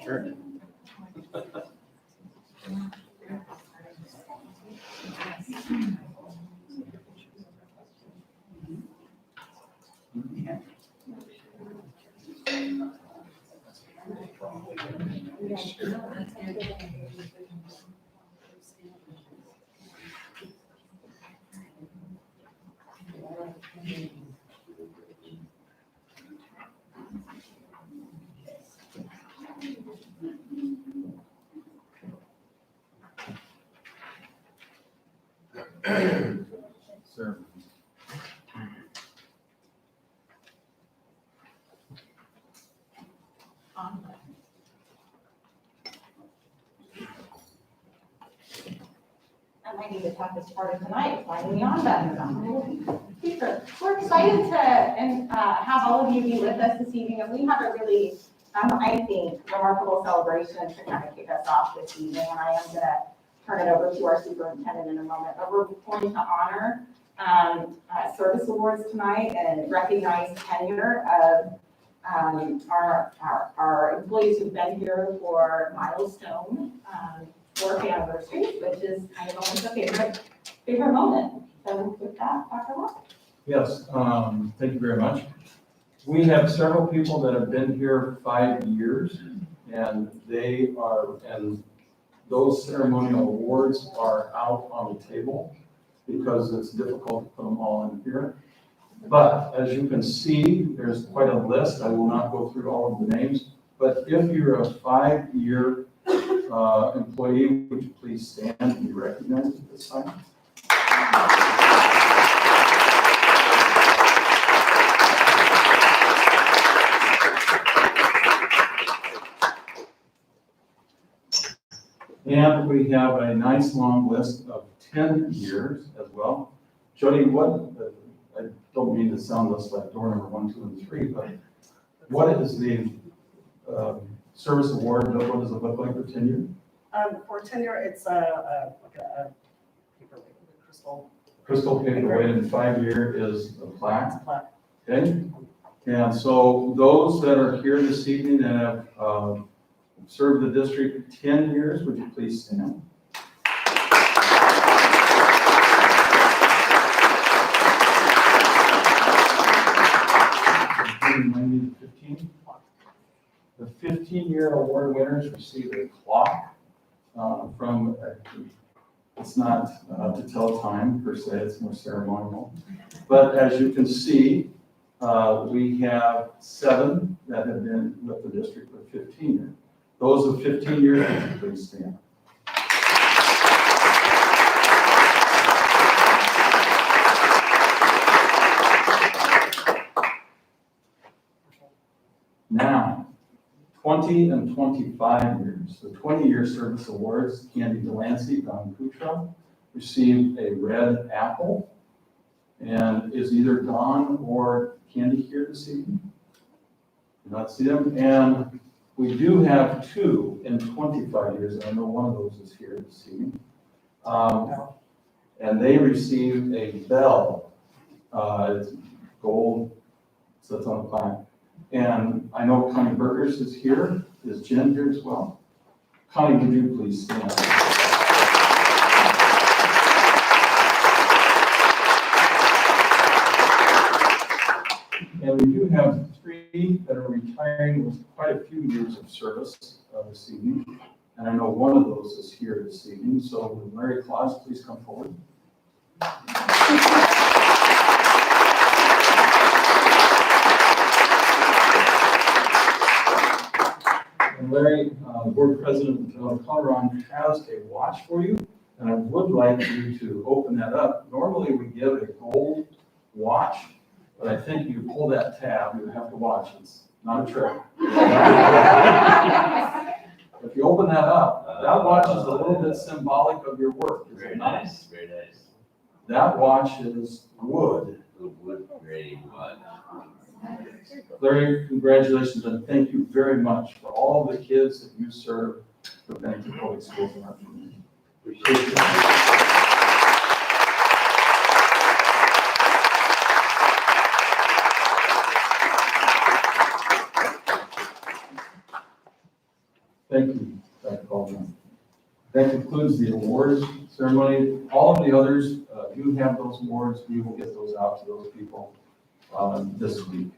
Sure. Sir. And I need to talk this part of tonight, finally on that. We're excited to have all of you be with us this evening, and we have a really, I think, remarkable celebration to kind of kick us off this evening. And I am going to turn it over to our superintendent in a moment, but we're going to honor service awards tonight and recognize tenure of our employees who've been here for milestone work anniversaries, which is kind of almost a favorite moment. So with that, Dr. Ross. Yes, thank you very much. We have several people that have been here 5 years, and those ceremonial awards are out on the table because it's difficult to put them all in here. But as you can see, there's quite a list. I will not go through all of the names, but if you're a 5-year employee, would you please stand and be recognized at this time? And we have a nice long list of 10 years as well. Jody, I don't mean to sound less like door number 1, 2, and 3, but what is the service award? What does it look like for tenure? For tenure, it's like a paperweight, Crystal paperweight, and 5-year is a plaque. plaque. Okay? And so those that are here this evening and have served the district 10 years, would you please stand? The 15-year award winners receive a clock from, it's not to tell time per se, it's more ceremonial. But as you can see, we have 7 that have been with the district for 15 years. Those of 15 years, would you please stand? Now, 20 and 25 years. The 20-year service awards, Candy Delancey, Don Kutra, received a red apple. And is either Don or Candy here this evening? Do not see them. And we do have 2 in 25 years. And I know one of those is here this evening. And they received a bell. It's gold, so it's on a plaque. And I know Connie Burgers is here. Is Jen here as well? Connie, would you please stand? And we do have 3 that are retiring with quite a few years of service this evening. And I know one of those is here this evening. So would Mary Claus please come forward? And Larry, Board President Calderon has a watch for you, and I would like you to open that up. Normally, we give a gold watch, but I think you pull that tab, you have to watch. It's not a trick. If you open that up, that watch is a little bit symbolic of your work. Is Very it not? nice, very nice. That watch is wood. The wood grain watch. Larry, congratulations, and thank you very much for all the kids that you serve for Bennington Public Schools in our community. Appreciate you. Thank you, Dr. Baldwin. That concludes the awards ceremony. All of the others, you have those awards. We will get those out to those people this week.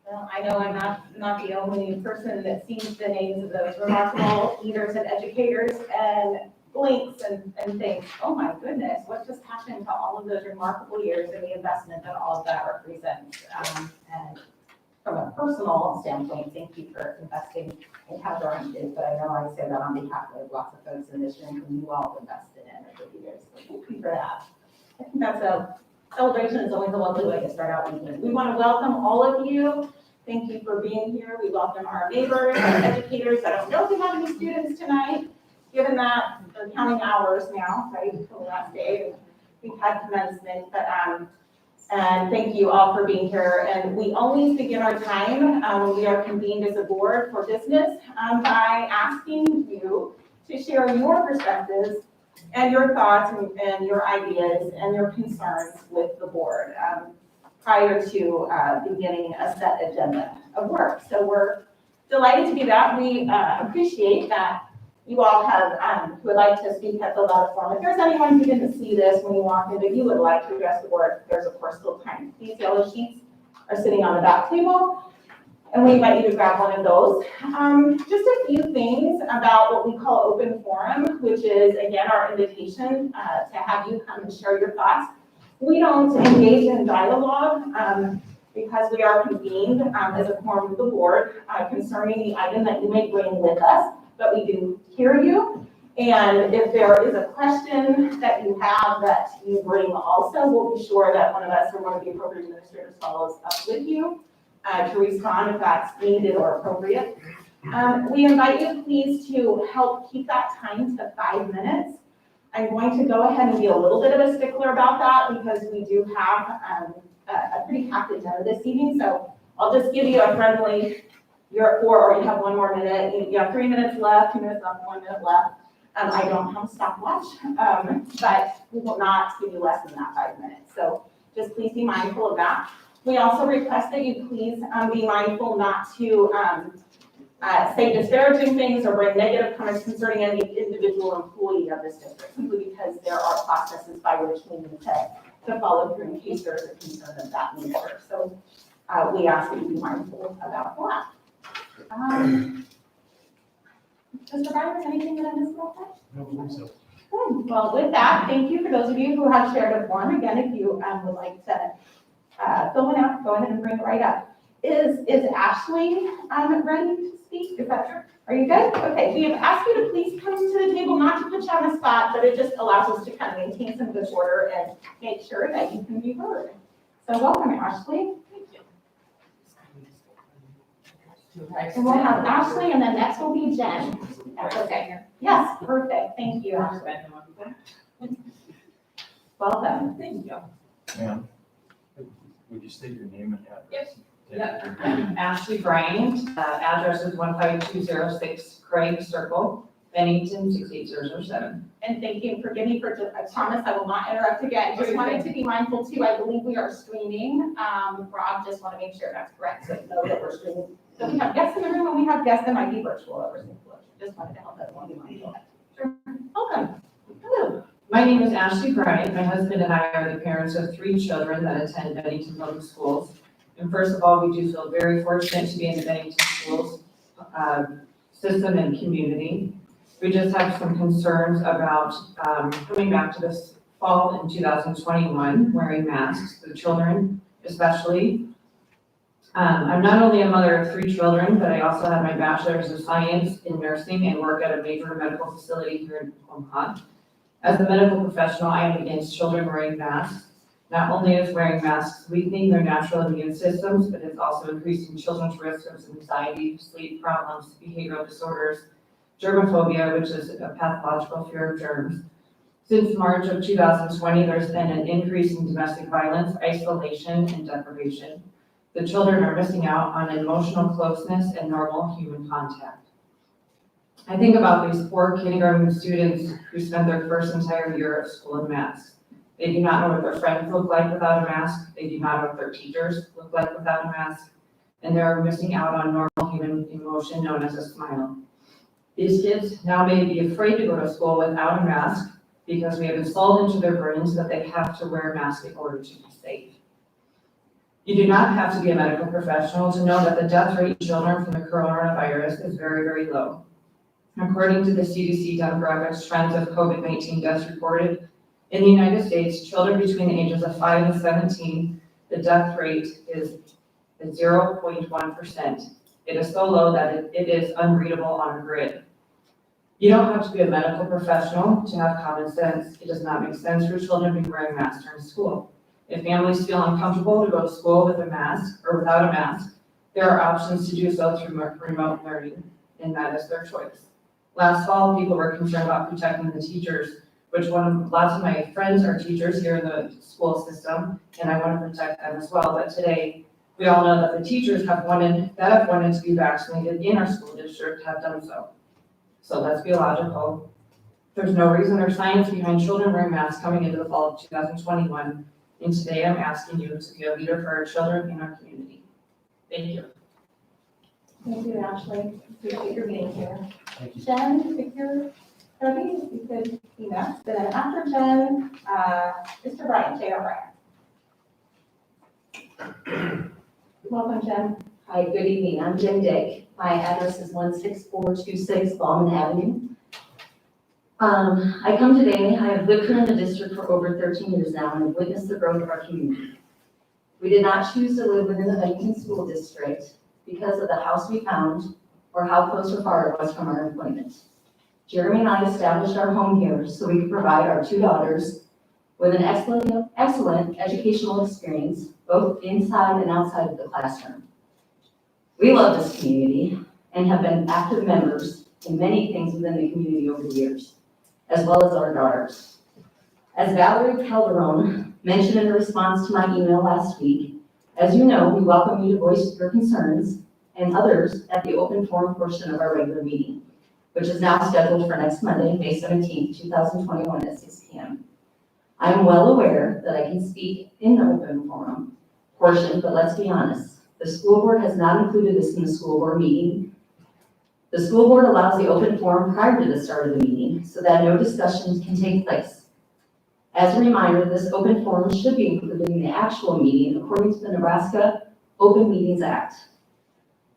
Well, I know I'm not the only person that sees the names of those remarkable leaders and educators and blinks and thinks, oh my goodness, what just happened to all of those remarkable years and the investment that all of that represents? And from a personal standpoint, thank you for investing in Calderon kids, but I know I say that on behalf of lots of folks in this room who you all invested in over the years. So thank you for that. I think that's a celebration. Is always a lovely way to start out evening. We want to welcome all of you. Thank you for being here. We welcome our neighbors, our educators. I don't know if we have any students tonight, given that they're counting hours now, right, until the last day. We've had commencement, but and thank you all for being here. And we always begin our time when we are convened as a board for business by asking you to share your perspectives and your thoughts and your ideas and your concerns with the board prior to beginning a set agenda of work. So we're delighted to do that. We appreciate that you all have, who would like to speak at the loud forum. If there's anyone who didn't see this when you walked in, that you would like to address the board, there's of course still time. These yellow sheets are sitting on the back table, and we invite you to grab one of those. Just a few things about what we call open forum, which is again our invitation to have you come and share your thoughts. We don't engage in dialogue because we are convened as a forum of the board concerning the item that you may bring with us. But we do hear you, and if there is a question that you have that you bring also, we'll be sure that one of us or one of the appropriate administrators follows up with you to respond if that's needed or appropriate. We invite you please to help keep that time to 5 minutes. I'm going to go ahead and be a little bit of a stickler about that because we do have a pretty packed agenda this evening, so I'll just give you a friendly, you're at 4 or you have 1 more minute. You have 3 minutes left, 2 minutes left, 1 minute left. I don't have a stopwatch, but we will not give you less than that 5 minutes. So just please be mindful of that. We also request that you please be mindful not to say disparaging things or bring negative comments concerning any individual employee of this district, simply because there are processes by which we need to follow through in case there is a concern of that nature. So we ask that you be mindful about that. Mr. Byers, anything that I missed about that? No, so. Good. Well, with that, thank you for those of you who have shared a form. Again, if you would like to fill one out, go ahead and bring it right up. Is Ashley ready to speak? Is that true? Are you good? Okay, we have asked you to please come to the table, not to put you on the spot, but it just allows us to kind of maintain some good order and make sure that you can be heard. So welcome, Ashley. And we'll have Ashley, and then next will be Jen. That's okay. Yes, perfect. Thank you, Ashley. Welcome. Thank you. Ma'am, would you state your name and address? Yes. Yep. Ashley Bryant, address is 15206 Craig Circle, Bennington 68007. And thank you. Forgive me for, I promise I will not interrupt again. Just wanted to be mindful too. I believe we are streaming. Rob, just want to make sure that's correct. So you know that we're streaming. So we have guests in the room and we have guests that might be virtual over Zoom. Just wanted to help everyone be mindful. Sure. Welcome. Hello. My name is Ashley Bryant. My husband and I are the parents of 3 children that attend Bennington Public Schools. And first of all, we do feel very fortunate to be in the Bennington Schools system and community. We just have some concerns about coming back to this fall in 2021, wearing masks, the children especially. I'm not only a mother of 3 children, but I also have my bachelor's of science in nursing and work at a major medical facility here in Omaha. As a medical professional, I am against children wearing masks. Not only is wearing masks weakening their natural immune systems, but it's also increasing children's risk of anxiety, sleep problems, behavioral disorders, germophobia, which is a pathological fear of germs. Since March of 2020, there's been an increase in domestic violence, isolation, and deprivation. The children are missing out on emotional closeness and normal human contact. I think about these poor kindergarten students who spend their first entire year of school in masks. They do not know what their friends look like without a mask. They do not know what their teachers look like without a mask. And they're missing out on normal human emotion known as a smile. These kids now may be afraid to go to school without a mask because we have installed into their brains that they have to wear a mask in order to be safe. You do not have to be a medical professional to know that the death rate in children from the coronavirus is very, very low. According to the CDC demographics trends of COVID-19 deaths reported in the United States, children between the ages of 5 and 17, the death rate is 0.1%. It is so low that it is unreadable on a grid. You don't have to be a medical professional to have common sense. It does not make sense for children to be wearing masks during school. If families feel uncomfortable to go to school with a mask or without a mask, there are options to do so through remote learning, and that is their choice. Last fall, people were concerned about protecting the teachers, which lots of my friends are teachers here in the school system, and I want to protect them as well. But today, we all know that the teachers have wanted to be vaccinated in our school district have done so. So let's be logical. There's no reason or science behind children wearing masks coming into the fall of 2021. And today I'm asking you to be a leader for our children in our community. Thank you. Thank you, Ashley. Appreciate your being here. Thank you. Jen, if you're ready, you could be next. Then after Jen, Mr. Brian, J.R. Brian. Welcome, Jen. Hi, good evening. I'm Jen Dick. My address is 16426 Ballman Avenue. I come today, I have lived here in the district for over 13 years now and have witnessed the growth of our community. We did not choose to live within the Bennington School District because of the house we found or how close or far it was from our employment. Jeremy and I established our home here so we could provide our 2 daughters with an excellent educational experience, both inside and outside of the classroom. We love this community and have been active members in many things within the community over the years, as well as our daughters. As Valerie Calderon mentioned in response to my email last week, as you know, we welcome you to voice your concerns and others at the open forum portion of our regular meeting, which is now scheduled for next Monday, May 17th, 2021 at 6 p.m. I am well aware that I can speak in the open forum portion, but let's be honest. The school board has not included this in the school board meeting. The school board allows the open forum prior to the start of the meeting so that no discussions can take place. As a reminder, this open forum should be included in the actual meeting according to the Nebraska Open Meetings Act.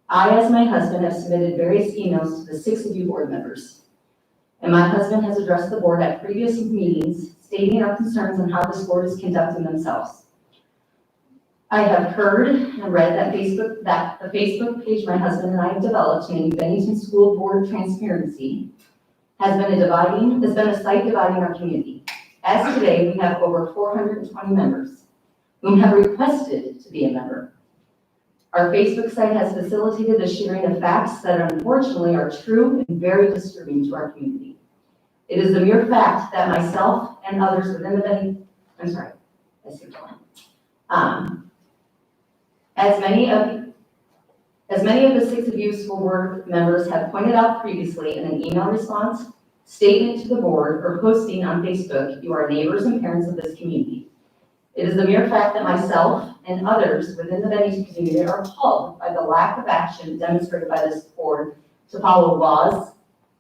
I, as my husband, have submitted various emails to the 6 of you board members. And my husband has addressed the board at previous meetings stating our concerns on how this board is conducting themselves. I have heard and read that the Facebook page my husband and I have developed named Bennington School Board Transparency has been a site dividing our community. As of today, we have over 420 members whom have requested to be a member. Our Facebook site has facilitated the sharing of facts that unfortunately are true and very disturbing to our community. It is the mere fact that myself and others within the Bennington, As many of the 6 of you school board members have pointed out previously in an email response, statement to the board, or posting on Facebook, you are neighbors and parents of this community. It is the mere fact that myself and others within the Bennington community are appalled by the lack of action demonstrated by this board to follow laws,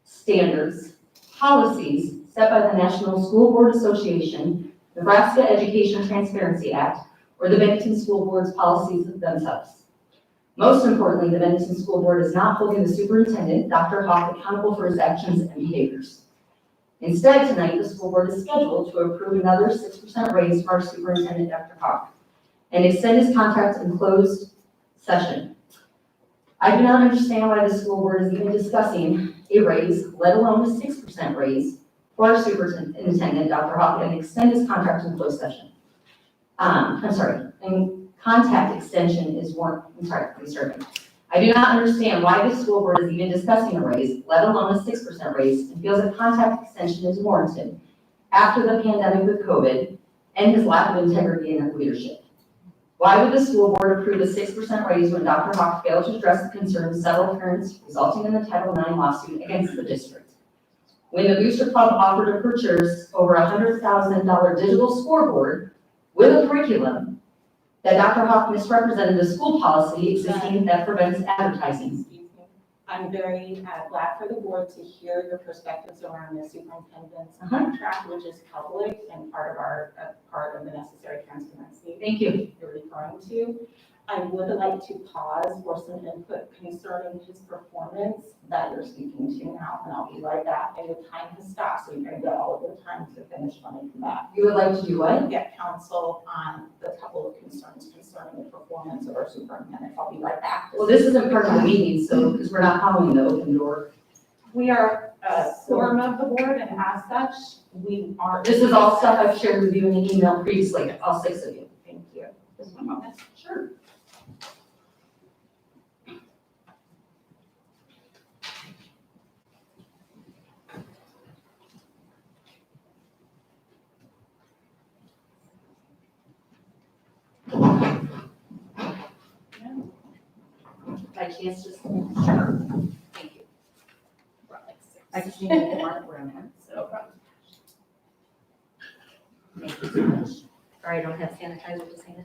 standards, policies set by the National School Board Association, Nebraska Education Transparency Act, or the Bennington School Board's policies themselves. Most importantly, the Bennington School Board is not holding the superintendent, Dr. Hawk, accountable for his actions and behaviors. Instead, tonight, the school board is scheduled to approve another 6% raise for our superintendent, Dr. Hawk, and extend his contract in closed session. I do not understand why the school board is even discussing a raise, let alone a 6% raise for our superintendent, Dr. Hawk, and extend his contract in closed session. And contact extension is I do not understand why the school board is even discussing a raise, let alone a 6% raise, and feels a contact extension is warranted after the pandemic with COVID and his lack of integrity in leadership. Why would the school board approve a 6% raise when Dr. Hawk failed to address the concerns of several parents resulting in the Title IX lawsuit against the district? When the Booster Club offered to purchase over $100,000 digital scoreboard with a curriculum that Dr. Hawk misrepresented the school policy existing that prevents advertising. I'm very glad for the board to hear your perspectives around the superintendent's contract, which is public and part of the necessary transparency Thank you. you're referring to. I would like to pause for some input concerning his performance that you're speaking to now, and I'll be right back. And your time has stopped, so you're going to get all of your time to finish when I come back. You would like to do what? Get counsel on the couple of concerns concerning the performance of our superintendent. I'll be right back. Well, this isn't part of the meeting, so, because we're not following the open door. We are a quorum of the board, and as such, we are. This is all stuff I've shared with you in the email previously, all 6 of you. Thank you. Just one moment. Sure. By chance, just, sure. Thank you. I just need to mark where I'm at, so. Thank you so much. Sorry, I don't have sanitizer to sanitize.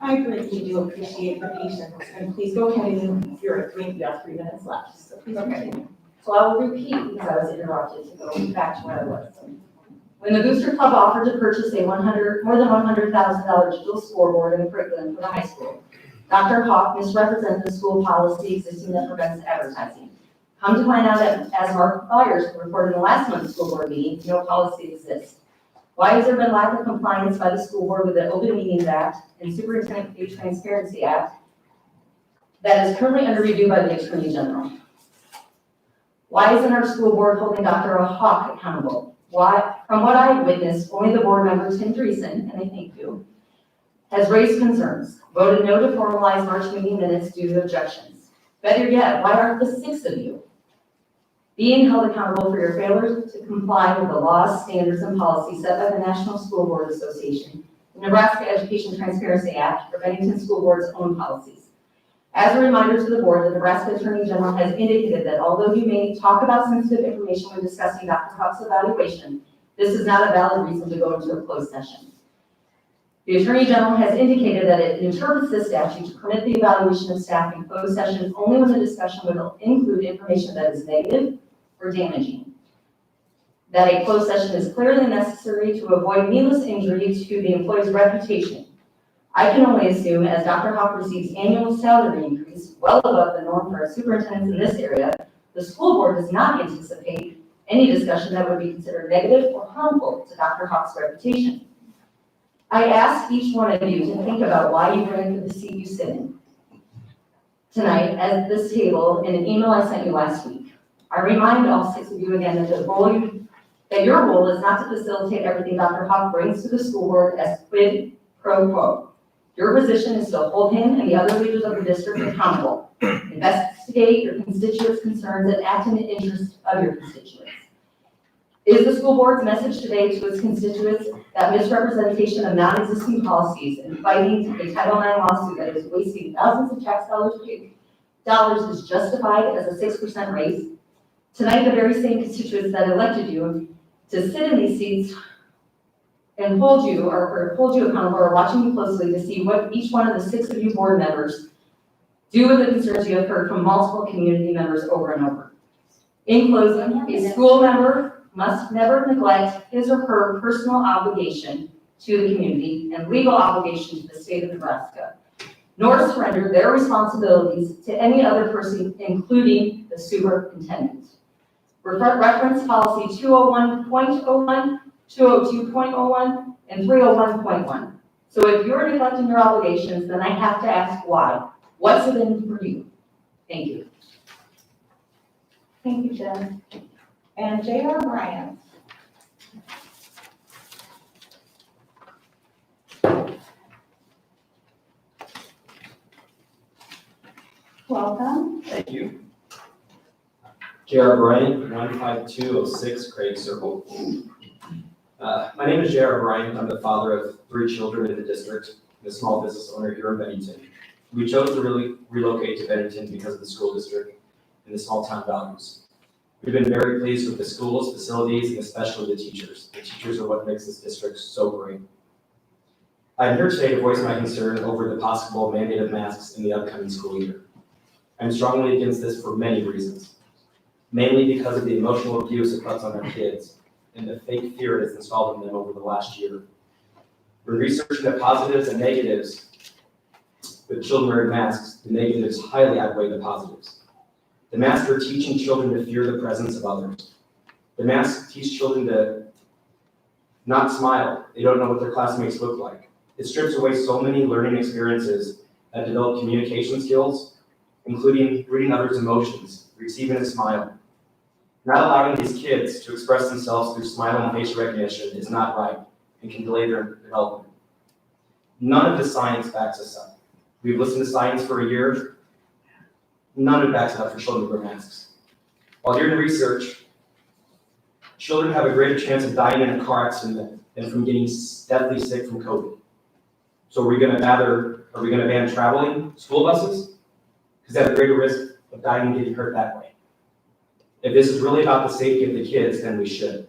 I greatly do appreciate your patience, and please go ahead and you have 3 minutes left, so please continue. So I will repeat because I was interrupted to go back to where I was. When the Booster Club offered to purchase a more than $100,000 digital scoreboard and curriculum for the high school, Dr. Hawk misrepresented the school policy existing that prevents advertising. Come to find out that, as Mark Byers reported in last month's school board meeting, no policy exists. Why has there been lack of compliance by the school board with the Open Meetings Act and Superintendent Pay Transparency Act that is currently under review by the Attorney General? Why isn't our school board holding Dr. Hawk accountable? Why? From what I've witnessed, only the board member, Tim Dreesen, and I thank you, has raised concerns, voted no to formalize March meeting minutes due to objections. Better yet, why aren't the 6 of you being held accountable for your failure to comply with the laws, standards, and policies set by the National School Board Association, the Nebraska Education Transparency Act, or Bennington School Board's own policies? As a reminder to the board, the Nebraska Attorney General has indicated that although you may talk about sensitive information when discussing Dr. Hawk's evaluation, this is not a valid reason to go into a closed session. The Attorney General has indicated that it interprets this statute to permit the evaluation of staff in closed sessions only when the discussion will include information that is negative or damaging. That a closed session is clearly necessary to avoid needless injury to the employee's reputation. I can only assume as Dr. Hawk receives annual salary increase well above the norm for our superintendents in this area, the school board does not anticipate any discussion that would be considered negative or harmful to Dr. Hawk's reputation. I ask each one of you to think about why you ran for the seat you sit in tonight at this table in an email I sent you last week. I remind all 6 of you again that your role is not to facilitate everything Dr. Hawk brings to the school board as quid pro quo. Your position is to hold him and the other leaders of the district accountable, investigate your constituents' concerns, and act in the interest of your constituents. Is the school board's message today to its constituents that misrepresentation of non-existing policies and fighting a Title IX lawsuit that is wasting thousands of tax dollars is justified as a 6% raise? Tonight, the very same constituents that elected you to sit in these seats and hold you accountable are watching you closely to see what each one of the 6 of you board members do with the concerns you have heard from multiple community members over and over. In closing, a school member must never neglect his or her personal obligation to the community and legal obligation to the state of Nebraska, nor surrender their responsibilities to any other person, including the superintendent. Reference policy 201.01, 202.01, and 301.1. So if you're neglecting your obligations, then I have to ask why. What's it in for you? Thank you. Thank you, Jen. And J.R. Bryant. Welcome. Thank you. J.R. Bryant, 15206 Craig Circle. My name is J.R. Bryant. I'm the father of 3 children in the district, and a small business owner here in Bennington. We chose to relocate to Bennington because of the school district and the small town values. We've been very pleased with the schools, facilities, and especially the teachers. The teachers are what makes this district so great. I'm here today to voice my concern over the possible mandate of masks in the upcoming school year. I'm strongly against this for many reasons, mainly because of the emotional abuse it puts on our kids and the fake fear it has installed in them over the last year. When researching the positives and negatives with children wearing masks, the negatives highly outweigh the positives. The masks are teaching children to fear the presence of others. The masks teach children to not smile. They don't know what their classmates look like. It strips away so many learning experiences that develop communication skills, including reading others' emotions, receiving a smile. Not allowing these kids to express themselves through smile and facial recognition is not right and can delay their development. None of the science backs us up. We've listened to science for a year. None of it backs it up for children to wear masks. While doing research, children have a greater chance of dying in a car accident than from getting deathly sick from COVID. So are we going to ban traveling school buses? Because they have a greater risk of dying and getting hurt that way. If this is really about the safety of the kids, then we should.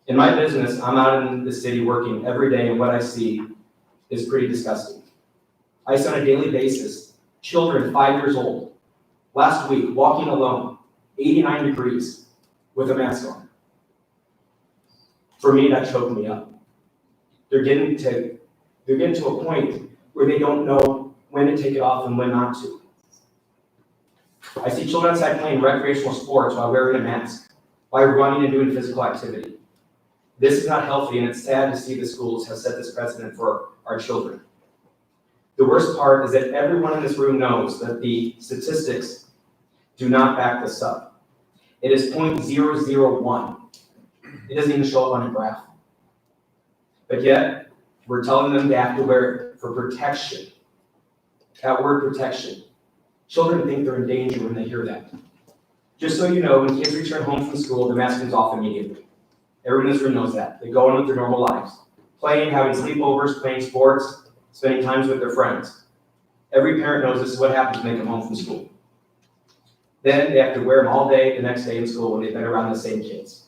In my business, I'm out in the city working every day, and what I see is pretty disgusting. I see on a daily basis children 5 years old, last week, walking alone, 89 degrees, with a mask on. For me, that choked me up. They're getting to a point where they don't know when to take it off and when not to. I see children outside playing recreational sports while wearing a mask, while running and doing physical activity. This is not healthy, and it's sad to see the schools have set this precedent for our children. The worst part is that everyone in this room knows that the statistics do not back this up. It is 0.001. It doesn't even show up on a graph. But yet, we're telling them they have to wear it for protection. That word protection. Children think they're in danger when they hear that. Just so you know, when kids return home from school, the mask comes off immediately. Everyone in this room knows that. They go on with their normal lives. Playing, having sleepovers, playing sports, spending time with their friends. Every parent knows this is what happens when they come home from school. Then they have to wear them all day the next day in school when they've been around the same kids.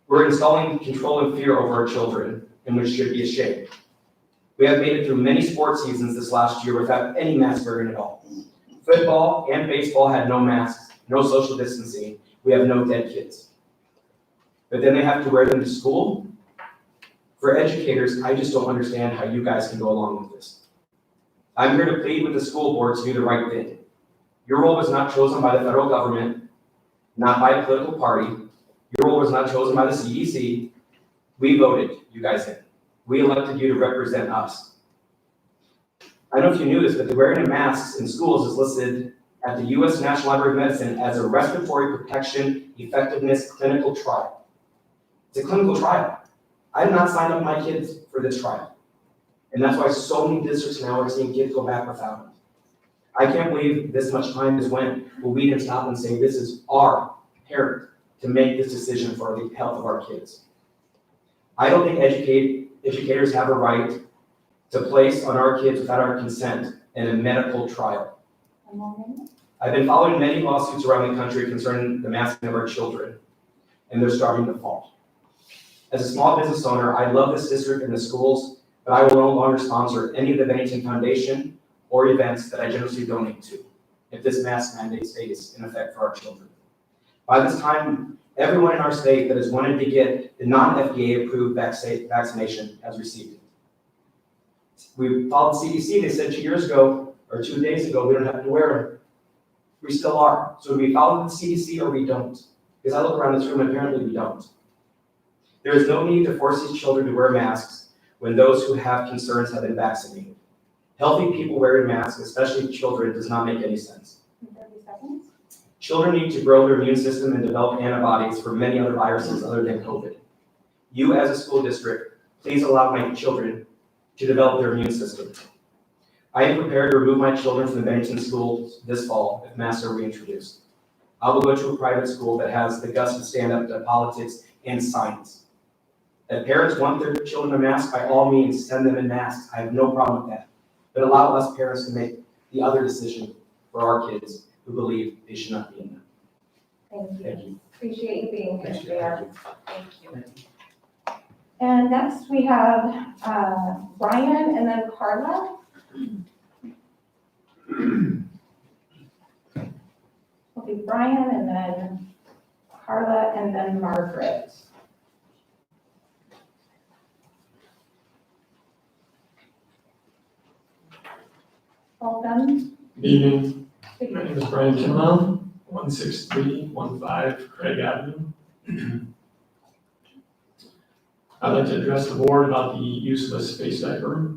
We're installing control and fear over our children, and we should be ashamed. We have made it through many sports seasons this last year without any mask wearing at all. Football and baseball had no masks, no social distancing. We have no dead kids. But then they have to wear them to school For educators, I just don't understand how you guys can go along with this. I'm here to plead with the school board to do the right thing. Your role was not chosen by the federal government, not by a political party. Your role was not chosen by the CDC. We voted you guys in. We elected you to represent us. I don't know if you knew this, but the wearing of masks in schools is listed at the U.S. National Library of Medicine as a respiratory protection effectiveness clinical trial. It's a clinical trial. I did not sign up my kids for this trial. And that's why so many districts now are seeing kids go back without them. I can't believe this much time has went where we can stop and say this is our parent to make this decision for the health of our kids. I don't think educators have a right to place on our kids without our consent in a medical trial. I've been following many lawsuits around the country concerning the masking of our children, and they're starting to fall. As a small business owner, I love this district and the schools, but I will no longer sponsor any of the Bennington Foundation or events that I generously donate to if this mask mandate stays in effect for our children. By this time, everyone in our state that has wanted to get the non-FDA approved vaccination has received it. We followed CDC, they said 2 years ago, or 2 days ago, we don't have to wear them. We still are. So we follow the CDC or we don't. Because I look around this room and apparently we don't. There is no need to force these children to wear masks when those who have concerns have been vaccinated. Healthy people wearing masks, especially children, does not make any sense. 30 seconds. Children need to grow their immune system and develop antibodies for many other viruses other than COVID. You as a school district, please allow my children to develop their immune system. I am prepared to remove my children from the Bennington schools this fall if masks are reintroduced. I will go to a private school that has the guts to stand up to politics and science. If parents want their children to mask, by all means, send them in masks. I have no problem with that. But allow us parents to make the other decision for our kids who believe they should not be in them. Thank you. Thank you. Appreciate you being here, Thank you. JR. Thank you. And next we have Brian and then Carla. It'll be Brian and then Carla and then Margaret. Welcome. Good evening. My name is Brian Kimmel, 16315 Craig Avenue. I'd like to address the board about the useless face diaper.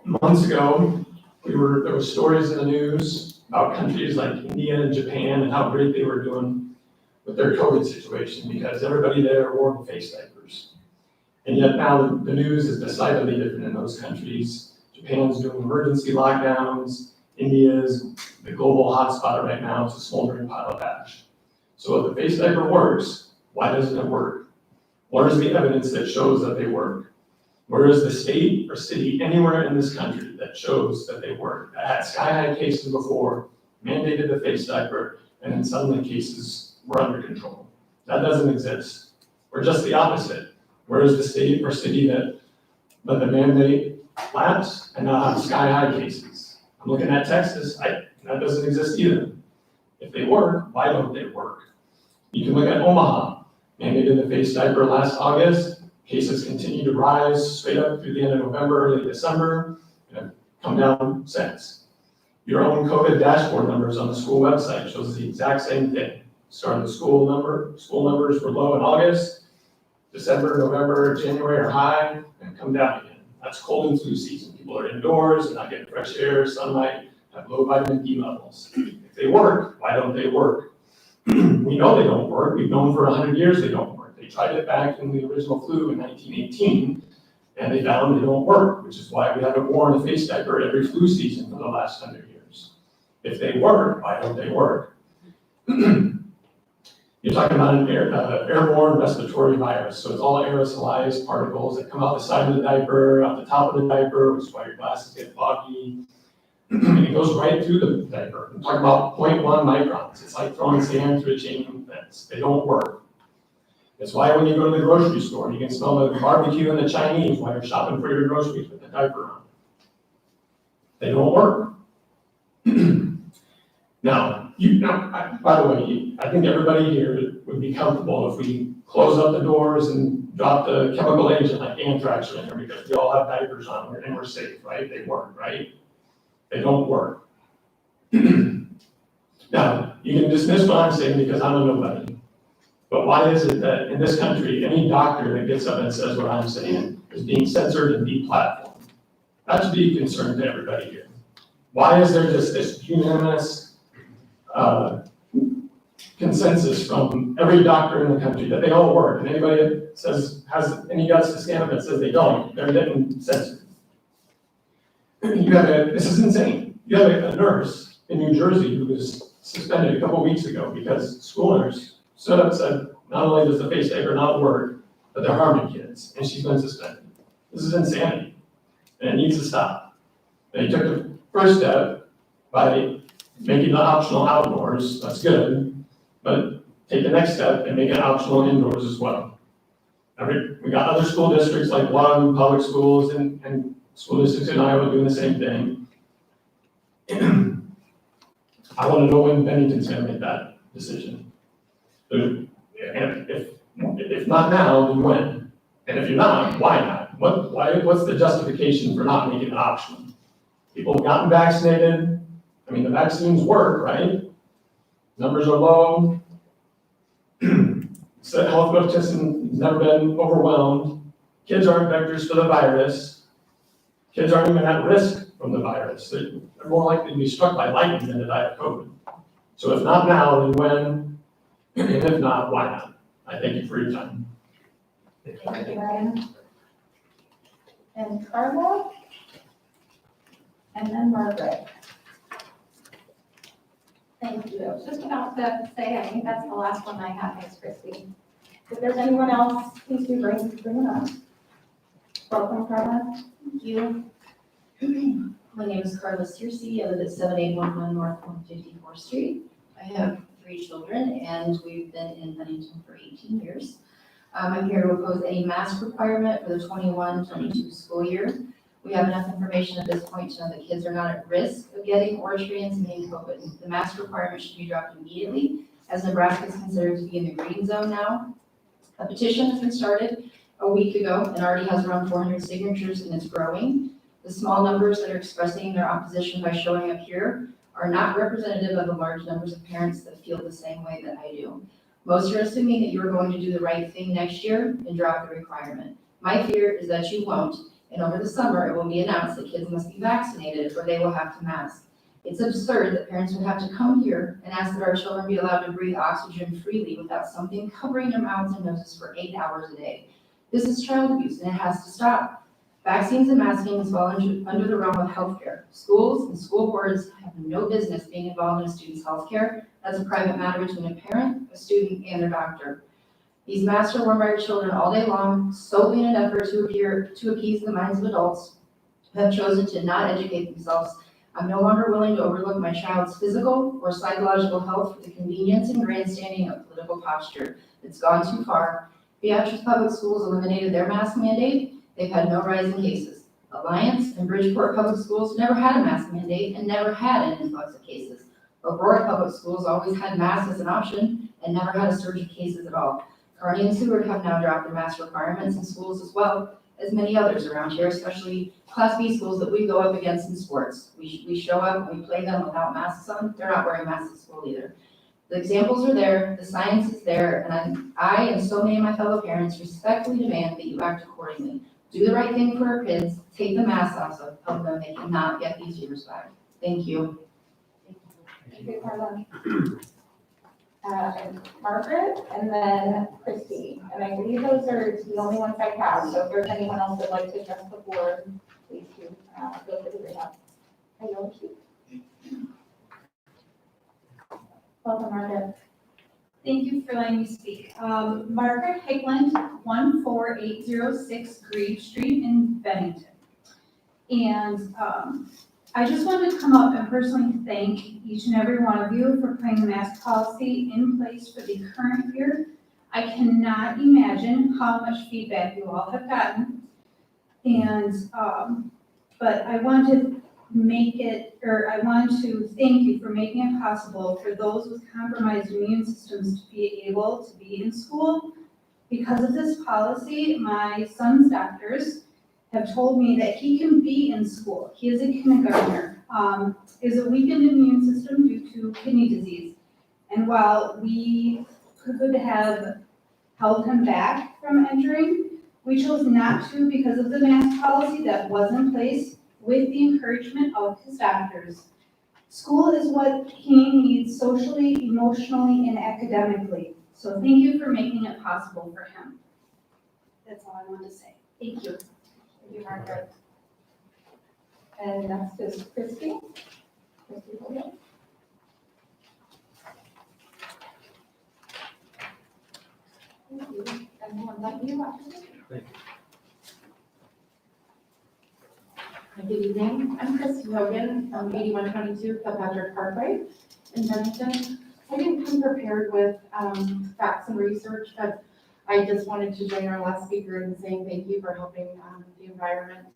Months ago, there were stories in the news about countries like India and Japan and how great they were doing with their COVID situation because everybody there wore the face diapers. And yet now the news is decidedly different in those countries. Japan's doing emergency lockdowns. India is the global hotspot right now. It's a smoldering pile of ash. So if the face diaper works, why doesn't it work? What is the evidence that shows that they work? Where is the state or city anywhere in this country that shows that they work? That had sky-high cases before, mandated the face diaper, and then suddenly cases were under control. That doesn't exist. We're just the opposite. Where is the state or city that let the mandate lapse and not have sky-high cases? I'm looking at Texas. That doesn't exist either. If they work, why don't they work? You can look at Omaha. Mandated the face diaper last August. Cases continue to rise straight up through the end of November, early December, and have come down since. Your own COVID dashboard numbers on the school website shows the exact same thing. Start of the school numbers were low in August. December, November, January are high and come down again. That's cold and flu season. People are indoors, they're not getting fresh air, sunlight, have low vitamin D levels. If they work, why don't they work? We know they don't work. We've known for 100 years they don't work. They tried it back in the original flu in 1918, and they found they don't work, which is why we haven't worn a face diaper every flu season for the last 100 years. If they work, why don't they work? You're talking about an airborne respiratory virus, so it's all aerosolized particles that come out the side of the diaper, out the top of the diaper, which is why your glasses get foggy. And it goes right through the diaper. I'm talking about 0.1 microns. It's like throwing sand through a chain link fence. They don't work. That's why when you go to the grocery store, you can smell the barbecue and the Chinese while you're shopping for your groceries with the diaper on. They don't work. Now, by the way, I think everybody here would be comfortable if we close up the doors and drop the chemical agent like anthrax in there because we all have diapers on and we're safe, right? They work, right? They don't work. Now, you can dismiss what I'm saying because I'm a nobody. But why is it that in this country, any doctor that gets up and says what I'm saying is being censored and deplatformed? That should be a concern to everybody here. Why is there just this unanimous consensus from every doctor in the country that they all work, and anybody that says, has any guts to stand up and says they don't, they're getting censored? This is insane. You have a nurse in New Jersey who was suspended a couple weeks ago because school nurse stood up and said, not only does the face diaper not work, but they're harming kids, and she's been suspended. This is insanity, and it needs to stop. They took the first step by making it optional outdoors, that's good, but take the next step and make it optional indoors as well. We got other school districts like Lund Public Schools and school districts in Iowa doing the same thing. I want to know when Bennington's going to make that decision. And if not now, then when? And if you're not, why not? What's the justification for not making it optional? People have gotten vaccinated. I mean, the vaccines work, right? Numbers are low. So health budgets has never been overwhelmed. Kids aren't vectors for the virus. Kids aren't even at risk from the virus. They're more likely to be struck by lightning than to die of COVID. So if not now, then when? And if not, why not? I thank you for your time. Thank you, Ryan. And Carla? And then Margaret. Thank you. I was just about to say, I think that's the last one I have, Ms. Christie. If there's anyone else, please do bring it up. Welcome, Carla. Thank you. My name is Carla Searcy. I live at 7811 North 154th Street. I have 3 children, and we've been in Bennington for 18 years. I'm here to oppose any mask requirement for the 21-22 school year. We have enough information at this point to know that kids are not at risk of getting or transmitting COVID. The mask requirement should be dropped immediately, as Nebraska is considered to be in the green zone now. A petition has been started a week ago and already has around 400 signatures, and it's growing. The small numbers that are expressing their opposition by showing up here are not representative of the large numbers of parents that feel the same way that I do. Most are assuming that you're going to do the right thing next year and drop the requirement. My fear is that you won't, and over the summer it will be announced that kids must be vaccinated or they will have to mask. It's absurd that parents would have to come here and ask that our children be allowed to breathe oxygen freely without something covering their mouths and noses for 8 hours a day. This is child abuse and it has to stop. Vaccines and masking fall under the realm of healthcare. Schools and school boards have no business being involved in a student's healthcare. That's a private matter between a parent, a student, and their doctor. These masks are worn by our children all day long, solely in an effort to appease the minds of adults who have chosen to not educate themselves. I'm no longer willing to overlook my child's physical or psychological health for the convenience and grandstanding of political posture. It's gone too far. Beatrice Public Schools eliminated their mask mandate. They've had no rise in cases. Alliance and Bridgeport Public Schools never had a mask mandate and never had an influx of cases. Aurora Public Schools always had masks as an option and never had a surge of cases at all. Kearney and Seward have now dropped their mask requirements in schools as well as many others around here, especially Class B schools that we go up against in sports. We show up and we play them without masks on. They're not wearing masks at school either. The examples are there, the science is there, and I and so many of my fellow parents respectfully demand that you act accordingly. Do the right thing for our kids, take the masks off of them, they cannot get these years back. Thank you. Thank you, Carla. Margaret, and then Christy. And I believe those are the only ones I have, so if there's anyone else that'd like to address the board, please do, feel free to bring up. I know you. Welcome, Margaret. Thank you for letting me speak. Margaret Higland, 14806 Grave Street in Bennington. And I just wanted to come up and personally thank each and every one of you for putting the mask policy in place for the current year. I cannot imagine how much feedback you all have gotten. And, but I want to thank you for making it possible for those with compromised immune systems to be able to be in school Because of this policy, my son's doctors have told me that he can be in school. He is a kindergartner, is a weakened immune system due to kidney disease. And while we could have held him back from entering, we chose not to because of the mask policy that was in place with the encouragement of his doctors. School is what he needs socially, emotionally, and academically. So thank you for making it possible for him. That's all I wanted to say. Thank you. Thank you, Margaret. And next is Christy. Christy Hogan. Thank you. And we'll invite you up. Good evening, I'm Christy Hogan, 8122 Kilpatrick Parkway in Bennington. I didn't come prepared with facts and research, but I just wanted to join our last speaker in saying thank you for helping the environment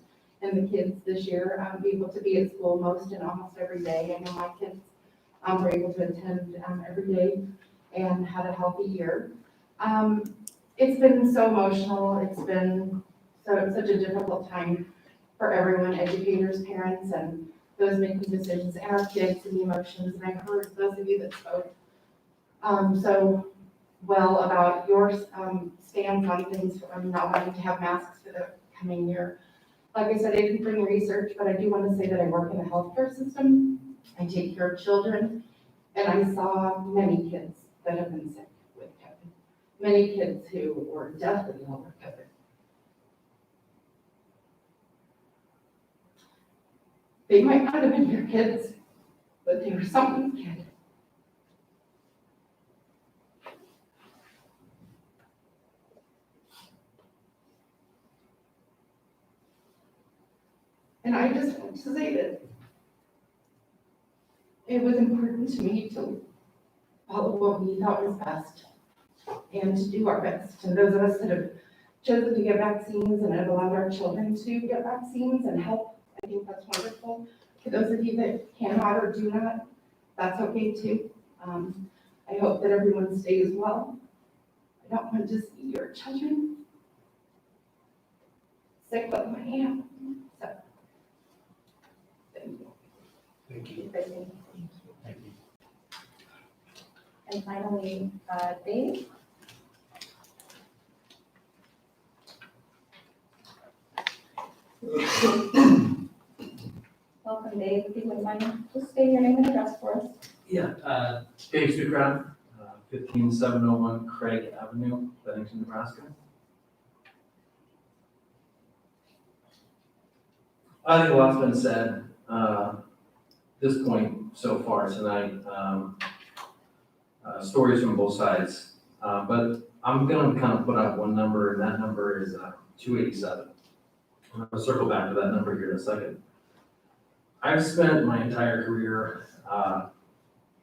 and the kids this year be able to be at school most and almost every day. I know my kids were able to attend every day and had a healthy year. It's been so emotional, it's been such a difficult time for everyone, educators, parents, and those making decisions, and our kids and the emotions. And I heard those of you that spoke so well about your stance on things, not wanting to have masks for the coming year. Like I said, I didn't bring research, but I do want to say that I work in the healthcare system. I take care of children, and I saw many kids that have been sick with COVID. Many kids who were deathly ill with COVID. They might not have been your kids, but they were someone's kid. And I just want to say that it was important to me to follow what we thought was best and to do our best. And those of us that have chosen to get vaccines and have allowed our children to get vaccines and help, I think that's wonderful. For those of you that cannot or do not, that's okay too. I hope that everyone stays well. I don't want to see your children sick like I am. So, thank you. Thank you. Thank you. And finally, Dave. Welcome, Dave. If you wouldn't mind, just state your name and address for us. Yeah, Dave Sukron, 15701 Craig Avenue, Bennington, Nebraska. I think a lot's been said this point so far tonight, stories from both sides, but I'm going to kind of put out one number, and that number is 287. I'm going to circle back to that number here in a second. I've spent my entire career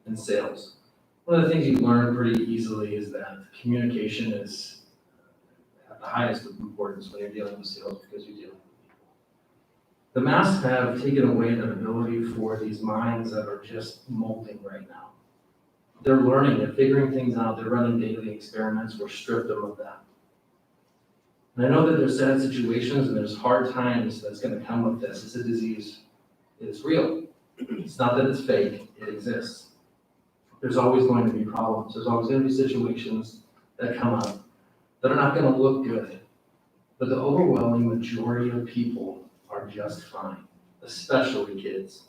in sales. One of the things you learn pretty easily is that communication is at the highest of importance when you're dealing with sales, because you're dealing with people. The masks have taken away that ability for these minds that are just molding right now. They're learning, they're figuring things out, they're running daily experiments. We're stripped them of that. And I know that there's sad situations and there's hard times that's going to come with this. It's a disease. It's real. It's not that it's fake, it exists. There's always going to be problems. There's always going to be situations that come up that are not going to look good. But the overwhelming majority of people are just fine, especially kids.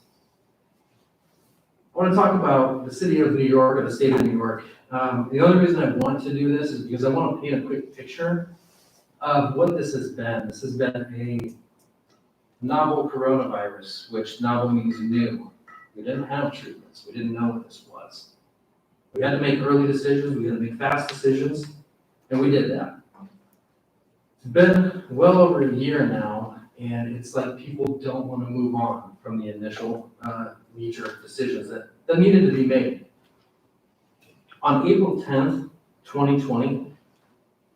I want to talk about the city of New York, or the state of New York. The only reason I want to do this is because I want to paint a quick picture of what this has been. This has been a novel coronavirus, which novel means new. We didn't have treatments. We didn't know what this was. We had to make early decisions. We had to make fast decisions, and we did that. It's been well over a year now, and it's like people don't want to move on from the initial knee-jerk decisions that needed to be made. On April 10th, 2020,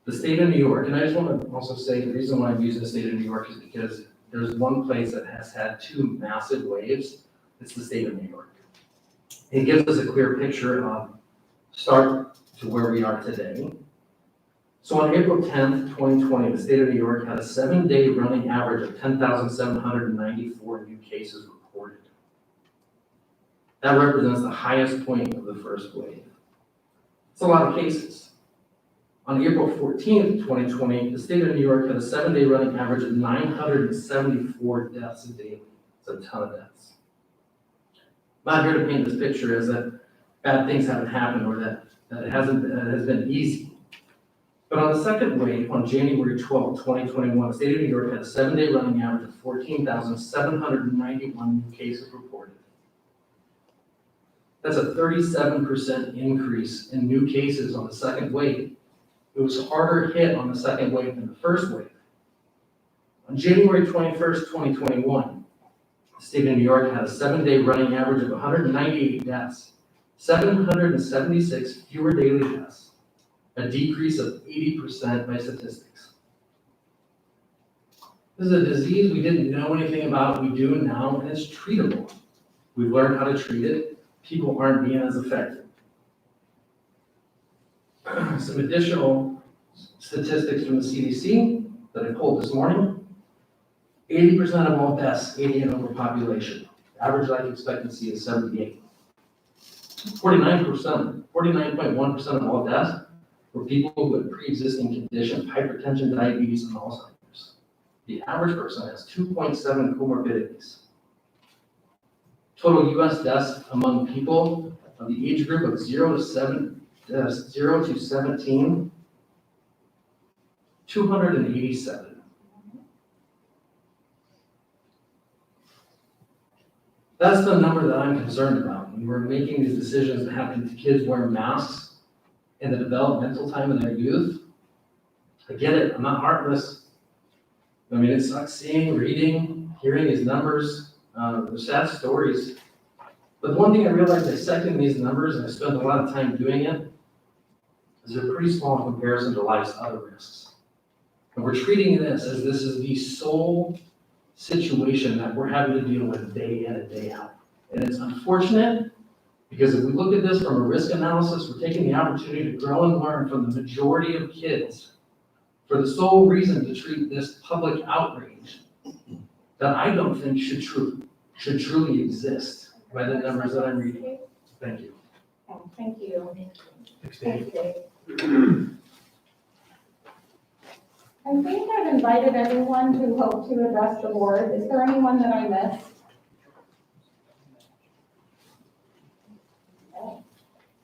the state of New York, and I just want to also say the reason why I'm using the state of New York is because there's one place that has had two massive waves. It's the state of New York. It gives us a clear picture of start to where we are today. So on April 10th, 2020, the state of New York had a 7-day running average of 10,794 new cases reported. That represents the highest point of the first wave. It's a lot of cases. On April 14th, 2020, the state of New York had a 7-day running average of 974 deaths daily. It's a ton of deaths. I'm not here to paint this picture as that bad things haven't happened or that it has been easy. But on the second wave, on January 12, 2021, the state of New York had a 7-day running average of 14,791 new cases reported. That's a 37% increase in new cases on the second wave. It was harder hit on the second wave than the first wave. On January 21st, 2021, the state of New York had a 7-day running average of 198 deaths, 776 fewer daily deaths, a decrease of 80% by statistics. This is a disease we didn't know anything about, we do now, and it's treatable. We've learned how to treat it. People aren't being as affected. Some additional statistics from the CDC that I pulled this morning. 80% of all deaths, 80 and over population. Average life expectancy is 78. 49.1% of all deaths were people who had pre-existing conditions, hypertension, diabetes, and Alzheimer's. The average person has 2.7 comorbidities. Total US deaths among people of the age group of 0 to 17, 287. That's the number that I'm concerned about. When we're making these decisions that happen to kids wearing masks in the developmental time of their youth, I get it, I'm not heartless. I mean, it sucks seeing, reading, hearing these numbers, the sad stories. But the one thing I realized dissecting these numbers, and I spent a lot of time doing it, is they're pretty small in comparison to life's other risks. And we're treating this as this is the sole situation that we're having to deal with day in and day out. And it's unfortunate because if we look at this from a risk analysis, we're taking the opportunity to grow and learn from the majority of kids for the sole reason to treat this public outrage that I don't think should truly exist by the numbers that I'm reading. Thank you. Thank you. Thanks, Thank Dave. you, Dave. I think I've invited everyone who hoped to address the board. Is there anyone that I missed?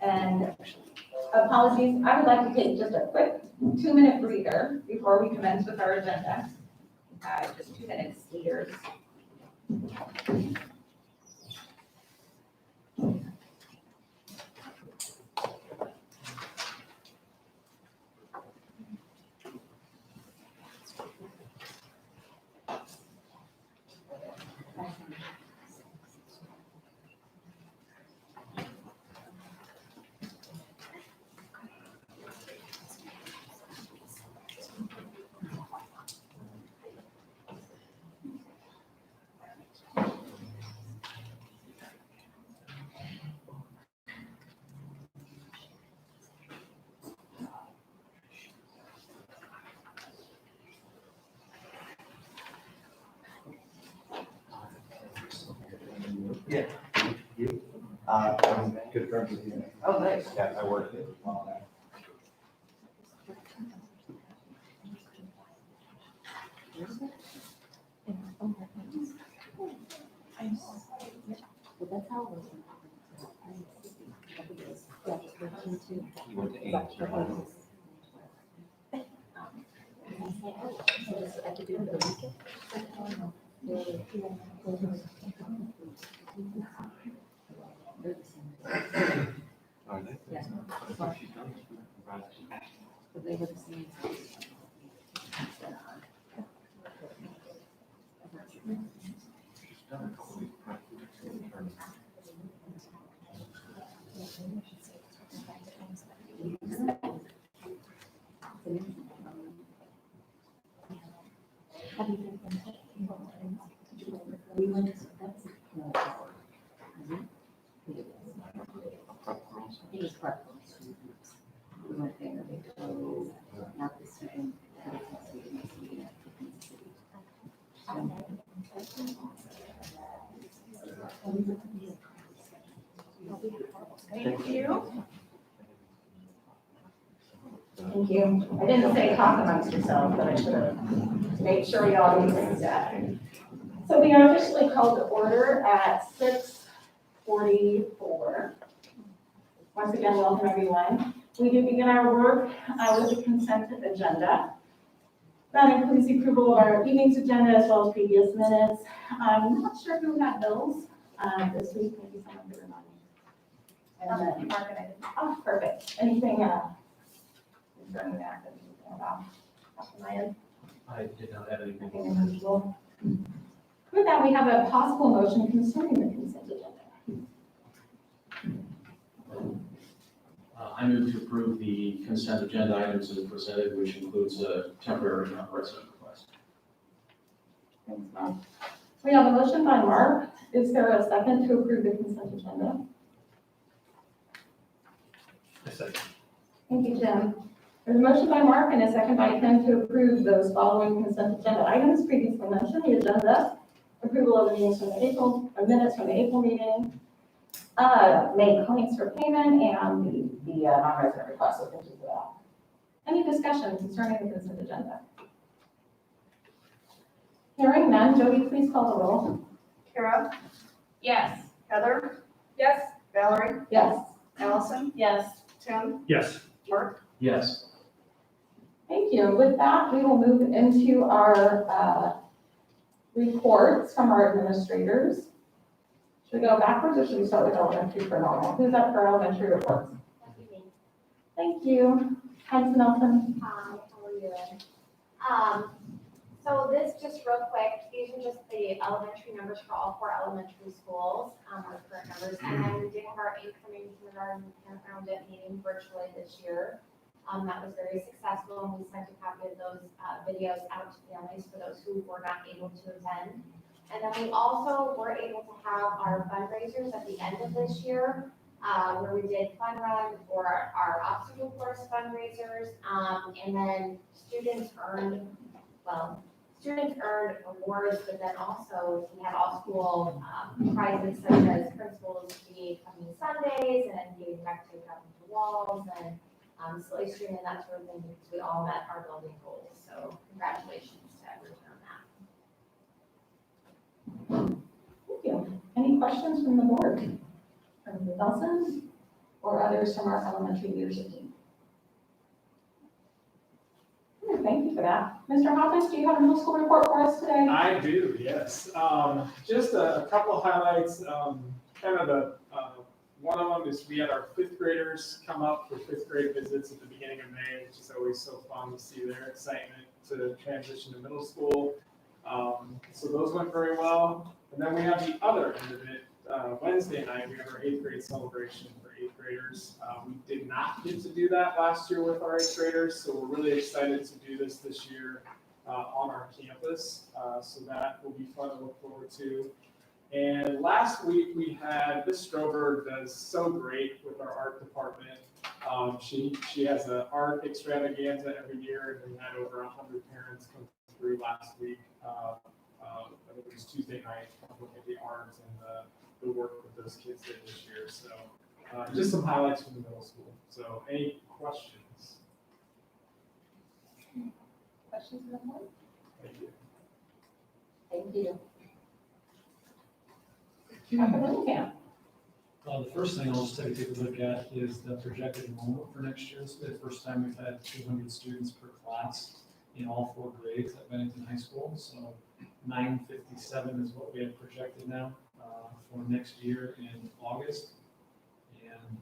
And apologies, I would like to take just a quick 2-minute breather before we commence with our agenda. Just 2 minutes, leaders. I'm good friends with you. Oh, nice. Yeah, I work it. You went to Ames, right? Are they? Yeah. I thought she's done. But they were the same. She's done. We went to, that's. He was part of. We went there, they told, not Thank you. I didn't say talk amongst yourselves, but I should have made sure we all knew this stuff. So we are officially called to order at 6:44. Once again, welcome everyone. We do begin our work with the consent agenda. That includes the approval of our evening's agenda as well as previous minutes. I'm not sure who had bills this week, maybe someone could remind me. And then, Mark and I did. oh, perfect. Anything, concerning that that you know about? Off my end? I did not have anything. Nothing unusual. With that, we have a possible motion concerning the consent agenda. I move to approve the consent agenda items as presented, which includes a temporary non-resident request. Thanks, Mark. We have a motion by Mark. Is there a second to approve the consent agenda? I second. Thank you, Tim. There's a motion by Mark and a second by Tim to approve those following consent agenda items previously mentioned. The agenda, approval of the minutes from the April meeting, made claims for payment, and the non-resident request, so thank you for that. Any discussion concerning the consent agenda? Hearing none, Jody, please call the roll. Kara, Yes. Heather, Yes. Valerie, Yes. Allison, Yes. Tim, Yes. Mark. Yes. Thank you. With that, we will move into our reports from our administrators. Should we go backwards or should we start with elementary for normal? Who's up for elementary reports? Thank you. Hans Nelson. Hi, how are you? So this just real quick, these are just the elementary numbers for all 4 elementary schools, our current numbers. And then we did have our incoming kindergarten parent roundup meeting virtually this year. That was very successful, and we sent a copy of those videos out to families for those who were not able to attend. And then we also were able to have our fundraisers at the end of this year, where we did fun run for our obstacle course fundraisers. And then students earned awards, but then also we had all school prizes such as principals coming Sundays and giving back to the walls and silly string and that sort of thing, because we all met our building goals. So congratulations to everyone on that. Thank you. Any questions from the board? From the Nelson or others from our elementary leadership team? Thank you for that. Mr. Hopkins, do you have a middle school report for us today? I do, yes. Just a couple of highlights. One of them is we had our 5th graders come up for 5th grade visits at the beginning of May, which is always so fun to see their excitement to transition to middle school. So those went very well. And then we have the other end of it. Wednesday night, we have our 8th grade celebration for 8th graders. We did not get to do that last year with our 8th graders, so we're really excited to do this year on our campus. So that will be fun to look forward to. And last week we had Miss Stroberg does so great with our art department. She has an art extravaganza every year, and we had over 100 parents come through last week. I think it was Tuesday night, looking at the art and the work that those kids did this year. So just some highlights from the middle school. So any questions? Questions from the board? Thank you. Thank you. Dr. Bennington. The first thing I'll just take a look at is the projected enrollment for next year. This will be the first time we've had 200 students per class in all 4 grades at Bennington High School. So 957 is what we have projected now for next year in August. And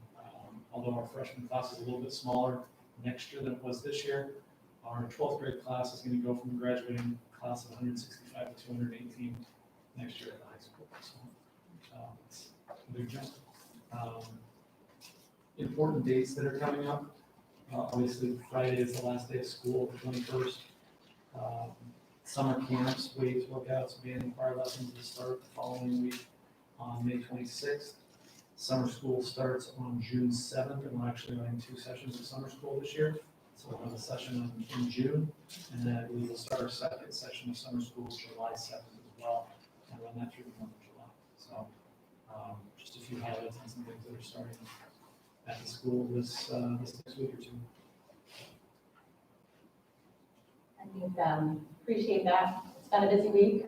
although our freshman class is a little bit smaller next year than it was this year, our 12th grade class is going to go from a graduating class of 165 to 218 next year at the high school. So it's a big jump. Important dates that are coming up. Obviously, Friday is the last day of school, the 21st. Summer camps, waves, workouts, band and choir lessons will start the following week on May 26th. Summer school starts on June 7th, and we're actually running 2 sessions of summer school this year. So we'll have a session in June, and then we will start our second session of summer school July 7th as well, and run that through the month of July. So just a few highlights on some things that are starting at the school this next week or 2. I think, appreciate that. It's been a busy week,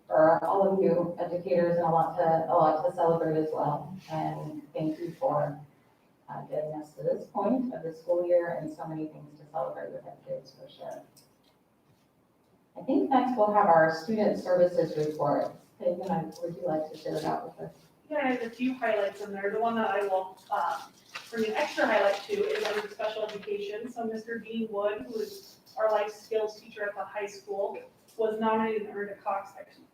for all of you educators and a lot to celebrate as well. And thank you for getting us to this point of the school year and so many things to celebrate with our kids for sure. I think next we'll have our student services report. Peyton, would you like to share that with us? Yeah, I have a few highlights in there. The one that I will bring an extra highlight to is under special education. So Mr. Dean Wood, who is our life skills teacher at the high school, was nominated and earned a Cox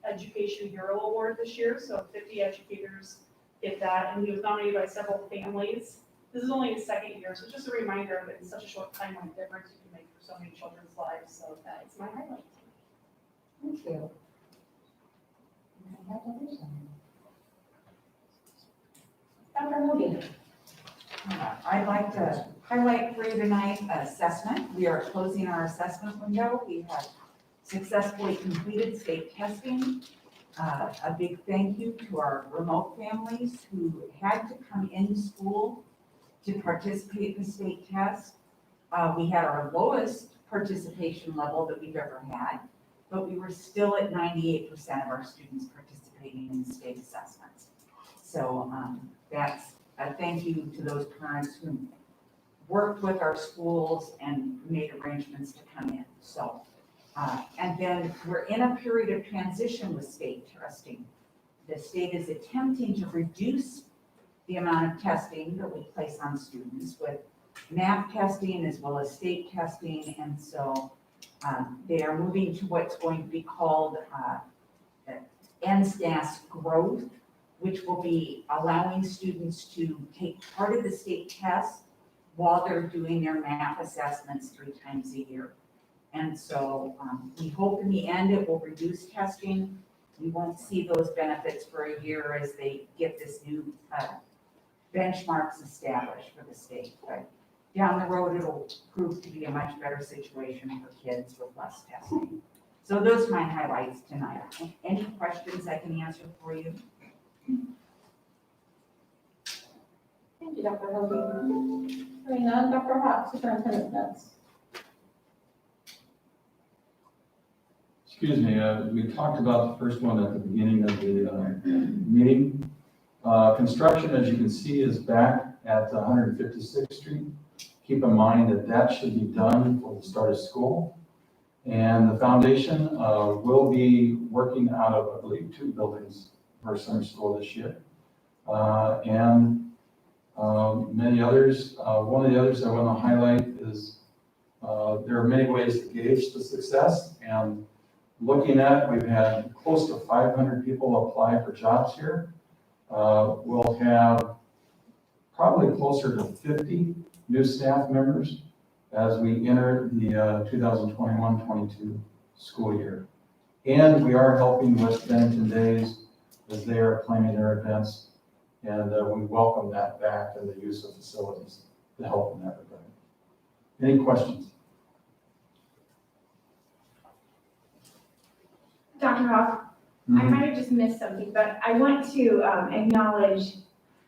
Education Hero Award this year. So 50 educators did that, and he was nominated by several families. This is only his second year, so just a reminder that in such a short time, what a difference you can make for so many children's lives. So that is my highlight. Thank you. Congratulations. Dr. Moody. I'd like to highlight for you tonight assessment. We are closing our assessment window. We have successfully completed state testing. A big thank you to our remote families who had to come in school to participate in the state test. We had our lowest participation level that we've ever had, but we were still at 98% of our students participating in state assessments. So that's a thank you to those parents who worked with our schools and made arrangements to come in. So, and then we're in a period of transition with state testing. The state is attempting to reduce the amount of testing that we place on students with math testing as well as state testing. And so they are moving to what's going to be called NSTAS growth, which will be allowing students to take part of the state test while they're doing their math assessments 3 times a year. And so we hope in the end it will reduce testing. We won't see those benefits for a year as they get this new benchmarks established for the state. But down the road, it'll prove to be a much better situation for kids with less testing. So those are my highlights tonight. Any questions I can answer for you? Thank you, Dr. Hogan. Hearing none, Dr. Hawk, superintendent notes. Excuse me, we talked about the first one at the beginning of the meeting. Construction, as you can see, is back at 156th Street. Keep in mind that that should be done for the start of school. And the foundation will be working out of, I believe, 2 buildings for summer school this year. And many others. One of the others I want to highlight is there are many ways to gauge the success. And looking at it, we've had close to 500 people apply for jobs here. We'll have probably closer to 50 new staff members as we enter the 2021-22 school year. And we are helping with Bennington Days as they are planning their events. And we welcome that back and the use of facilities to help in that regard. Any questions? Dr. Hoff, I might have just missed something, but I want to acknowledge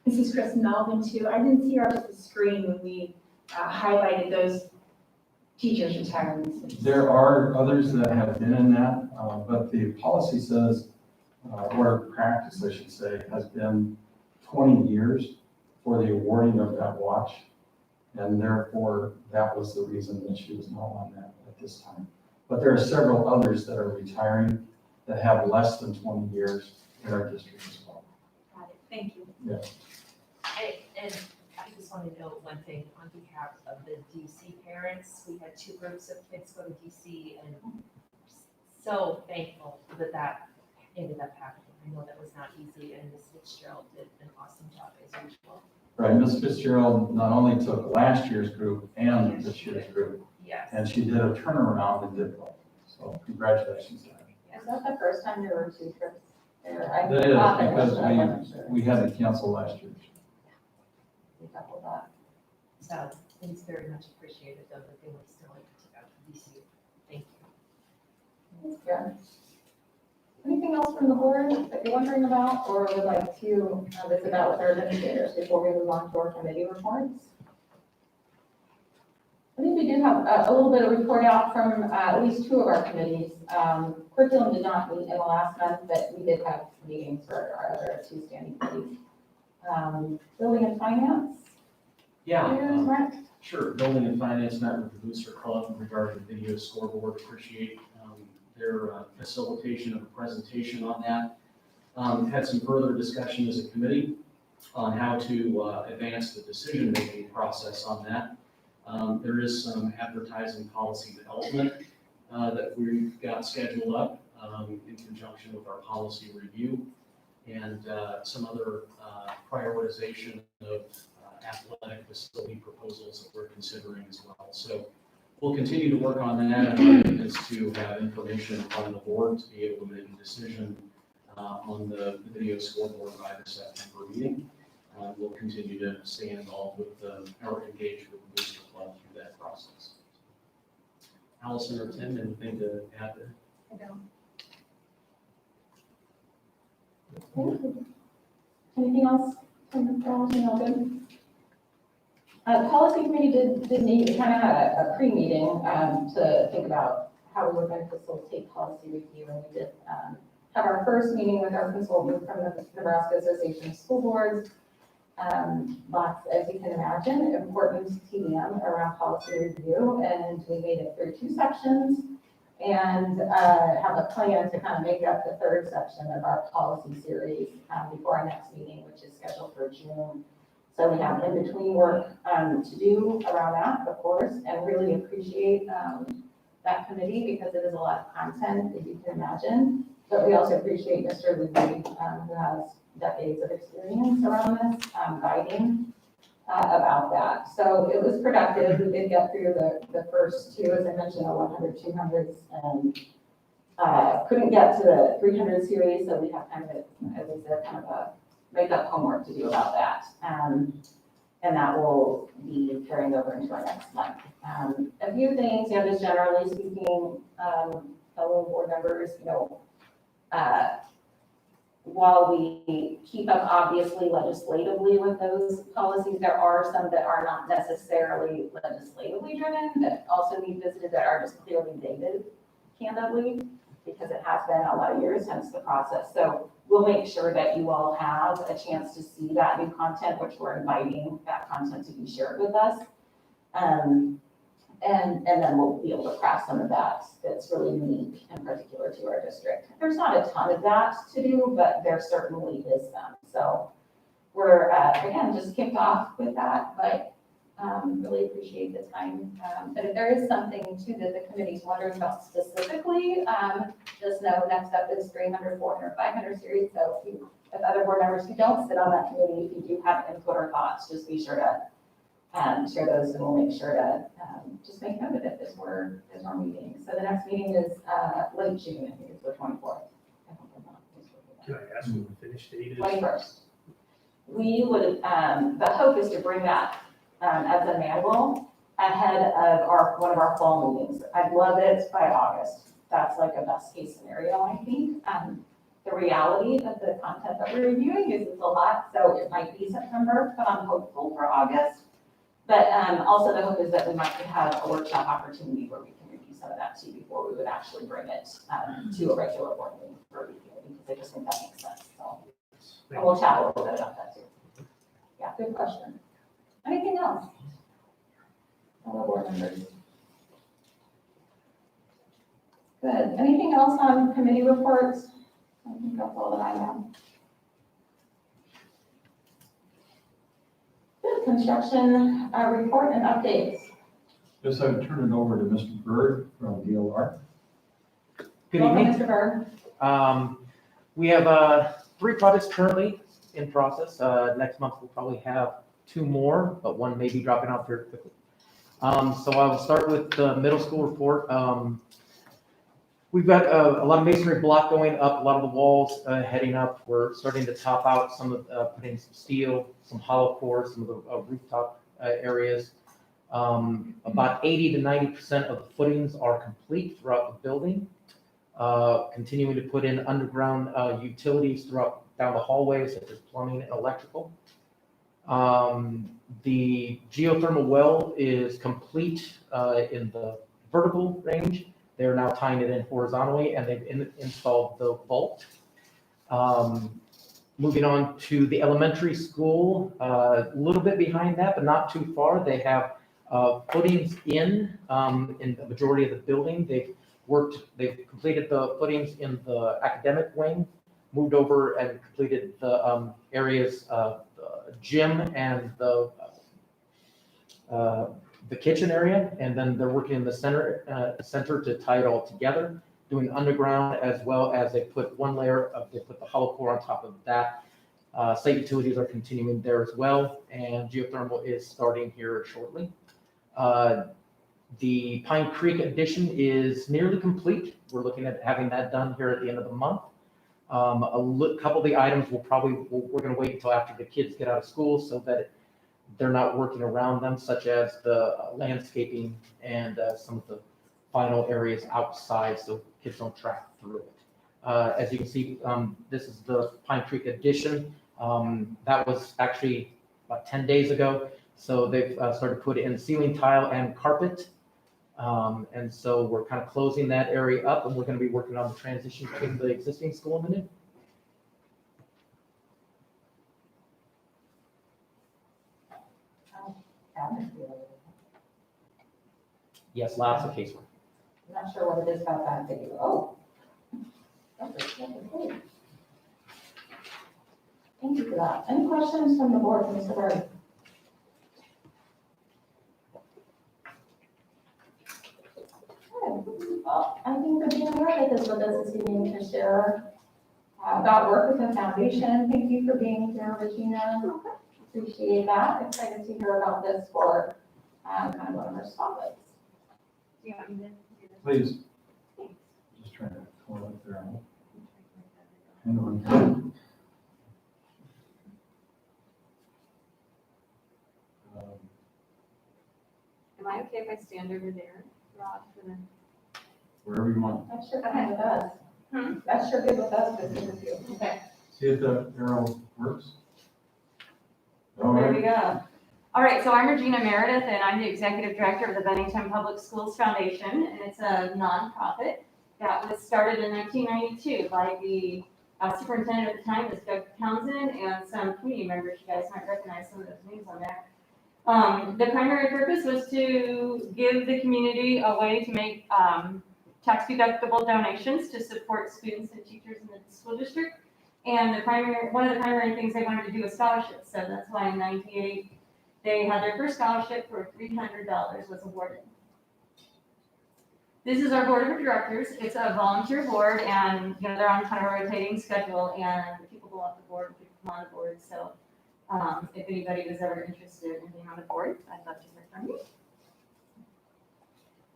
Mrs. Chris Melvin too. I didn't see her up at the screen when we highlighted those teachers' retirements. There are others that have been in that, but the policy says, or practice, I should say, has been 20 years for the awarding of that watch. And therefore, that was the reason that she was not on that at this time. But there are several others that are retiring that have less than 20 years in our district as well. Got it. Thank you. Yeah. And I just want to note one thing on behalf of the DC parents. We had 2 groups of kids go to DC and so thankful that that ended up happening. I know that was not easy and Ms. Fitzgerald did an awesome job as usual. Right, Ms. Fitzgerald not only took last year's group and this year's group. Yes. And she did a turnaround and did well. So congratulations to her. Is that the first time there were 2 trips there? I That is thought there was, because but I wasn't sure. we had to cancel last year. We doubled that. So it's very much appreciated though that they were still able to go to DC. Thank you. Thanks, Karen. Anything else from the board that you're wondering about or would like to visit about with our administrators before we move on to our committee reports? I think we do have a little bit of report out from at least two of our committees. Curriculum did not meet in the last month, but we did have meetings for our other two standing committees. Building and finance? Yeah, Yes, Mark? sure. Building and Finance met with the Booster Club regarding the video scoreboard. Appreciate their facilitation of a presentation on that. Had some further discussion as a committee on how to advance the decision-making process on that. There is some advertising policy development that we've got scheduled up in conjunction with our policy review and some other prioritization of athletic facility proposals that we're considering as well. So we'll continue to work on that, and our aim is to have information in front of the board to be able to make a decision on the video scoreboard by the September meeting. We'll continue to stay involved with or engage with the Booster Club through that process. Allison or Tim, anything to add there? I don't. Anything else from the policy? All good? Policy committee did meet, kind of had a pre-meeting to think about how we were going to facilitate policy review, and we did have our first meeting with our consultant from the Nebraska Association of School Boards. Lots, as you can imagine, important TDM around policy review, and we made it through 2 sections and have a plan to kind of make up the 3rd section of our policy series before our next meeting, which is scheduled for June. So we have in-between work to do around that, of course, and really appreciate that committee because it is a lot of content, as you can imagine. But we also appreciate Mr. Luby, who has decades of experience around this, guiding about that. So it was productive. We did get through the first 2, as I mentioned, the 100, 200s, and couldn't get to the 300 series. So we have kind of, as I said, kind of a make-up homework to do about that. And that will be carrying over into our next month. A few things, just generally speaking, fellow board members, while we keep up obviously legislatively with those policies, there are some that are not necessarily legislatively driven that also need visited that are just clearly dated, candidly, because it has been a lot of years since the process. So we'll make sure that you all have a chance to see that new content, which we're inviting that content to be shared with us. And then we'll be able to craft some of that that's really unique and particular to our district. There's not a ton of that to do, but there certainly is some. So we're, again, just kicked off with that, but really appreciate the time. But if there is something too that the committee's wondering about specifically, just know next up is 300, 400, 500 series. So if other board members who don't sit on that committee, if you do have input or thoughts, just be sure to share those, and we'll make sure to just make note of it as we're meeting. So the next meeting is late June, I think it's the 24th. Can I ask what the finish date is? 21st. We would, the hope is to bring that as a manual ahead of one of our fall meetings. I'd love it by August. That's like a best case scenario, I think. The reality of the content that we're reviewing is it's a lot, so it might be September, but I'm hopeful for August. But also the hope is that we might have a workshop opportunity where we can review some of that too before we would actually bring it to a regular board meeting for review, because I just think that makes sense. So and we'll chat a little bit about that too. Yeah, good question. Anything else? Other board members? Good. Anything else on committee reports? I think that's all that I have. Good. Construction report and updates. Yes, I would turn it over to Mr. Berg from DLR. Good Welcome, evening. Mr. Berg. We have 3 projects currently in process. Next month we'll probably have 2 more, but one may be dropping out very quickly. So I will start with the middle school report. We've got a lot of masonry block going up, a lot of the walls heading up. We're starting to top out some of, putting some steel, some hollow core, some of the rooftop areas. About 80 to 90% of the footings are complete throughout the building. Continuing to put in underground utilities down the hallways, such as plumbing and electrical. The geothermal well is complete in the vertical range. They're now tying it in horizontally, and they've installed the vault. Moving on to the elementary school, a little bit behind that, but not too far. They have footings in the majority of the building. They've completed the footings in the academic wing, moved over and completed the areas of the gym and the kitchen area, and then they're working in the center to tie it all together, doing underground, as well as they put the hollow core on top of that. Site utilities are continuing there as well, and geothermal is starting here shortly. The Pine Creek addition is nearly complete. We're looking at having that done here at the end of the month. Couple of the items we're going to wait until after the kids get out of school so that they're not working around them, such as the landscaping and some of the final areas outside so kids don't track through it. As you can see, this is the Pine Creek addition. That was actually about 10 days ago. So they've started putting in ceiling tile and carpet. And so we're kind of closing that area up, and we're going to be working on the transition between the existing school and the new. Yes, lots of casework. I'm not sure what it is about that video. Oh. Thank you for that. Any questions from the board, Mr. Bird? Well, I think Regina Meredith is with us this evening to share about work with the foundation. Thank you for being here, Regina. Appreciate that. Excited to hear about this for kind of one of our spotlights. Do you want me to do this? Please. Thanks. Just trying to pull up there. Hang on. Am I okay if I stand over there, Rod, for the? Wherever you want. That's sure good with us. That's sure good with us, but good with you. Okay. See if the arrow works. All There right. we go. All right, so I'm Regina Meredith, and I'm the Executive Director of the Bennington Public Schools Foundation, and it's a nonprofit that was started in 1992 by the superintendent at the time, was Doug Townsend, and some community members. You guys might recognize some of those names on there. The primary purpose was to give the community a way to make tax-deductible donations to support students and teachers in the school district. And one of the primary things they wanted to do was scholarships. So that's why in '98, they had their first scholarship for $300 was awarded. This is our board of directors. It's a volunteer board, and they're on kind of a rotating schedule, and people go off the board and people come on the board. So if anybody was ever interested in being on the board, I'd love to hear from you.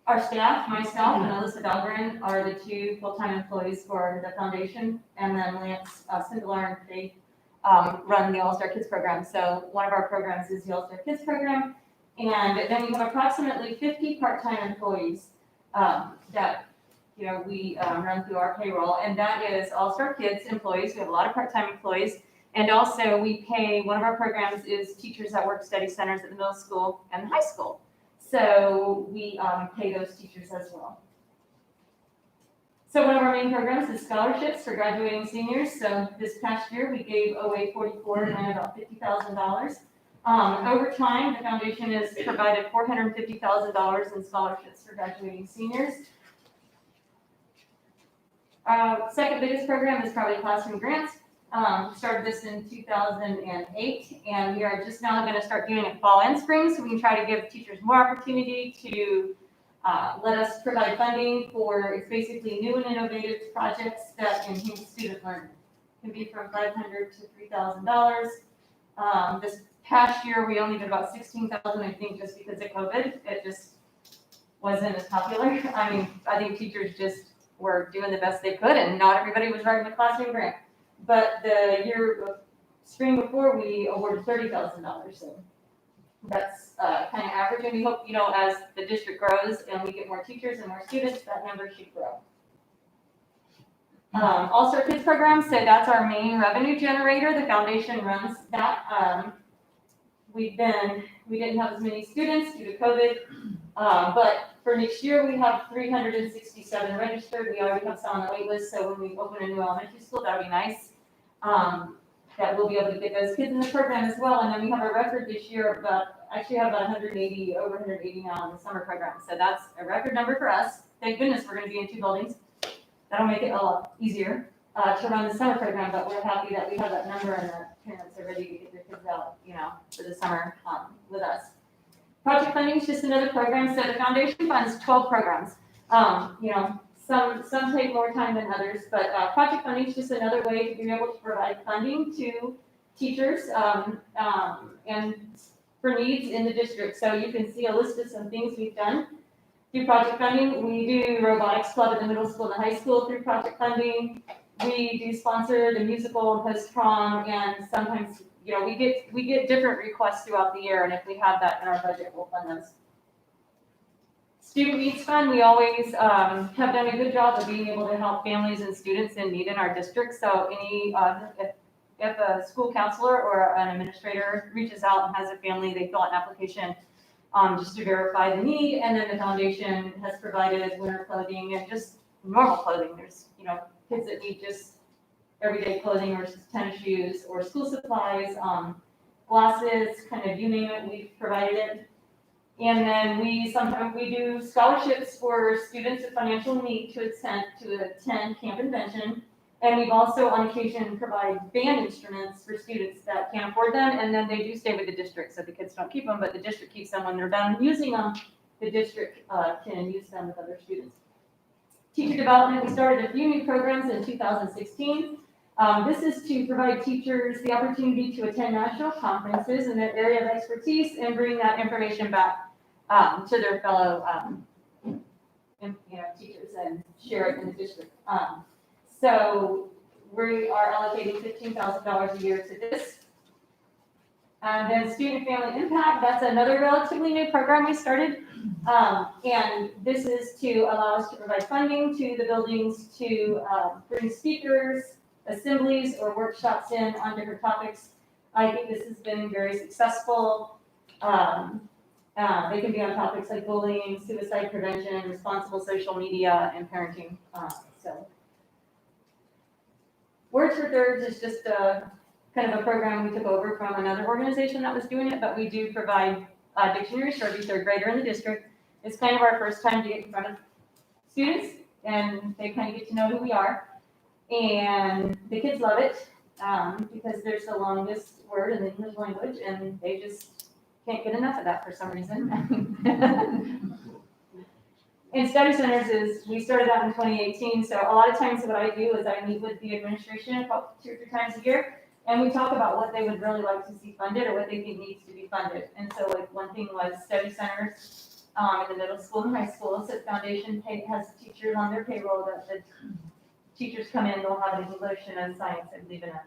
Our staff, myself and Alyssa Dahlgren, are the two full-time employees for the foundation, and then Lance Sindelar and Faith run the All-Star Kids program. So one of our programs is the All-Star Kids program, and then we have approximately 50 part-time employees that we run through our payroll, and that is All-Star Kids employees. We have a lot of part-time employees, and also we pay, one of our programs is teachers that work study centers at the middle school and the high school. So we pay those teachers as well. So one of our main programs is scholarships for graduating seniors. So this past year, we gave away 44 and about $50,000. Over time, the foundation has provided $450,000 in scholarships for graduating seniors. Second biggest program is probably classroom grants. Started this in 2008, and we are just now going to start doing it fall and spring, so we can try to give teachers more opportunity to let us provide funding for, it's basically new and innovative projects that enhance student learning. It can be from $500 to $3,000. This past year, we only did about $16,000, I think, just because of COVID. It just wasn't as popular. I mean, I think teachers just were doing the best they could, and not everybody was writing a classroom grant. But the spring before, we awarded $30,000. So that's kind of average, and we hope, as the district grows and we get more teachers and more students, that number should grow. All-Star Kids program, so that's our main revenue generator. The foundation runs that. we didn't have as many students due to COVID. But for next year, we have 367 registered. We already have some on the wait list, so when we open a new elementary school, that'll be nice. That we'll be able to get those kids in the program as well. And then we have a record this year of actually have about 180, over 180 now in the summer program. So that's a record number for us. Thank goodness we're gonna be in 2 buildings. That'll make it a lot easier to run the summer program, but we're happy that we have that number and that parents are ready to get their kids out, for the summer with us. Project funding is just another program. So the foundation funds 12 programs. Some take more time than others, but project funding is just another way to be able to provide funding to teachers and for needs in the district. So you can see a list of some things we've done through project funding. We do robotics club at the middle school and the high school through project funding. We do sponsor the musical and post-prom, and sometimes we get different requests throughout the year, and if we have that in our budget, we'll fund those. Student Needs Fund, we always have done a good job of being able to help families and students in need in our district. So if a school counselor or an administrator reaches out and has a family, they fill out an application just to verify the need, and then the foundation has provided winter clothing and just normal clothing. There's kids that need just everyday clothing or tennis shoes or school supplies, glasses, kind of you name it, we've provided it. And then sometimes we do scholarships for students with financial need to attend Camp Invention. And we've also on occasion provide band instruments for students that can't afford them, and then they do stay with the district, so the kids don't keep them, but the district keeps them when they're done using them. The district can use them with other students. Teacher development, we started a few new programs in 2016. This is to provide teachers the opportunity to attend national conferences in their area of expertise and bring that information back to their fellow teachers and share it in the district. So we are allocating $15,000 a year to this. And then Student Family Impact, that's another relatively new program we started. And this is to allow us to provide funding to the buildings to bring speakers, assemblies, or workshops in on different topics. I think this has been very successful. They can be on topics like bullying, suicide prevention, responsible social media, and parenting. Words for Thirds is just kind of a program we took over from another organization that was doing it, but we do provide dictionaries for every 3rd grader in the district. It's kind of our first time to get in front of students, and they kind of get to know who we are. And the kids love it because there's the longest word in the English language, and they just can't get enough of that for some reason. And study centers we started that in 2018. So a lot of times what I do is I meet with the administration about 2 or 3 times a year, and we talk about what they would really like to see funded or what they think needs to be funded. And so like one thing was study centers in the middle school and high school. So the foundation has teachers on their payroll that the teachers come in, they'll have an English and a science, I believe, in a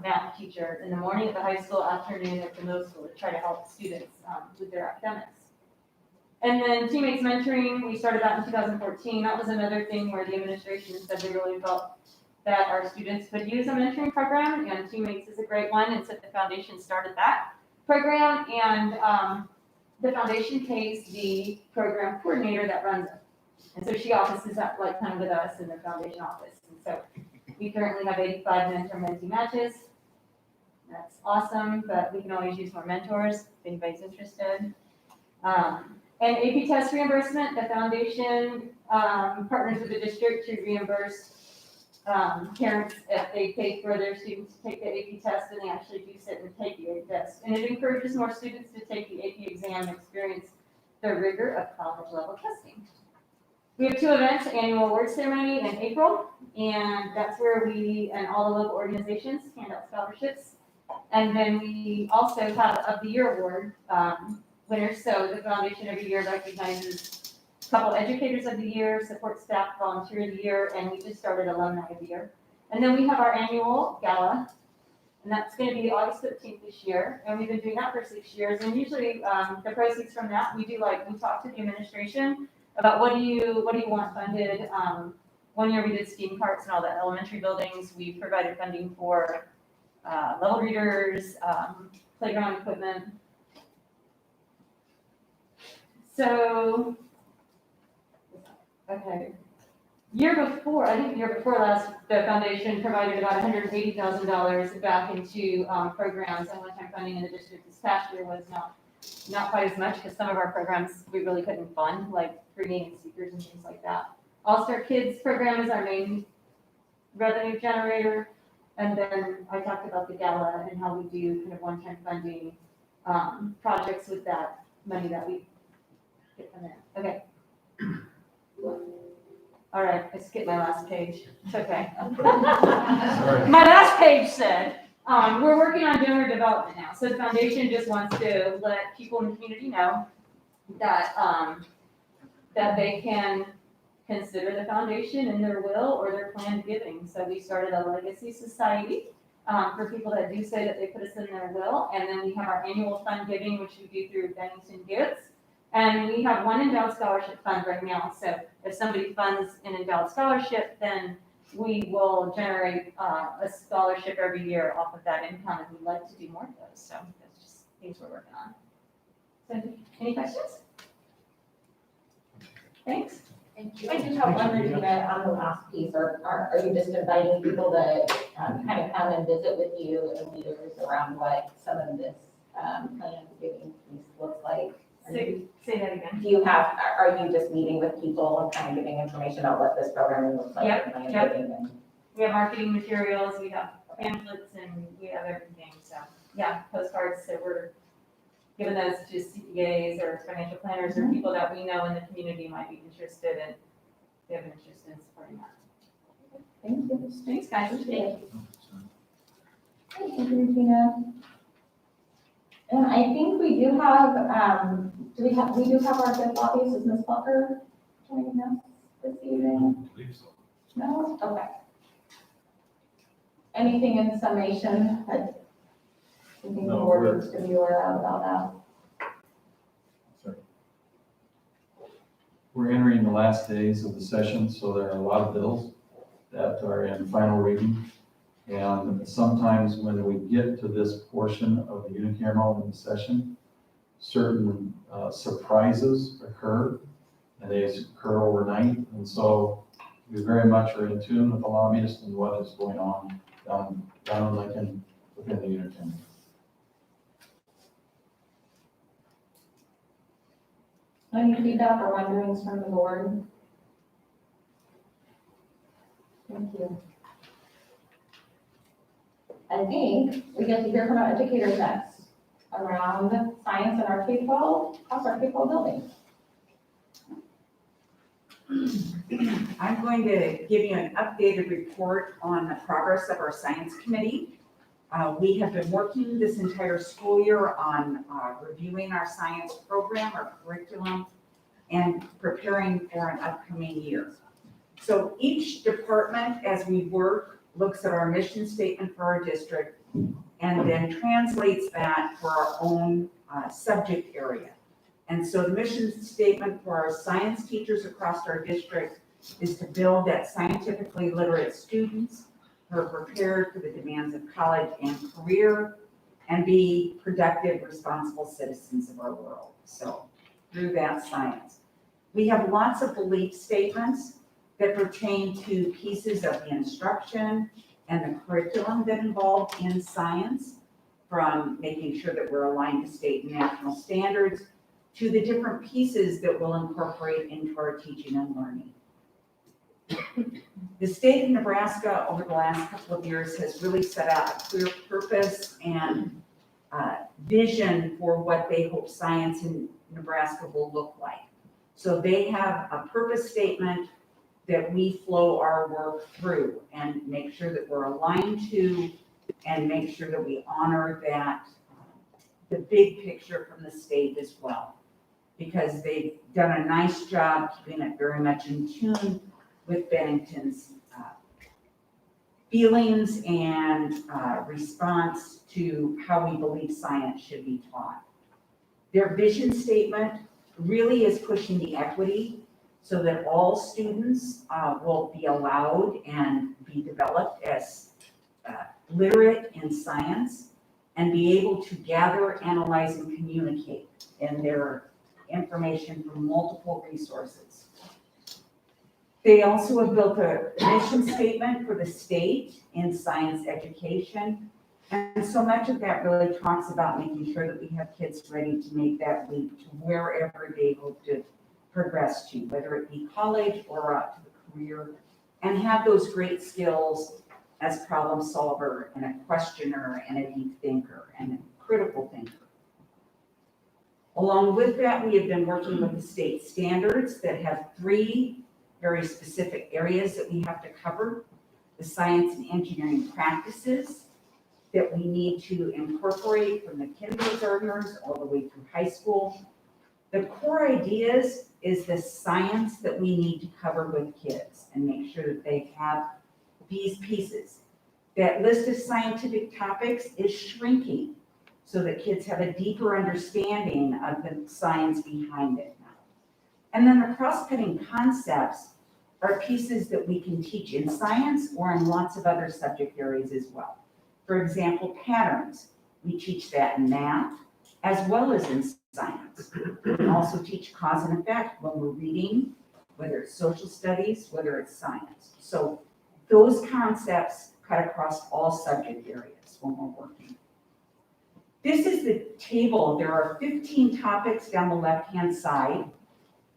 math teacher in the morning at the high school, afternoon at the middle school to try to help students with their academics. And then Teammates Mentoring, we started that in 2014. That was another thing where the administration said they really felt that our students could use a mentoring program, and Teammates is a great one, and so the foundation started that program, and the foundation pays the program coordinator that runs it. And so she offices that like kind of with us in the foundation office. And so we currently have 85 mentor-mentee matches. That's awesome, but we can always use more mentors if anybody's interested. And AP test reimbursement, the foundation partners with the district to reimburse parents if they pay for their students to take the AP test and they actually do sit and take the AP test. And it encourages more students to take the AP exam and experience the rigor of college level testing. We have 2 events, annual award ceremony in April, and that's where we and all the local organizations hand out scholarships. And then we also have of the year award winners. So the foundation every year recognizes a couple educators of the year, support staff volunteer of the year, and we just started alumni of the year. And then we have our annual gala, and that's going to be August 15th this year. And we've been doing that for 6 years. And usually the proceeds from that, we talk to the administration about what do you want funded. One year we did steam carts in all the elementary buildings. We provided funding for level readers, playground equipment. So, okay. I think the year before last, the foundation provided about $180,000 back into programs and one-time funding in the district. This past year was not quite as much because some of our programs we really couldn't fund, like screening and seekers and things like that. All-Star Kids program is our main revenue generator. And then I talked about the gala and how we do kind of one-time funding projects with that money that we get from there. Okay. All right, I skipped my last page. It's okay. Sorry. My last page said, we're working on donor development now. So the foundation just wants to let people in the community know that, that they can consider the foundation in their will or their planned giving. So we started a legacy society for people that do say that they put us in their will. And then we have our annual fund giving, which we do through Bennington Gives. And we have one endowed scholarship fund right now. So if somebody funds an endowed scholarship, then we will generate a scholarship every year off of that income, and we'd like to do more of those. So that's just things we're working on. So any questions? Thanks. Thank you. I just have one, Regina, on the last piece, are you just inviting people to kind of come and visit with you and leaders around what some of this planned giving piece looks like? Say that again. Do you have, are you just meeting with people and kind of giving information about what this programming looks like? Yep, and yep. giving and- We have marketing materials, we have pamphlets, and we have everything. So yeah, postcards. So we're giving those to CPAs or financial planners or people that we know in the community might be interested in. They have an interest in supporting that. Thank you. Thanks, guys. Thank you. Thank you, Regina. And I think we do have, we do have our good lobbies. Is Ms. Plucker joining us this evening? I believe so. No? Okay. Anything in summation that you think the No, board needs to be aware of about that? We're entering the last days of the session, so there are a lot of bills that are in final reading. And sometimes when we get to this portion of the unicameral in the session, certain surprises occur, and they occur overnight. And so we very much are in tune with the lobbyist and what is going on down in Lincoln within the unicameral. Any feedback or wonderings from the board? Thank you. I think we get to hear from our educators next around science in our K-12, across our K-12 buildings. I'm going to give you an updated report on the progress of our science committee. We have been working this entire school year on reviewing our science program, our curriculum, and preparing for an upcoming year. So each department, as we work, looks at our mission statement for our district and then translates that for our own subject area. And so the mission statement for our science teachers across our district is to build that scientifically literate students who are prepared for the demands of college and career and be productive, responsible citizens of our world. So through that science. We have lots of belief statements that pertain to pieces of the instruction and the curriculum that involve in science, from making sure that we're aligned to state and national standards to the different pieces that we'll incorporate into our teaching and learning. The state of Nebraska over the last couple of years has really set out a clear purpose and vision for what they hope science in Nebraska will look like. So they have a purpose statement that we flow our work through and make sure that we're aligned to and make sure that we honor that, the big picture from the state as well. Because they've done a nice job keeping it very much in tune with Bennington's feelings and response to how we believe science should be taught. Their vision statement really is pushing the equity so that all students will be allowed and be developed as literate in science and be able to gather, analyze, and communicate in their information from multiple resources. They also have built a mission statement for the state in science education. And so much of that really talks about making sure that we have kids ready to make that leap to wherever they hope to progress to, whether it be college or up to the career, and have those great skills as problem solver and a questioner and a deep thinker and a critical thinker. Along with that, we have been working with the state standards that have 3 very specific areas that we have to cover: the science and engineering practices that we need to incorporate from the kindergartners all the way through high school. The core ideas is the science that we need to cover with kids and make sure that they have these pieces. That list of scientific topics is shrinking so that kids have a deeper understanding of the science behind it now. And then the cross-cutting concepts are pieces that we can teach in science or in lots of other subject areas as well. For example, patterns. We teach that in math as well as in science. We also teach cause and effect when we're reading, whether it's social studies, whether it's science. So those concepts cut across all subject areas when we're working. This is the table. There are 15 topics down the left-hand side.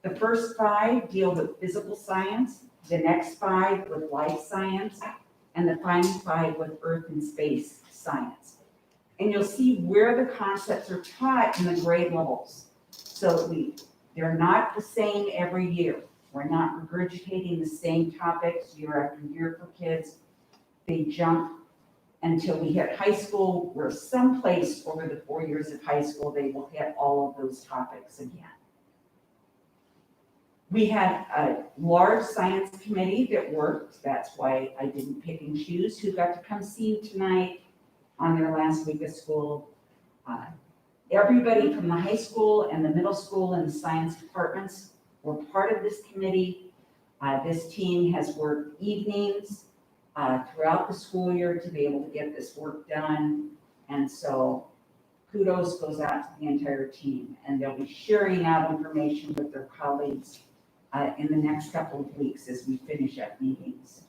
The first 5 deal with physical science, the next 5 with life science, and the final 5 with earth and space science. And you'll see where the concepts are taught in the grade levels. So they're not the same every year. We're not regurgitating the same topics year after year for kids. They jump until we hit high school, where someplace over the 4 years of high school, they will hit all of those topics again. We had a large science committee that worked. That's why I didn't pick and choose who got to come see you tonight on their last week of school. Everybody from the high school and the middle school and the science departments were part of this committee. This team has worked evenings throughout the school year to be able to get this work done. And so kudos goes out to the entire team. And they'll be sharing out information with their colleagues in the next couple of weeks as we finish up meetings.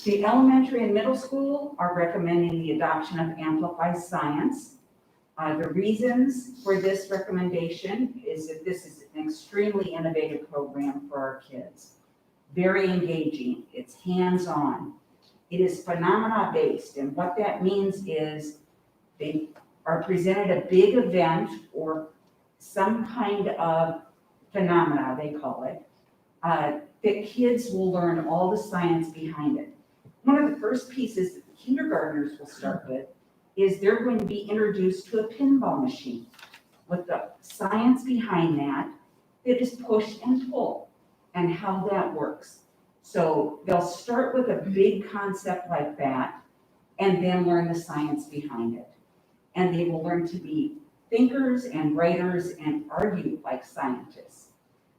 The elementary and middle school are recommending the adoption of Amplify Science. The reasons for this recommendation is that this is an extremely innovative program for our kids. Very engaging, it's hands-on. It is phenomena-based, and what that means is they are presented a big event or some kind of phenomena, they call it, that kids will learn all the science behind it. One of the first pieces that the kindergartners will start with is they're going to be introduced to a pinball machine with the science behind that is push and pull and how that works. So they'll start with a big concept like that and then learn the science behind it. And they will learn to be thinkers and writers and argue like scientists.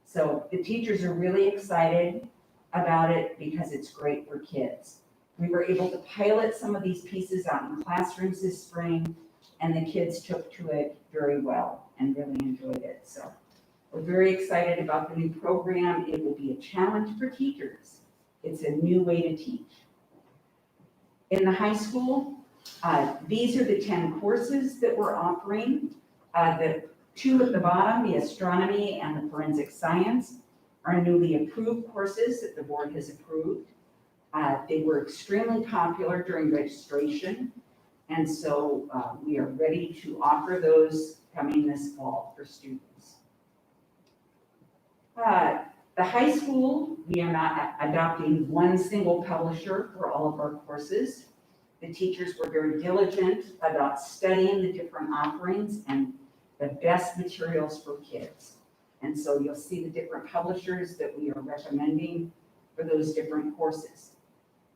So the teachers are really excited about it because it's great for kids. We were able to pilot some of these pieces out in classrooms this spring, and the kids took to it very well and really enjoyed it. So we're very excited about the new program. It will be a challenge for teachers. It's a new way to teach. In the high school, these are the 10 courses that we're offering. The 2 at the bottom, the astronomy and the forensic science, are newly approved courses that the board has approved. They were extremely popular during registration, and so we are ready to offer those coming this fall for students. The high school, we are not adopting one single publisher for all of our courses. The teachers were very diligent about studying the different offerings and the best materials for kids. And so you'll see the different publishers that we are recommending for those different courses.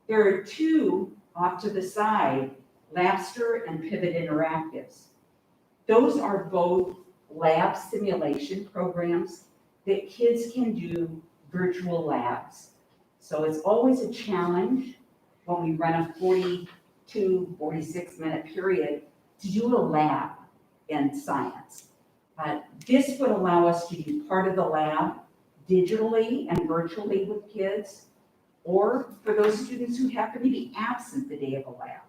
There are 2 off to the side, Labster and Pivot Interactives. Those are both lab simulation programs that kids can do virtual labs. So it's always a challenge when we run a 42, 46-minute period to do a lab in science. This would allow us to do part of the lab digitally and virtually with kids, or for those students who happen to be absent the day of a lab,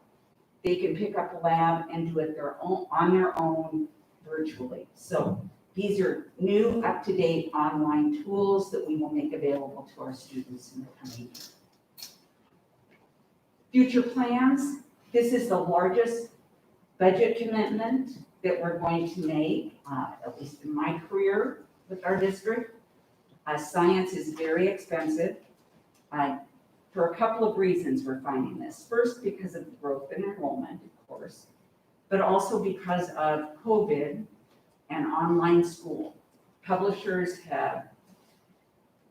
they can pick up a lab and do it on their own virtually. So these are new, up-to-date online tools that we will make available to our students in the coming year. Future plans, this is the largest budget commitment that we're going to make, at least in my career with our district. Science is very expensive. For a couple of reasons we're finding this. First, because of the growth in enrollment, of course, but also because of COVID and online school. Publishers have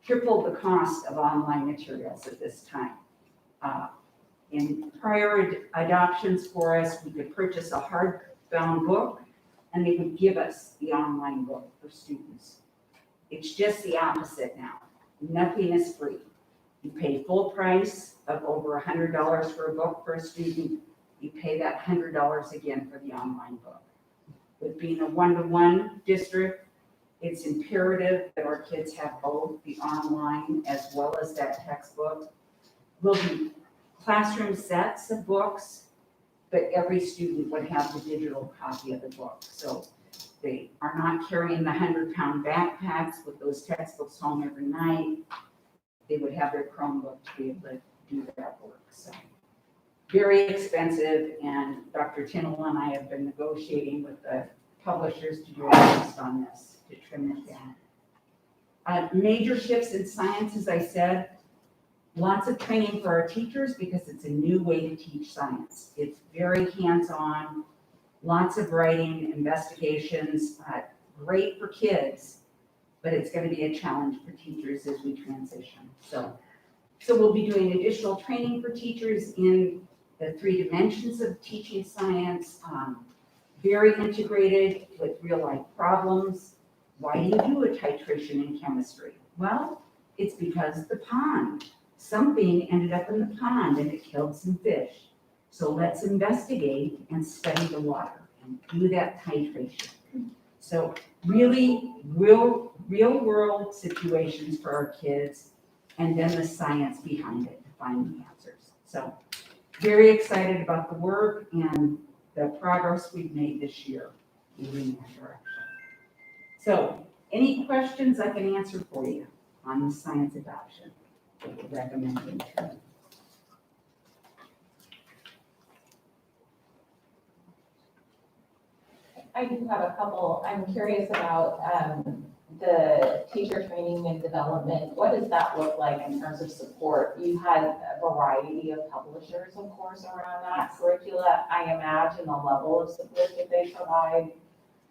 tripled the cost of online materials at this time. In prior adoptions for us, we could purchase a hardbound book and they would give us the online book for students. It's just the opposite now. Nothing is free. You pay full price of over $100 for a book for a student. You pay that $100 again for the online book. With being a one-to-one district, it's imperative that our kids have both the online as well as that textbook. We'll do classroom sets of books, but every student would have the digital copy of the book. So they are not carrying the 100-pound backpacks with those textbooks home every night. They would have their Chromebook to be able to do that work. So very expensive, and Dr. Tinnell and I have been negotiating with the publishers to do a list on this, to trim it down. Major shifts in science, as I said, lots of training for our teachers because it's a new way to teach science. It's very hands-on, lots of writing, investigations, great for kids, but it's going to be a challenge for teachers as we transition. So we'll be doing additional training for teachers in the 3 dimensions of teaching science, very integrated with real-life problems. Why do you do a titration in chemistry? Well, it's because the pond. Something ended up in the pond and it killed some fish. So let's investigate and study the water and do that titration. So really real world situations for our kids, and then the science behind it to find the answers. So very excited about the work and the progress we've made this year moving in that direction. So any questions I can answer for you on the science adoption that we're recommending to you? I do have a couple. I'm curious about the teacher training and development. What does that look like in terms of support? You had a variety of publishers, of course, around that curricula. I imagine the level of support that they provide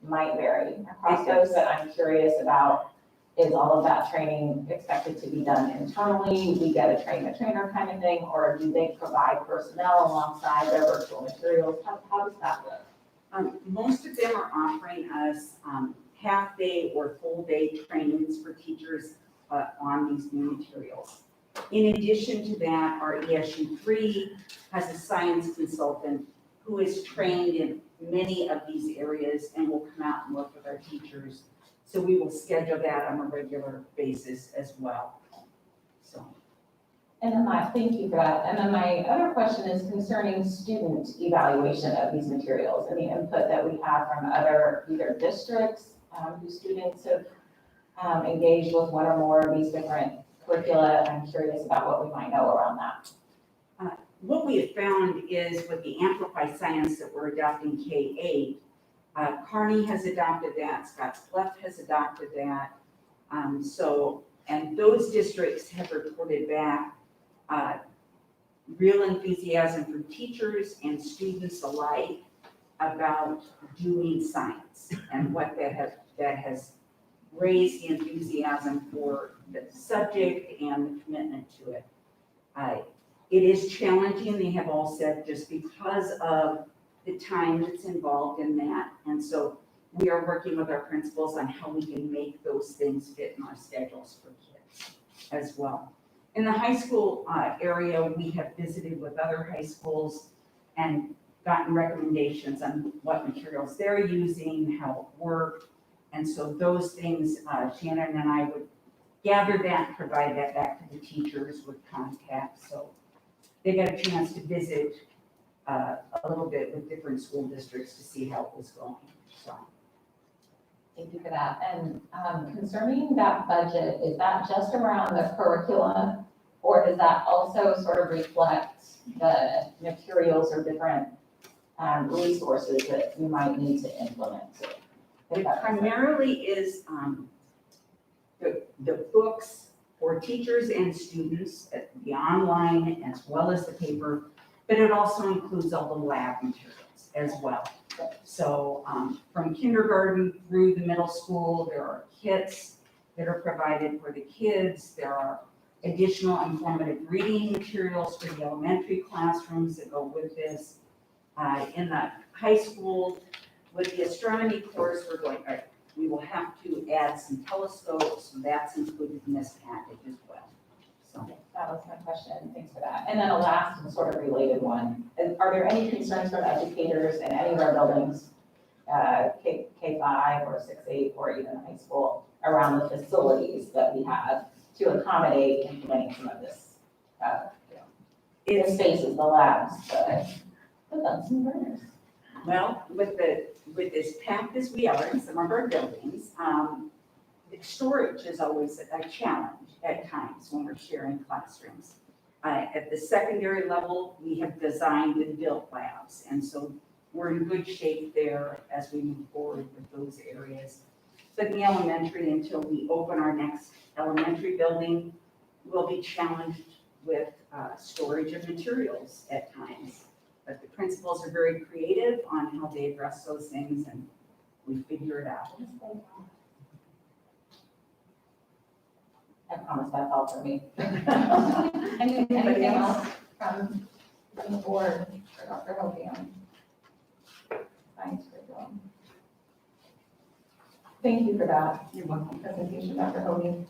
might vary across those, but I'm curious about, is all of that training expected to be done internally? We get a train the trainer kind of thing, or do they provide personnel alongside their virtual materials? How does that look? Most of them are offering us half-day or full-day trainings for teachers on these new materials. In addition to that, our ESU 3 has a science consultant who is trained in many of these areas and will come out and work with our teachers. So we will schedule that on a regular basis as well. So. And then thank you for that. And then my other question is concerning student evaluation of these materials and the input that we have from other either districts whose students have engaged with one or more of these different curricula. I'm curious about what we might know around that. What we have found is with the Amplify Science that we're adopting K-8, Kearney has adopted that, Scottsbluff has adopted that. And those districts have reported back real enthusiasm from teachers and students alike about doing science and what that has raised the enthusiasm for the subject and the commitment to it. It is challenging, they have all said, just because of the time that's involved in that. And so we are working with our principals on how we can make those things fit in our schedules for kids as well. In the high school area, we have visited with other high schools and gotten recommendations on what materials they're using, how it worked. And so those things, Shannon and I would gather that, provide that back to the teachers with contacts. So they got a chance to visit a little bit with different school districts to see how it was going, so. Thank you for that. And concerning that budget, is that just around the curriculum? Or does that also sort of reflect the materials or different resources that you might need to implement? It primarily is the books for teachers and students, the online as well as the paper, but it also includes all the lab materials as well. So from kindergarten through the middle school, there are kits that are provided for the kids. There are additional informative reading materials for the elementary classrooms that go with this. In the high school, with the astronomy course, we will have to add some telescopes, and that's included in this package as well. So that was my question. Thanks for that. And then a last and sort of related one. Are there any concerns from educators in any of our buildings, K-5 or 6-8 or even high school, around the facilities that we have to accommodate implementing some of this, the spaces, the labs, the Bunsen burners? Well, with as packed as we are in some of our buildings, the storage is always a challenge at times when we're sharing classrooms. At the secondary level, we have designed and built labs, and so we're in good shape there as we move forward with those areas. But in the elementary, until we open our next elementary building, we'll be challenged with storage of materials at times. But the principals are very creative on how they address those things, and we figure it out. I promise that's all for me. Anything else from the board for Dr. Hogan on science curriculum? Thank you for that. You're welcome. Presentation, Dr. Hogan.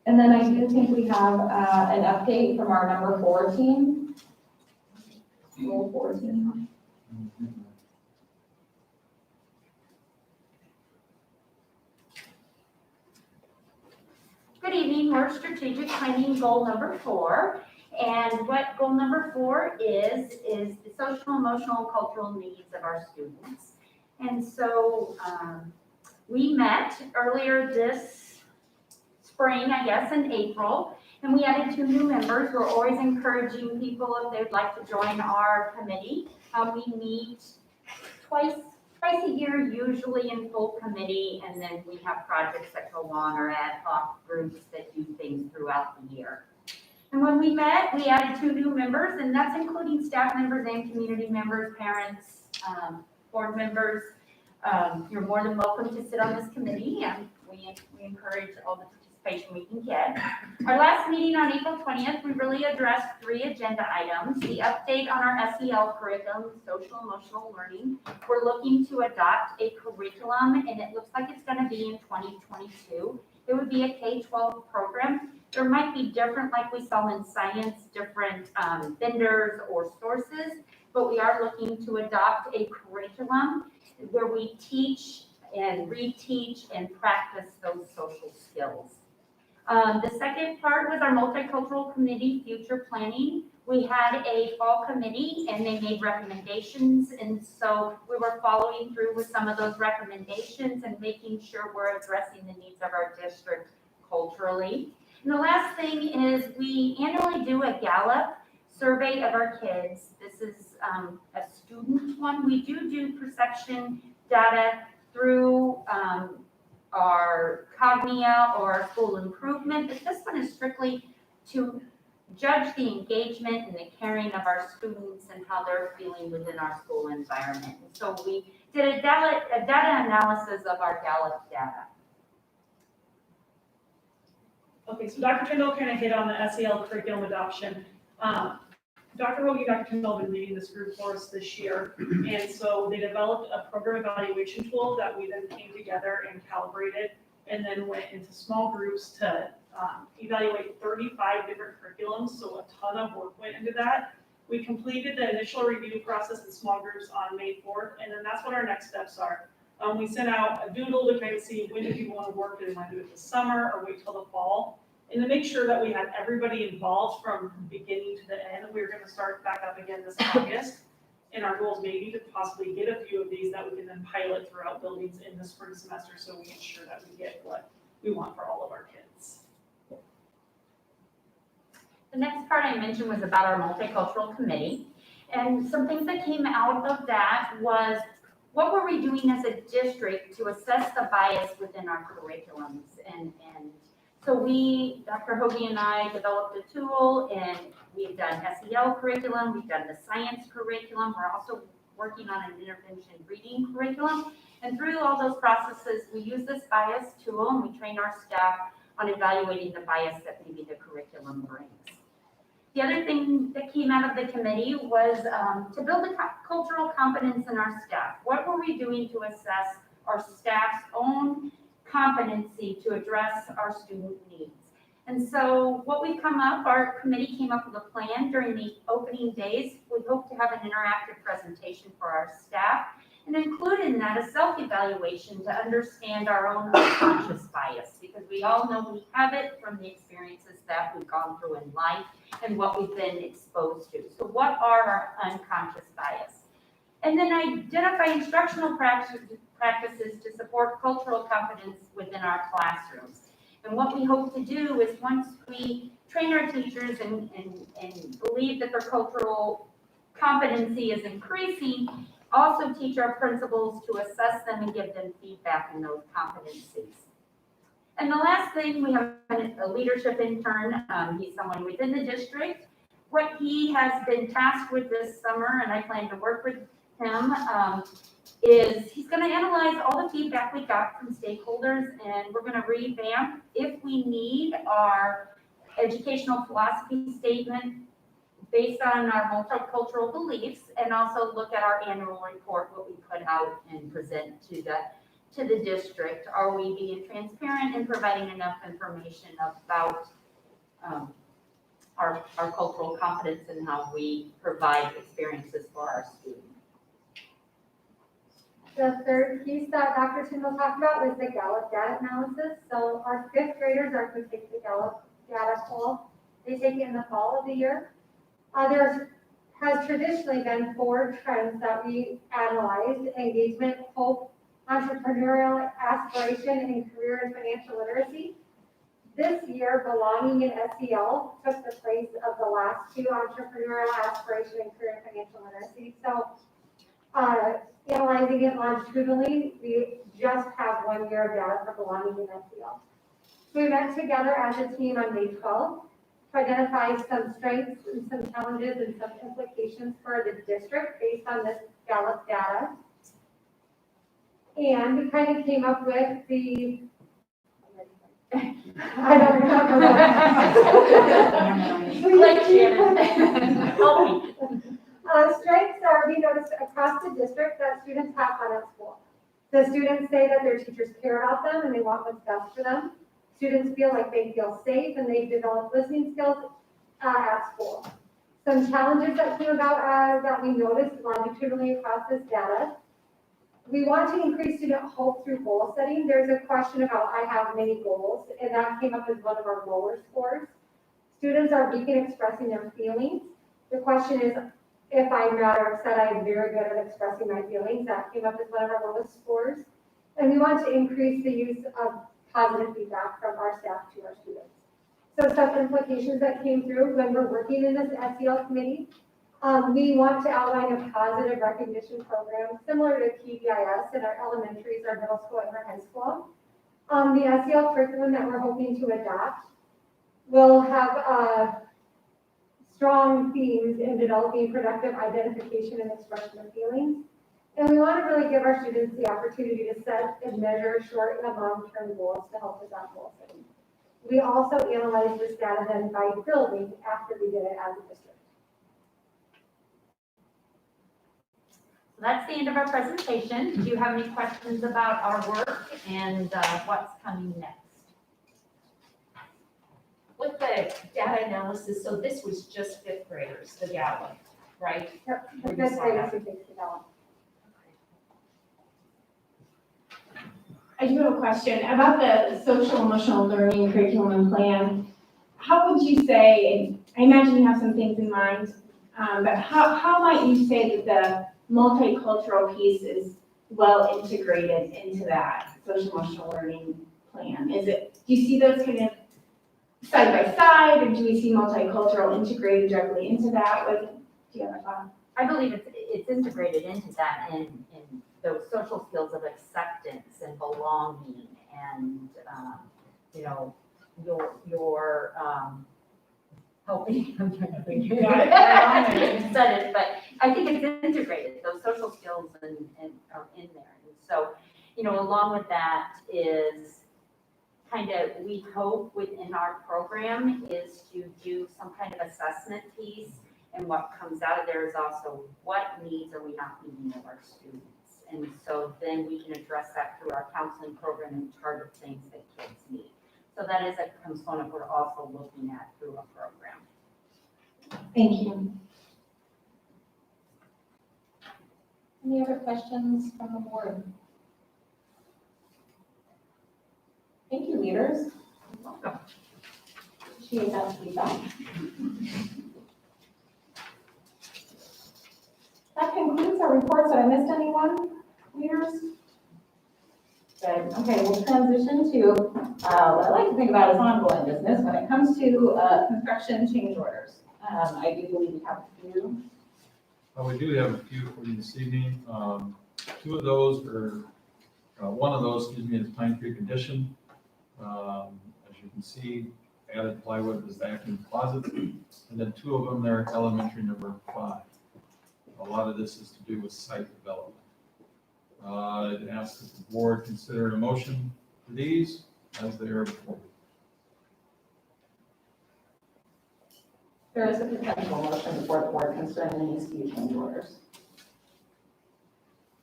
And then I do think we have an update from our number 4 team. Rule 14. Good evening, we're strategic planning goal number 4. And what goal number 4 is the social, emotional, cultural needs of our students. And so we met earlier this spring, I guess, in April, and we added 2 new members. We're always encouraging people if they'd like to join our committee. We meet twice a year, usually in full committee, and then we have projects that go on or ad hoc groups that do things throughout the year. And when we met, we added 2 new members, and that's including staff members and community members, parents, board members. You're more than welcome to sit on this committee, and we encourage all the participation we can get. Our last meeting on April 20th, we really addressed 3 agenda items. The update on our SEL curriculum, social emotional learning. We're looking to adopt a curriculum, and it looks like it's going to be in 2022. It would be a K-12 program. There might be different, like we saw in science, different vendors or sources, but we are looking to adopt a curriculum where we teach and reteach and practice those social skills. The second part was our multicultural committee future planning. We had a fall committee and they made recommendations, and so we were following through with some of those recommendations and making sure we're addressing the needs of our district culturally. And the last thing is we annually do a Gallup survey of our kids. This is a student one. We do perception data through our Cognia or our school improvement, but this one is strictly to judge the engagement and the caring of our students and how they're feeling within our school environment. And so we did a data analysis of our Gallup data. Okay, so Dr. Tyndall kind of hit on the SEL curriculum adoption. Dr. Hogan and Dr. Tyndall have been leading this group for us this year, and so they developed a program evaluation tool that we then came together and calibrated and then went into small groups to evaluate 35 different curriculums, so a ton of work went into that. We completed the initial review process in small groups on May 4th, and then that's what our next steps are. We sent out a doodle to kind of see when do people want to work, do they want to do it this summer or wait till the fall? And to make sure that we had everybody involved from beginning to the end, we're going to start back up again this August. And our goal is maybe to possibly get a few of these that we can then pilot throughout buildings in the spring semester, so we ensure that we get what we want for all of our kids. The next part I mentioned was about our multicultural committee. And some things that came out of that was, what were we doing as a district to assess the bias within our curriculums? And so Dr. Hoagie and I developed a tool, and we've done SEL curriculum, we've done the science curriculum, we're also working on an intervention reading curriculum. And through all those processes, we use this bias tool and we train our staff on evaluating the bias that maybe the curriculum brings. The other thing that came out of the committee was to build a cultural competence in our staff. What were we doing to assess our staff's own competency to address our student needs? And so what we our committee came up with a plan during the opening days. We hope to have an interactive presentation for our staff and include in that a self-evaluation to understand our own unconscious bias, because we all know we have it from the experiences that we've gone through in life and what we've been exposed to. So what are our unconscious bias? And then identify instructional practices to support cultural competence within our classrooms. And what we hope to do is, once we train our teachers and believe that their cultural competency is increasing, also teach our principals to assess them and give them feedback in those competencies. And the last thing, we have a leadership intern. He's someone within the district. What he has been tasked with this summer, and I plan to work with him, is he's going to analyze all the feedback we got from stakeholders, and we're going to revamp, if we need, our educational philosophy statement based on our multicultural beliefs, and also look at our annual report, what we put out and present to the district. Are we being transparent and providing enough information about our cultural competence and how we provide experiences for our students? The third piece that Dr. Tyndall talked about was the Gallup data analysis. So our fifth graders are who take the Gallup data poll. They take it in the fall of the year. There has traditionally been 4 trends that we analyzed: engagement, hope, entrepreneurial aspiration, and career and financial literacy. This year, belonging in SEL took the place of the last 2, entrepreneurial aspiration and career and financial literacy. So analyzing it longitudinally, we just have 1 year of data for belonging in SEL. So we met together as a team on May 12th to identify some strengths and some challenges and some implications for the district based on this Gallup data. And we kind of came up with the, I don't remember what. Strengths are, we noticed across the district that students have fun at school. The students say that their teachers care about them and they want what's best for them. Students feel like they feel safe and they develop listening skills at school. Some challenges that came about that we noticed longitudinally across this data. We want to increase student hope through goal setting. There's a question about I have many goals, and that came up as one of our lower scores. Students are weak in expressing their feelings. The question is, if I'm mad or upset, I'm very good at expressing my feelings. That came up as one of our lowest scores. And we want to increase the use of positive feedback from our staff to our students. So some implications that came through when we're working in this SEL committee, we want to outline a positive recognition program similar to PBIS in our elementaries, our middle school, and our high school. The SEL curriculum that we're hoping to adopt will have strong themes in developing productive identification and expression of feelings. And we want to really give our students the opportunity to set and measure short and long-term goals to help with that goal setting. We also analyzed this data then by building after we did it as a district. So that's the end of our presentation. Do you have any questions about our work and what's coming next? With the data analysis, so this was just fifth graders, the data, right? Yep, the We fifth saw graders that. who takes it out. I do have a question about the social emotional learning curriculum and plan. How would you say, and I imagine you have some things in mind, but how might you say that the multicultural piece is well integrated into that social emotional learning plan? Do you see those kind of side by side, or do we see multicultural integrated directly into that? Do you have a thought? I believe it's integrated into that in those social skills of acceptance and belonging and, you know, your helping, I'm trying to think. I said it, but I think it's integrated, those social skills and are in there. And so, you know, along with that is kind of, we hope within our program is to do some kind of assessment piece. And what comes out of there is also what needs are we not meeting of our students? And so then we can address that through our counseling program and target things that kids need. So that is a component we're also looking at through our program. Thank you. Any other questions from the board? Thank you, leaders. Welcome. Appreciate that feedback. That concludes our reports. Did I missed anyone, leaders? Good. Okay, we'll transition to what I like to think about as ongoing business when it comes to construction change orders. I do believe we have a few. We do have a few for you this evening. Two of those are, one of those, excuse me, is Pine Creek Addition. As you can see, added plywood is vacuum closets, and then two of them there, elementary number 5. A lot of this is to do with site development. I'd ask that the board consider a motion for these as they are before you. There is a potential motion before the board concerning these few change orders.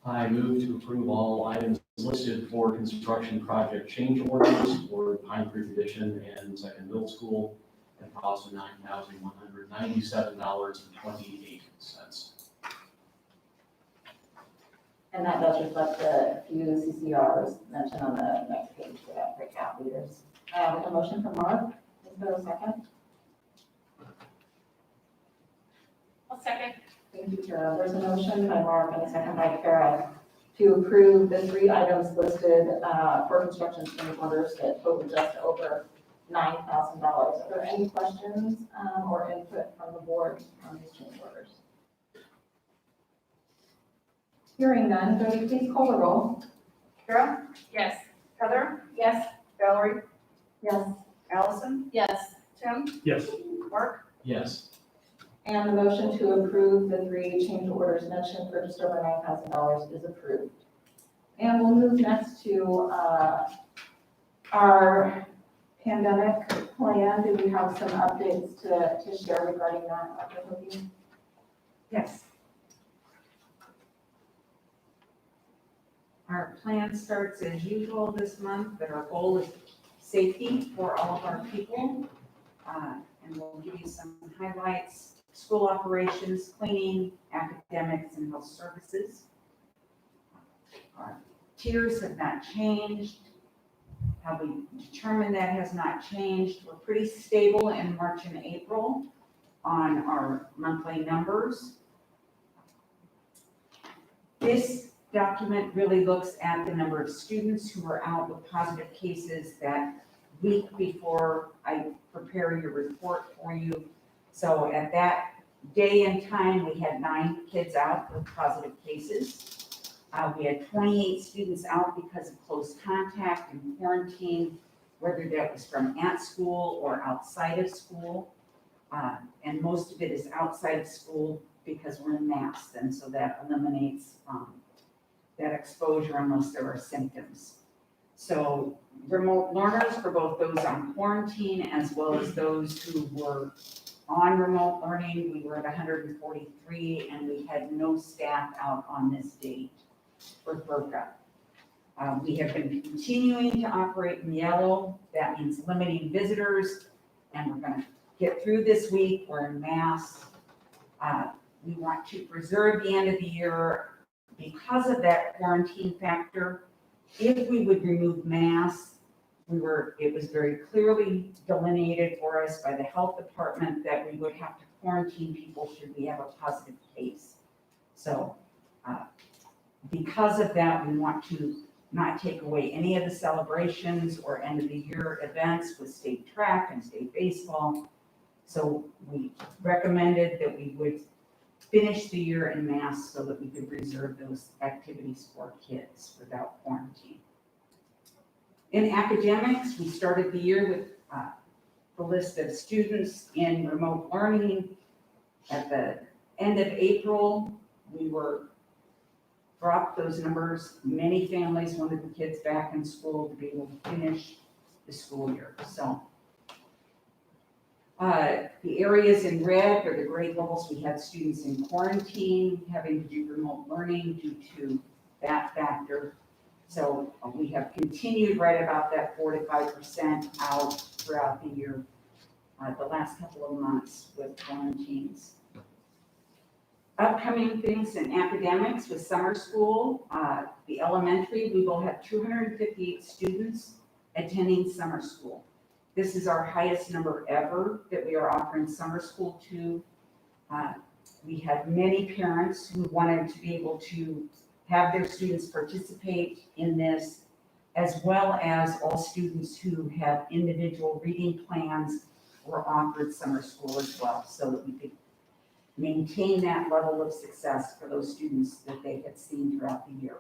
I move to approve all items listed for construction project change orders for Pine Creek Addition and Second Middle School at a cost of $9,197.28. And that does reflect the few CCRs mentioned on the next page for that breakout, leaders. A motion from Mark. Is there a second? I'll second. Thank you, Kara. There's a motion by Mark and a second by Kara to approve the 3 items listed for construction change orders that total just over $9,000. Are there any questions or input from the board on these change orders? Hearing none, Jody, please call the roll. Kara? Yes. Heather? Yes. Valerie? Yes. Allison? Yes. Tim? Yes. Mark? Yes. And the motion to approve the 3 change orders mentioned for just over $9,000 is approved. And we'll move next to our pandemic plan. Do we have some updates to share regarding that, Dr. Hogan? Yes. Our plan starts as usual this month, but our goal is safety for all of our people. And we'll give you some highlights: school operations, cleaning, academics, and health services. Our tiers have not changed. How we determine that has not changed. We're pretty stable in March and April on our monthly numbers. This document really looks at the number of students who are out with positive cases that week before I prepare your report for you. So at that day and time, we had 9 kids out with positive cases. We had 28 students out because of close contact and quarantine, whether that was from at school or outside of school. And most of it is outside of school because we're in masks, and so that eliminates that exposure unless there are symptoms. So remote learners for both those on quarantine as well as those who were on remote learning, we were at 143, and we had no staff out on this date for FERPA. We have been continuing to operate in yellow. That means limiting visitors, and we're gonna get through this week. We're in masks. We want to preserve the end of the year because of that quarantine factor. If we would remove masks, it was very clearly delineated for us by the health department that we would have to quarantine people should we have a positive case. So because of that, we want to not take away any of the celebrations or end of the year events with state track and state baseball. So we recommended that we would finish the year in masks so that we could reserve those activities for kids without quarantine. In academics, we started the year with the list of students in remote learning. At the end of April, we dropped those numbers. Many families wanted the kids back in school to be able to finish the school year. So the areas in red are the grade levels. We had students in quarantine having to do remote learning due to that factor. So we have continued right about that 4 to 5% out throughout the year, the last couple of months with quarantines. Upcoming things in academics with summer school, the elementary, we will have 258 students attending summer school. This is our highest number ever that we are offering summer school to. We had many parents who wanted to be able to have their students participate in this, as well as all students who have individual reading plans were offered summer school as well, so that we could maintain that level of success for those students that they had seen throughout the year.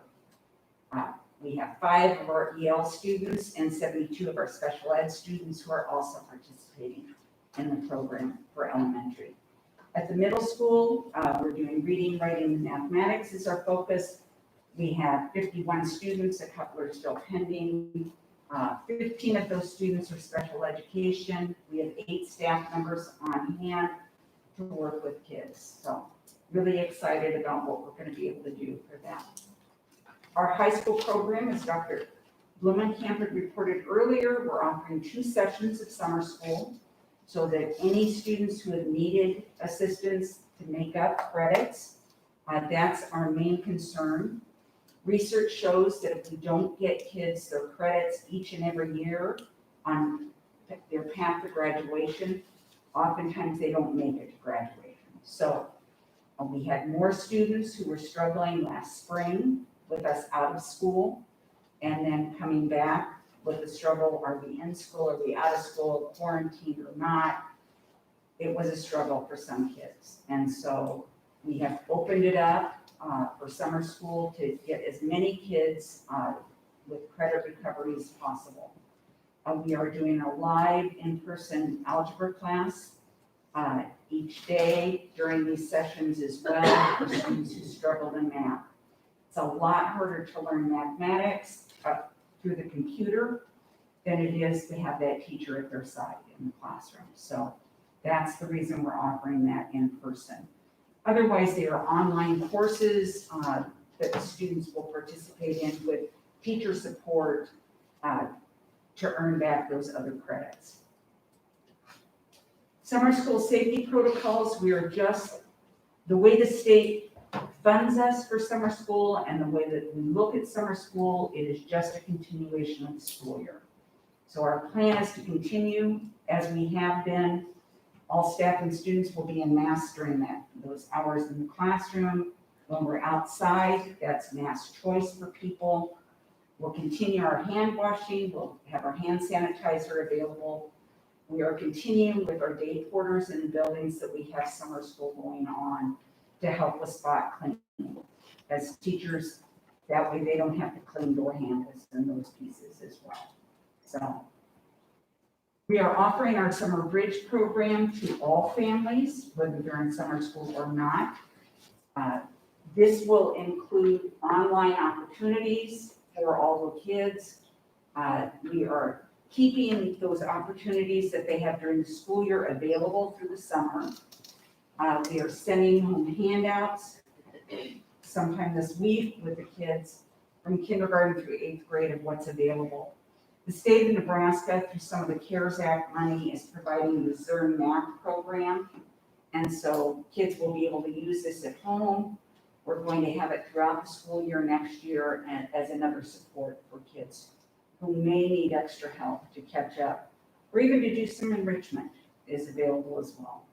We have 5 of our EL students and 72 of our special ed students who are also participating in the program for elementary. At the middle school, we're doing reading, writing, and mathematics is our focus. We have 51 students, a couple are still pending. 15 of those students are special education. We have 8 staff members on hand to work with kids. So really excited about what we're going to be able to do for that. Our high school program, as Dr. Blumenkamp had reported earlier, we're offering 2 sessions of summer school so that any students who have needed assistance to make up credits, that's our main concern. Research shows that if we don't get kids their credits each and every year on their path to graduation, oftentimes they don't make it to graduation. So we had more students who were struggling last spring with us out of school and then coming back with the struggle, are we in school, are we out of school, quarantined or not? It was a struggle for some kids. And so we have opened it up for summer school to get as many kids with credit recovery as possible. We are doing a live in-person algebra class each day during these sessions as well for students who struggle in math. It's a lot harder to learn mathematics through the computer than it is to have that teacher at their side in the classroom. So that's the reason we're offering that in person. Otherwise, there are online courses that the students will participate in with teacher support to earn back those other credits. Summer school safety protocols, we are just, the way the state funds us for summer school and the way that we look at summer school, it is just a continuation of the school year. So our plan is to continue as we have been. All staff and students will be in masks during those hours in the classroom. When we're outside, that's mask choice for people. We'll continue our hand washing. We'll have our hand sanitizer available. We are continuing with our day porters in the buildings that we have summer school going on to help with spot cleaning. As teachers, that way they don't have to clean door handles and those pieces as well. So we are offering our Summer Bridge program to all families, whether they're in summer school or not. This will include online opportunities for all the kids. We are keeping those opportunities that they have during the school year available through the summer. We are sending home handouts sometime this week with the kids from kindergarten through 8th grade of what's available. The state of Nebraska, through some of the CARES Act money, is providing the Zern MAP program. And so kids will be able to use this at home. We're going to have it throughout the school year next year and as another support for kids who may need extra help to catch up, or even to do some enrichment is available as well.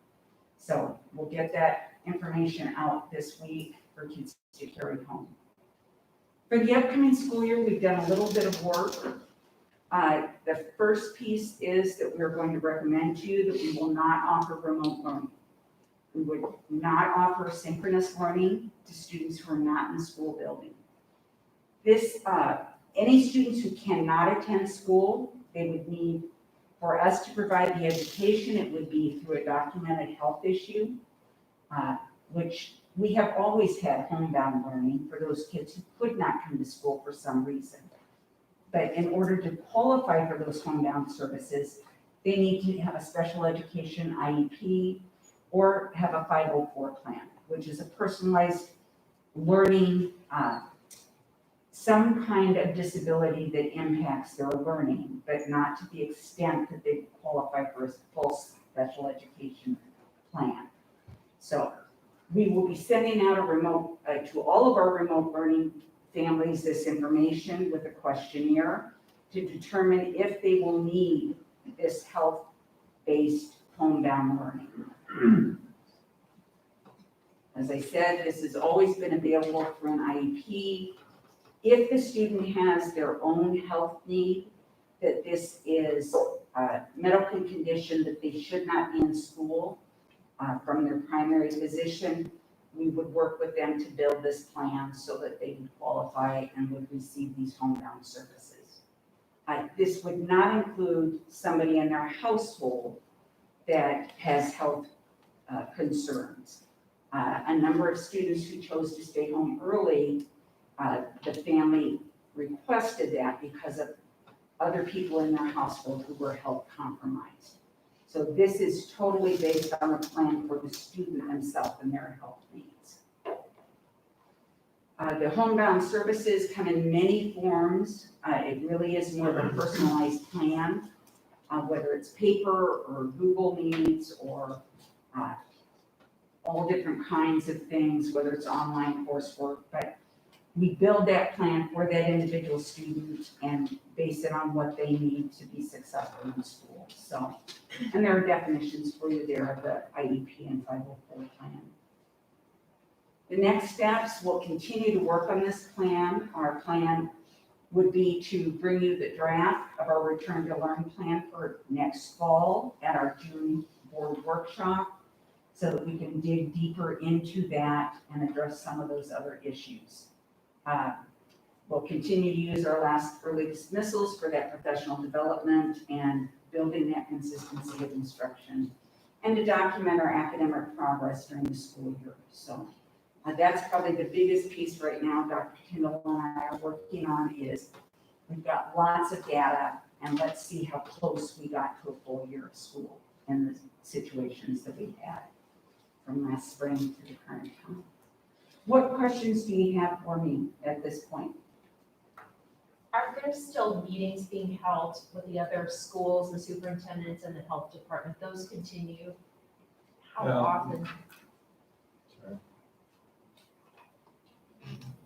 So we'll get that information out this week for kids to carry home. For the upcoming school year, we've done a little bit of work. The first piece is that we're going to recommend to you that we will not offer remote learning. We would not offer synchronous learning to students who are not in the school building. This, any students who cannot attend school, they would need, for us to provide the education, it would be through a documented health issue, which we have always had homebound learning for those kids who could not come to school for some reason. But in order to qualify for those homebound services, they need to have a special education IEP or have a 504 plan, which is a personalized learning, some kind of disability that impacts their learning, but not to the extent that they qualify for a full special education plan. So we will be sending out a remote, to all of our remote learning families this information with a questionnaire to determine if they will need this health-based homebound learning. As I said, this has always been available through an IEP. If the student has their own health need, that this is a medical condition that they should not be in school from their primary physician, we would work with them to build this plan so that they would qualify and would receive these homebound services. This would not include somebody in their household that has health concerns. A number of students who chose to stay home early, the family requested that because of other people in their household who were health compromised. So this is totally based on a plan for the student themselves and their health needs. The homebound services come in many forms. It really is more of a personalized plan, whether it's paper or Google Meets or all different kinds of things, whether it's online coursework, but we build that plan for that individual student and base it on what they need to be successful in school. So, and there are definitions for you there of the IEP and 504 plan. The next steps, we'll continue to work on this plan. Our plan would be to bring you the draft of our return to learn plan for next fall at our June board workshop so that we can dig deeper into that and address some of those other issues. We'll continue to use our last early dismissals for that professional development and building that consistency of instruction and to document our academic progress during the school year. So that's probably the biggest piece right now Dr. Kendall and I are working on is we've got lots of data and let's see how close we got to a full year of school in the situations that we had from last spring to the current time. What questions do you have for me at this point? Are there still meetings being held with the other schools, the superintendents and the health department? Those continue? How often? Sorry.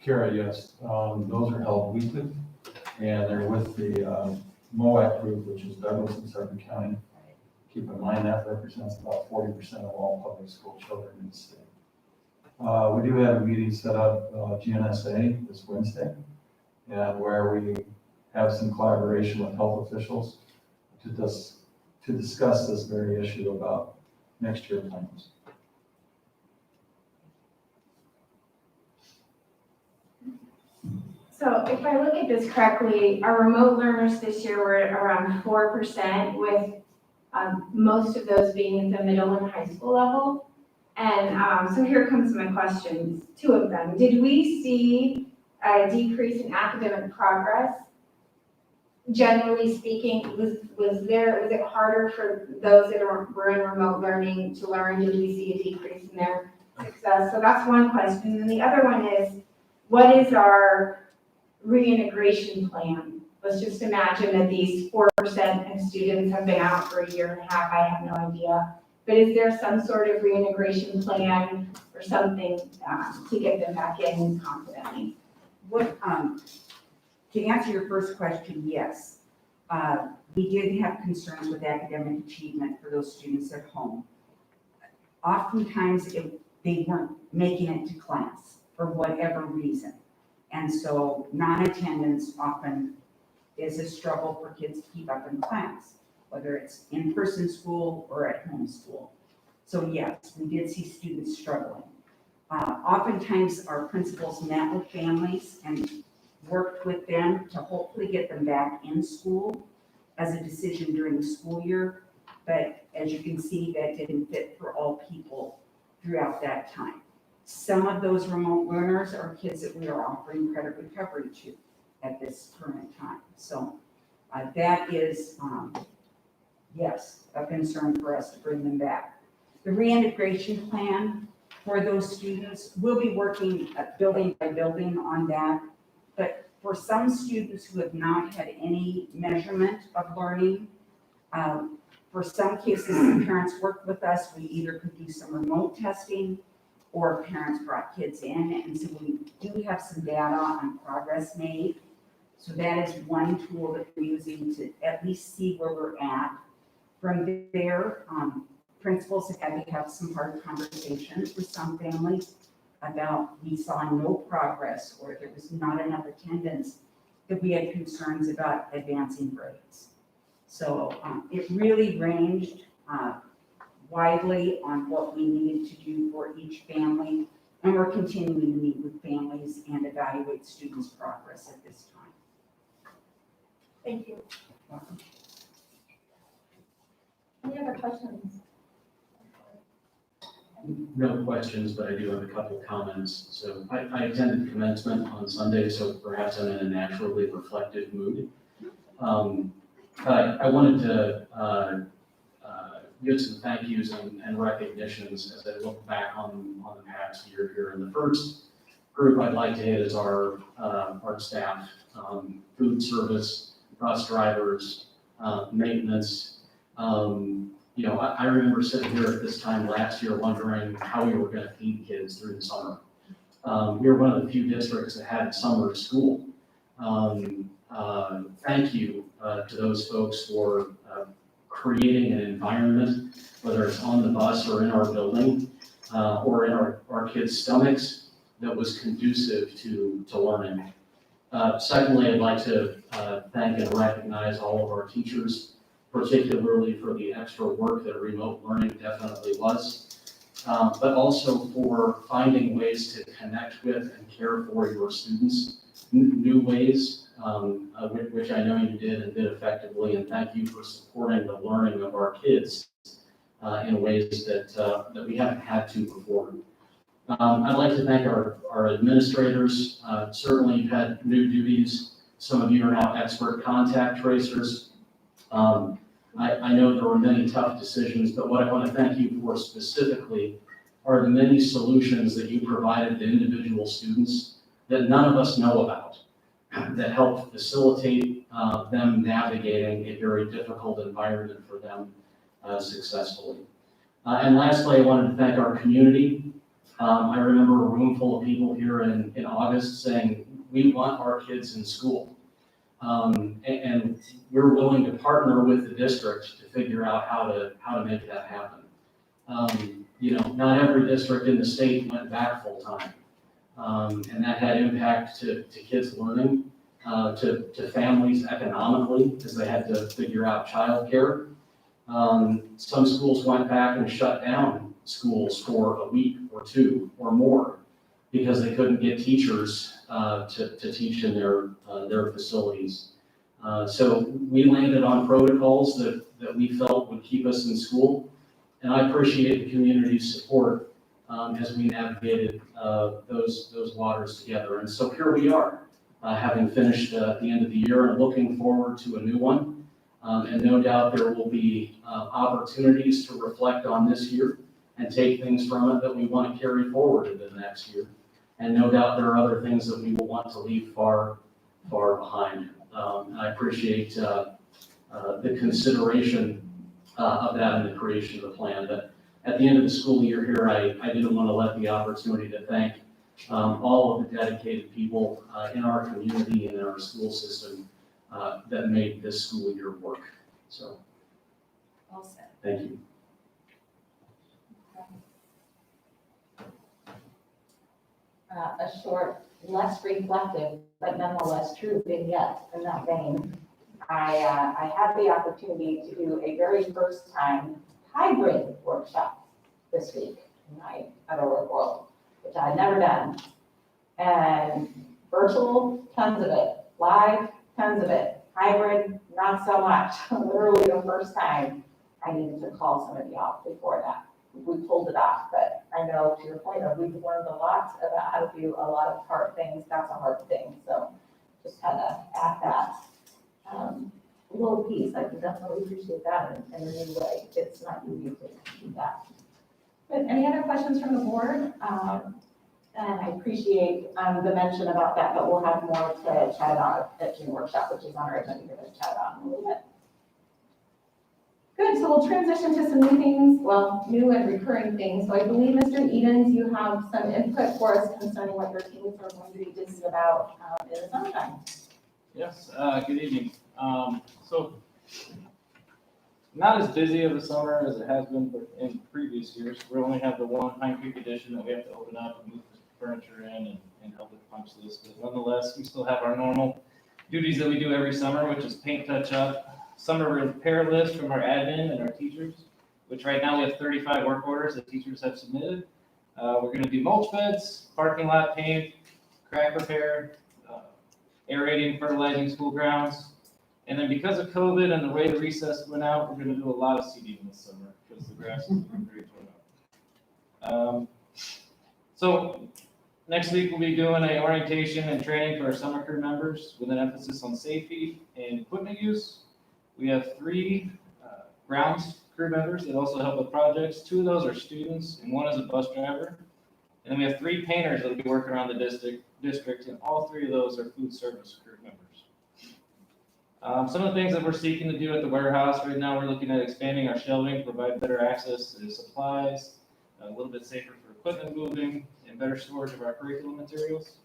Kara, yes, those are held weekly and they're with the MOAC group, which is Douglas and Suffolk County. Keep in mind that represents about 40% of all public school children in the state. We do have a meeting set up, GNSA, this Wednesday, and where we have some collaboration with health officials to discuss this very issue about next year plans. So if I look at this correctly, our remote learners this year were around 4%, with most of those being at the middle and high school level. And so here comes my questions, two of them. Did we see a decrease in academic progress generally speaking, was it harder for those that were in remote learning to learn? Did we see a decrease in their success? So that's one question. And the other one is, what is our reintegration plan? Let's just imagine that these 4% of students have been out for a year and a half. I have no idea. But is there some sort of reintegration plan or something to get them back in confidently? What, to answer your first question, yes. We did have concerns with academic achievement for those students at home. Oftentimes, they weren't making it to class for whatever reason. And so non-attendance often is a struggle for kids to keep up in class, whether it's in-person school or at home school. So yes, we did see students struggling. Oftentimes, our principals met with families and worked with them to hopefully get them back in school as a decision during the school year. But as you can see, that didn't fit for all people throughout that time. Some of those remote learners are kids that we are offering credit recovery to at this current time. So that is, yes, a concern for us to bring them back. The reintegration plan for those students, we'll be working building by building on that. But for some students who have not had any measurement of learning, for some cases, the parents worked with us. We either could do some remote testing or parents brought kids in. And so we do have some data on progress made. So that is one tool that we're using to at least see where we're at. From there, principals have had to have some hard conversations with some families about we saw no progress or there was not enough attendance, that we had concerns about advancing grades. So it really ranged widely on what we needed to do for each family, and we're continuing to meet with families and evaluate students' progress at this time. Thank you. Welcome. Any other questions? No questions, but I do have a couple comments. So I attended commencement on Sunday, so perhaps I'm in a naturally reflective mood. But I wanted to give some thank yous and recognitions as I look back on the past year here. And the first group I'd like to hit is our staff, food service, bus drivers, maintenance. I remember sitting here at this time last year wondering how we were going to feed kids through the summer. We were one of the few districts that had summer school. Thank you to those folks for creating an environment, whether it's on the bus or in our building, or in our kids' stomachs, that was conducive to learning. Secondly, I'd like to thank and recognize all of our teachers, particularly for the extra work that remote learning definitely was, but also for finding ways to connect with and care for your students, new ways, which I know you did and did effectively, and thank you for supporting the learning of our kids in ways that we haven't had to before. I'd like to thank our administrators. Certainly you've had new duties. Some of you are now expert contact tracers. I know there were many tough decisions, but what I want to thank you for specifically are the many solutions that you provided to individual students that none of us know about, that helped facilitate them navigating a very difficult environment for them successfully. And lastly, I wanted to thank our community. I remember a room full of people here in August saying, we want our kids in school. And we're willing to partner with the district to figure out how to make that happen. Not every district in the state went back full time. And that had impact to kids learning, to families economically, because they had to figure out childcare. Some schools went back and shut down schools for a week or two or more because they couldn't get teachers to teach in their facilities. So we landed on protocols that we felt would keep us in school. And I appreciate the community's support as we navigated those waters together. And so here we are. having finished at the end of the year and looking forward to a new one. And no doubt there will be opportunities to reflect on this year and take things from it that we want to carry forward into the next year. And no doubt there are other things that we will want to leave far, far behind. And I appreciate the consideration of that in the creation of the plan. But at the end of the school year here, I didn't want to let the opportunity to thank all of the dedicated people in our community and in our school system that made this school year work. So, Well said. thank you. A short, less reflective, but nonetheless true vignette in that vein. I had the opportunity to do a very first time hybrid workshop this week in my other work world, which I had never done. And virtual, tons of it. Live, tons of it. Hybrid, not so much. Literally the first time I needed to call somebody off before that. We pulled it off, but I know to your point of we've learned a lot about how to do a lot of hard things. That's a hard thing. So just kind of add that little piece. I can definitely appreciate that in a new way. It's not easy to do that. But any other questions from the board? And I appreciate the mention about that, but we'll have more to chat about at June workshop, which is on our agenda to chat about in a little bit. Good, so we'll transition to some new things, well, new and recurring things. So I believe, Mr. Edens, you have some input for us concerning what your teams are going to be busy about in the summertime. Yes, good evening. So not as busy of a summer as it has been in previous years. We only have the one Pine Creek edition that we have to open up and move furniture in and help with punch list. But nonetheless, we still have our normal duties that we do every summer, which is paint touch up, summer repair list from our admin and our teachers, which right now we have 35 work orders that teachers have submitted. We're going to do mulch beds, parking lot paint, crack repair, aerating, fertilizing school grounds. And then because of COVID and the way the recess went out, we're going to do a lot of seeding this summer because the grass is very torn up. So next week we'll be doing an orientation and training for our summer crew members with an emphasis on safety and equipment use. We have 3 grounds crew members that also help with projects. 2 of those are students and 1 is a bus driver. And then we have 3 painters that will be working around the district, and all 3 of those are food service crew members. Some of the things that we're seeking to do at the warehouse right now, we're looking at expanding our shelving to provide better access to supplies, a little bit safer for equipment moving, and better storage of our curriculum materials.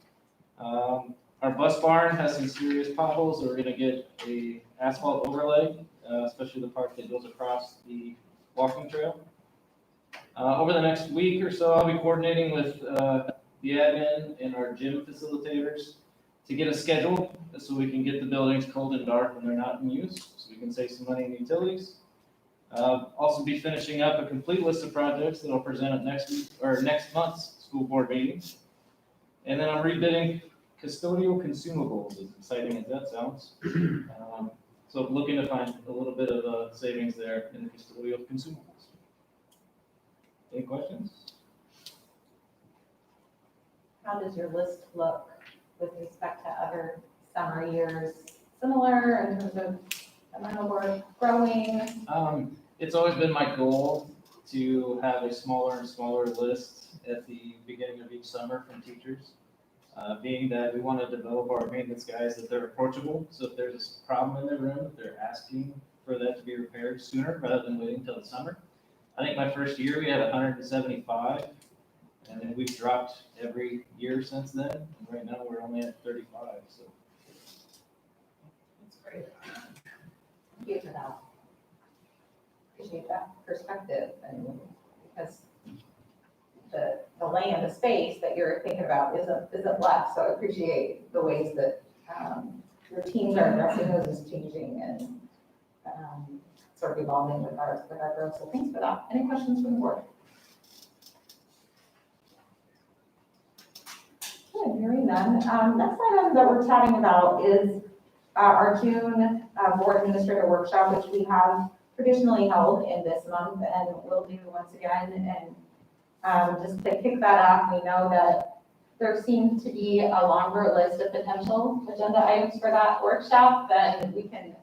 Our bus barn has some serious potholes, so we're going to get a asphalt overlay, especially the part that goes across the walking trail. Over the next week or so, I'll be coordinating with the admin and our gym facilitators to get a schedule so we can get the buildings cold and dark when they're not in use, so we can save some money in utilities. Also be finishing up a complete list of projects that I'll present at next month's school board meeting. And then I'm rebidding custodial consumables, as exciting as that sounds. So looking to find a little bit of savings there in the custodial consumables. Any questions? How does your list look with respect to other summer years? Similar in terms of amount of work, growing? It's always been my goal to have a smaller and smaller list at the beginning of each summer from teachers. Being that we want to develop our maintenance guys that they're approachable. So if there's a problem in their room, they're asking for that to be repaired sooner rather than waiting until the summer. I think my first year we had 175, and then we've dropped every year since then. And right now we're only at 35. So That's great. Thank you for that. Appreciate that perspective, and because the land, the space that you're thinking about isn't left. So I appreciate the ways that your teams are addressing those as changing and sort of evolving with our growth. So thanks for that. Any questions from the board? Good, hearing none. Next item that we're chatting about is our June board administrator workshop, which we have traditionally held in this month and will do once again. And just to kick that off, we know that there seems to be a longer list of potential agenda items for that workshop than we can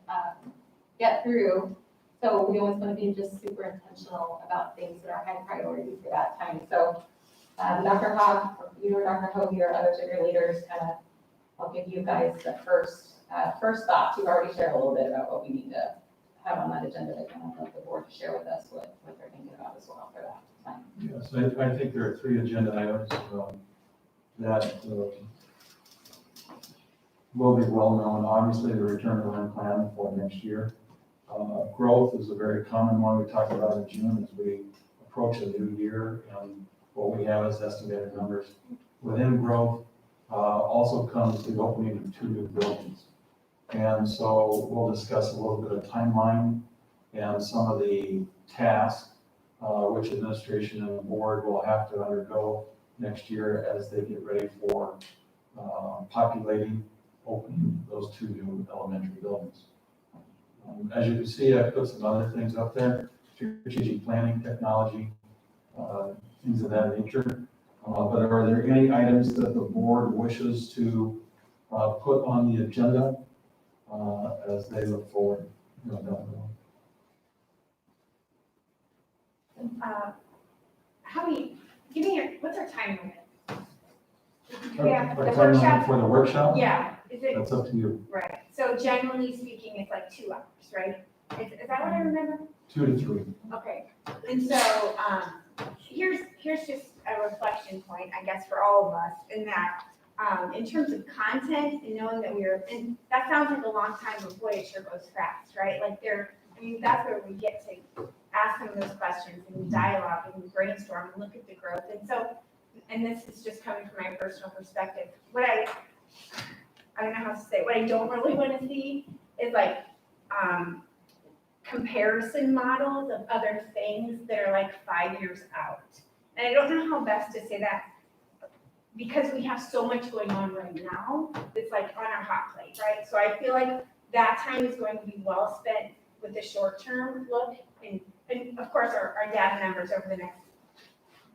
get through. So we always want to be just super intentional about things that are high priority for that time. So Dr. Hogg, you or Dr. Hoagie or others of your leaders, I'll give you guys the first thoughts. You've already shared a little bit about what we need to have on that agenda to kind of let the board share with us what they're thinking about as well for that time. Yes, I think there are 3 agenda items that will be well known. Obviously, the return to learn plan for next year. Growth is a very common one we talked about in June as we approach a new year, and what we have is estimated numbers. Within growth also comes the opening of 2 new buildings. And so we'll discuss a little bit of timeline and some of the tasks which administration and the board will have to undergo next year as they get ready for populating, opening those 2 new elementary buildings. As you can see, I put some other things up there, strategic planning, technology, things of that nature. But are there any items that the board wishes to put on the agenda as they look forward down the road? What's our time limit? Yeah, The our time limit workshop? for the workshop? Yeah, is it? That's up to you. Right, so generally speaking, it's like 2 hours, right? Is that what I remember? 2 to 3. Okay, and so, here's just a reflection point, I guess, for all of us, in that, in terms of content and knowing that and that sounds like a long time, but boy, it sure goes fast, right? Like that's where we get to ask some of those questions and we dialogue and we brainstorm and look at the growth. And so, and this is just coming from my personal perspective, I don't know how to say, what I don't really want to see is like, comparison models of other things that are like 5 years out. And I don't know how best to say that because we have so much going on right now that's like on our hot plate, right? So I feel like that time is going to be well spent with the short-term look and of course our data numbers over the next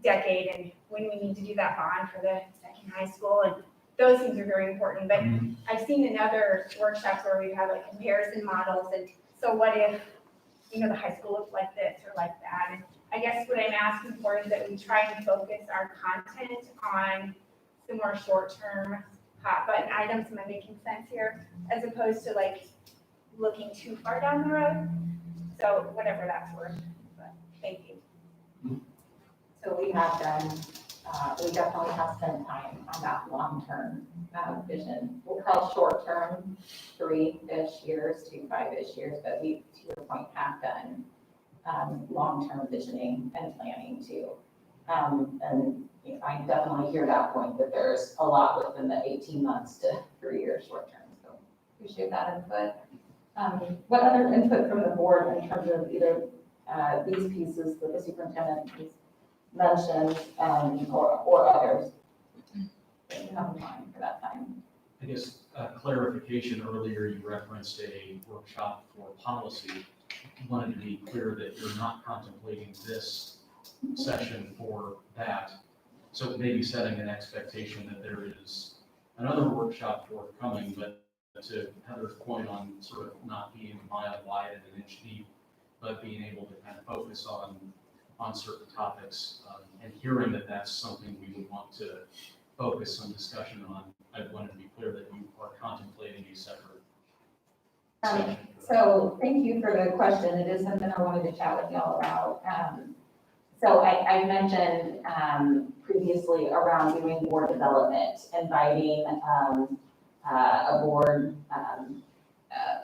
decade and when we need to do that bond for the second high school, and those things are very important. But I've seen in other workshops where we've had like comparison models, and so what if, the high school looked like this or like that? And I guess what I'm asking for is that we try and focus our content on the more short-term hot button items. Am I making sense here? As opposed to like looking too far down the road. So whatever that's worth, but thank you. So we have done, we definitely have spent time on that long-term vision. We'll call short-term 3-ish years to 5-ish years, but we, to your point, have done long-term visioning and planning too. And I definitely hear that point that there's a lot within the 18 months to 3 years short-term. So appreciate that input. What other input from the board in terms of either these pieces that the superintendent has mentioned or others? You have time for that time. I guess clarification, earlier you referenced a workshop for policy. You wanted to be clear that you're not contemplating this session for that. So maybe setting an expectation that there is another workshop forthcoming, but to Heather's point on sort of not being a mile wide and an inch deep, but being able to kind of focus on certain topics, and hearing that that's something we would want to focus some discussion on. I wanted to be clear that you are contemplating a separate session. So thank you for the question. It is something I wanted to chat with y'all about. So I mentioned previously around doing board development, inviting a board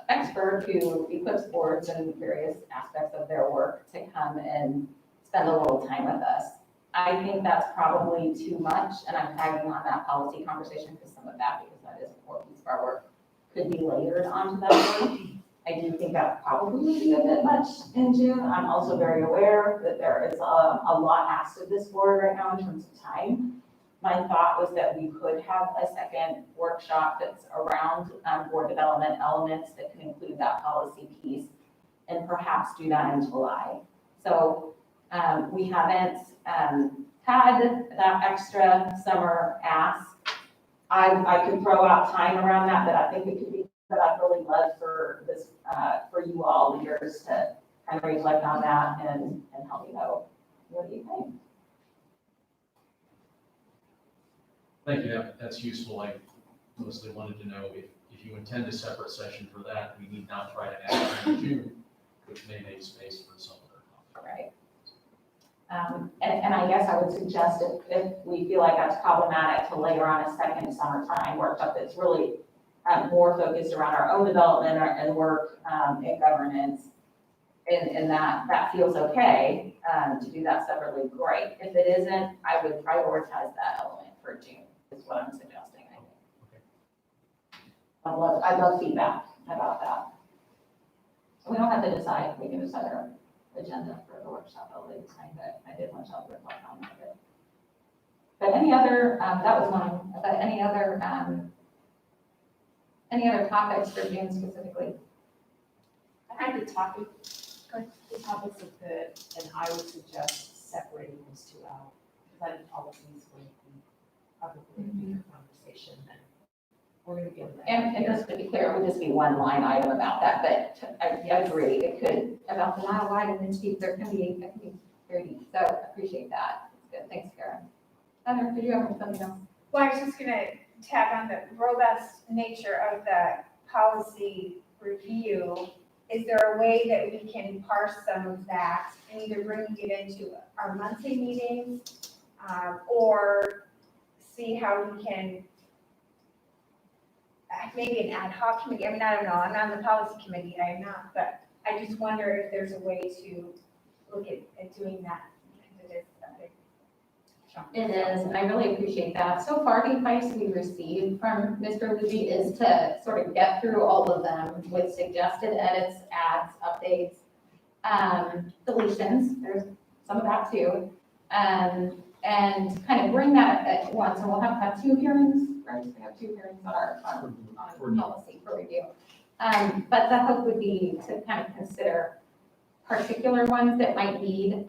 expert who equips boards in various aspects of their work to come and spend a little time with us. I think that's probably too much, and I'm tagging on that policy conversation because some of that, because that is an important piece of our work, could be layered onto that work. I do think that probably would be a bit much in June. I'm also very aware that there is a lot asked of this board right now in terms of time. My thought was that we could have a second workshop that's around board development elements that can include that policy piece and perhaps do that in July. So we haven't had that extra summer ask, I could throw out time around that, but I think it could be, but I'd really love for this, for you all leaders to kind of reflect on that and help me know, what do you think? Thank you, that's useful. I mostly wanted to know if you intend a separate session for that, we need not try to add it in June, which may make space for some other topic. Right. And I guess I would suggest if we feel like that's problematic, to layer on a second summertime workshop that's really more focused around our own development and work and governance, and that feels okay, to do that separately, great. If it isn't, I would prioritize that element for June, is what I'm suggesting, I think. I'd love feedback about that. We don't have to decide, we can decide our agenda for the workshop at a later time, but I did want y'all to reflect on that. But any other, that was one, but any other topics for June specifically? I think the topics are good, and I would suggest separating those two out, because I think policies would be probably a bigger conversation than we're gonna give them. And just to be clear, it would just be one line item about that, but I agree, it could, about the mile wide and then deep, there can be very deep, so I appreciate that. It's good, thanks, Karen. Heather, did you have something else? Well, I was just gonna tag on the robust nature of the policy review. Is there a way that we can parse some of that and either bring it into our monthly meetings, or see how we can, maybe an ad hoc committee? I mean, I don't know, I'm not on the policy committee, I'm not, but I just wonder if there's a way to look at doing that. Because it is a big chunk. It is, and I really appreciate that. So far, the advice we received from Mr. Luigi is to sort of get through all of them with suggested edits, adds, updates, deletions, there's some of that too, and kind of bring that at once. And we'll have 2 hearings, right? We have 2 hearings on our policy for review. But the hope would be to kind of consider particular ones that might need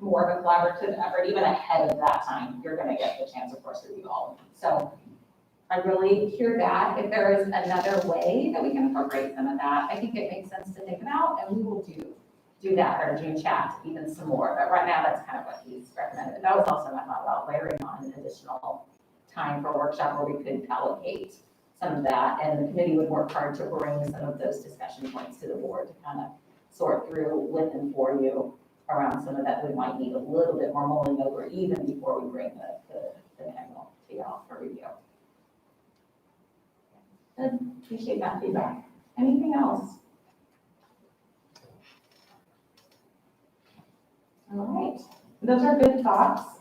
more of a collaborative effort, even ahead of that time. You're going to get the chance, of course, to review all of them. So I really hear that. If there is another way that we can incorporate some of that, I think it makes sense to think about, and we will do that at our June chat even some more. But right now, that's kind of what he's recommended. That was also my thought about layering on an additional time for a workshop where we could allocate some of that, and the committee would work hard to bring some of those discussion points to the board to kind of sort through with and for you around some of that we might need a little bit more mulling over even before we bring the manual to y'all for review. Good. Appreciate that feedback. Anything else? All right, those are good thoughts.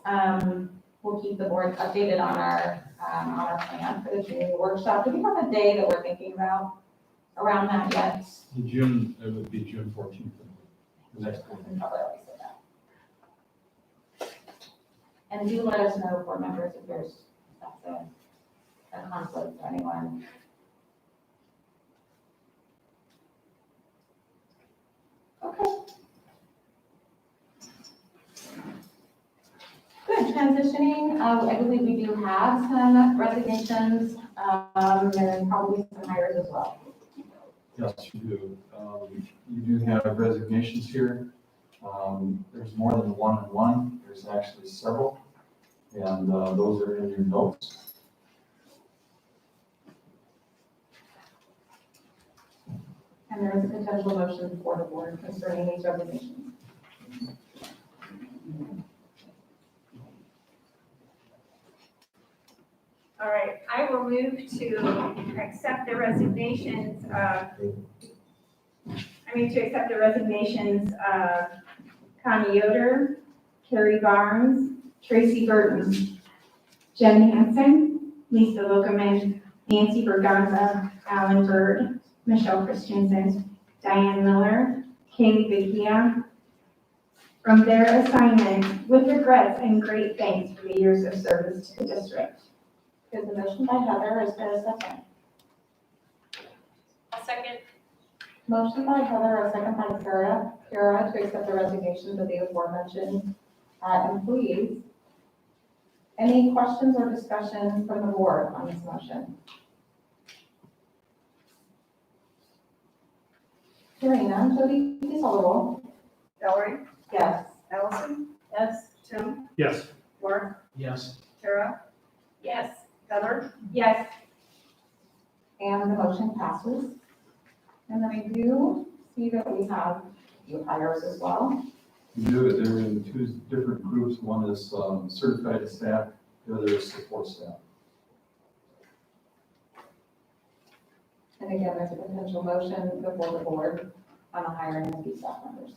We'll keep the board updated on our plan for the June workshop. Do we have a day that we're thinking about around that yet? It would be June 14th. The next one. Probably already said that. And do let us know, board members, if that's a conflict for anyone. Okay. Good, transitioning, I believe we do have some resignations, and probably some hires as well. Yes, you do. You do have resignations here. There's more than one and one. There's actually several. And those are in your notes. And there is a potential motion for the board concerning these resignations. All right, I will move to accept the resignations of Connie Yoder, Carrie Barnes, Tracy Burton, Jen Hansen, Lisa Lokeman, Nancy Berganza, Alan Bird, Michelle Christensen, Diane Miller, Kaylee Vikia, from their assignments with regrets and great thanks for the years of service to the district. There's a motion by Heather, is there a second? A second. Motion by Heather, a second by Kara to accept the resignations of the aforementioned employees. Any questions or discussion from the board on this motion? Hearing none, Jody, please call the roll. Valerie, Yes. Allison, Yes. Tim, Yes. Mark, Yes. Kara, Yes. Heather, Yes. And the motion passes. And then I do see that we have a few hires as well. You do it, they're in two different groups. One is certified staff, the other is support staff. And again, there's a potential motion before the board on the hiring of these staff members.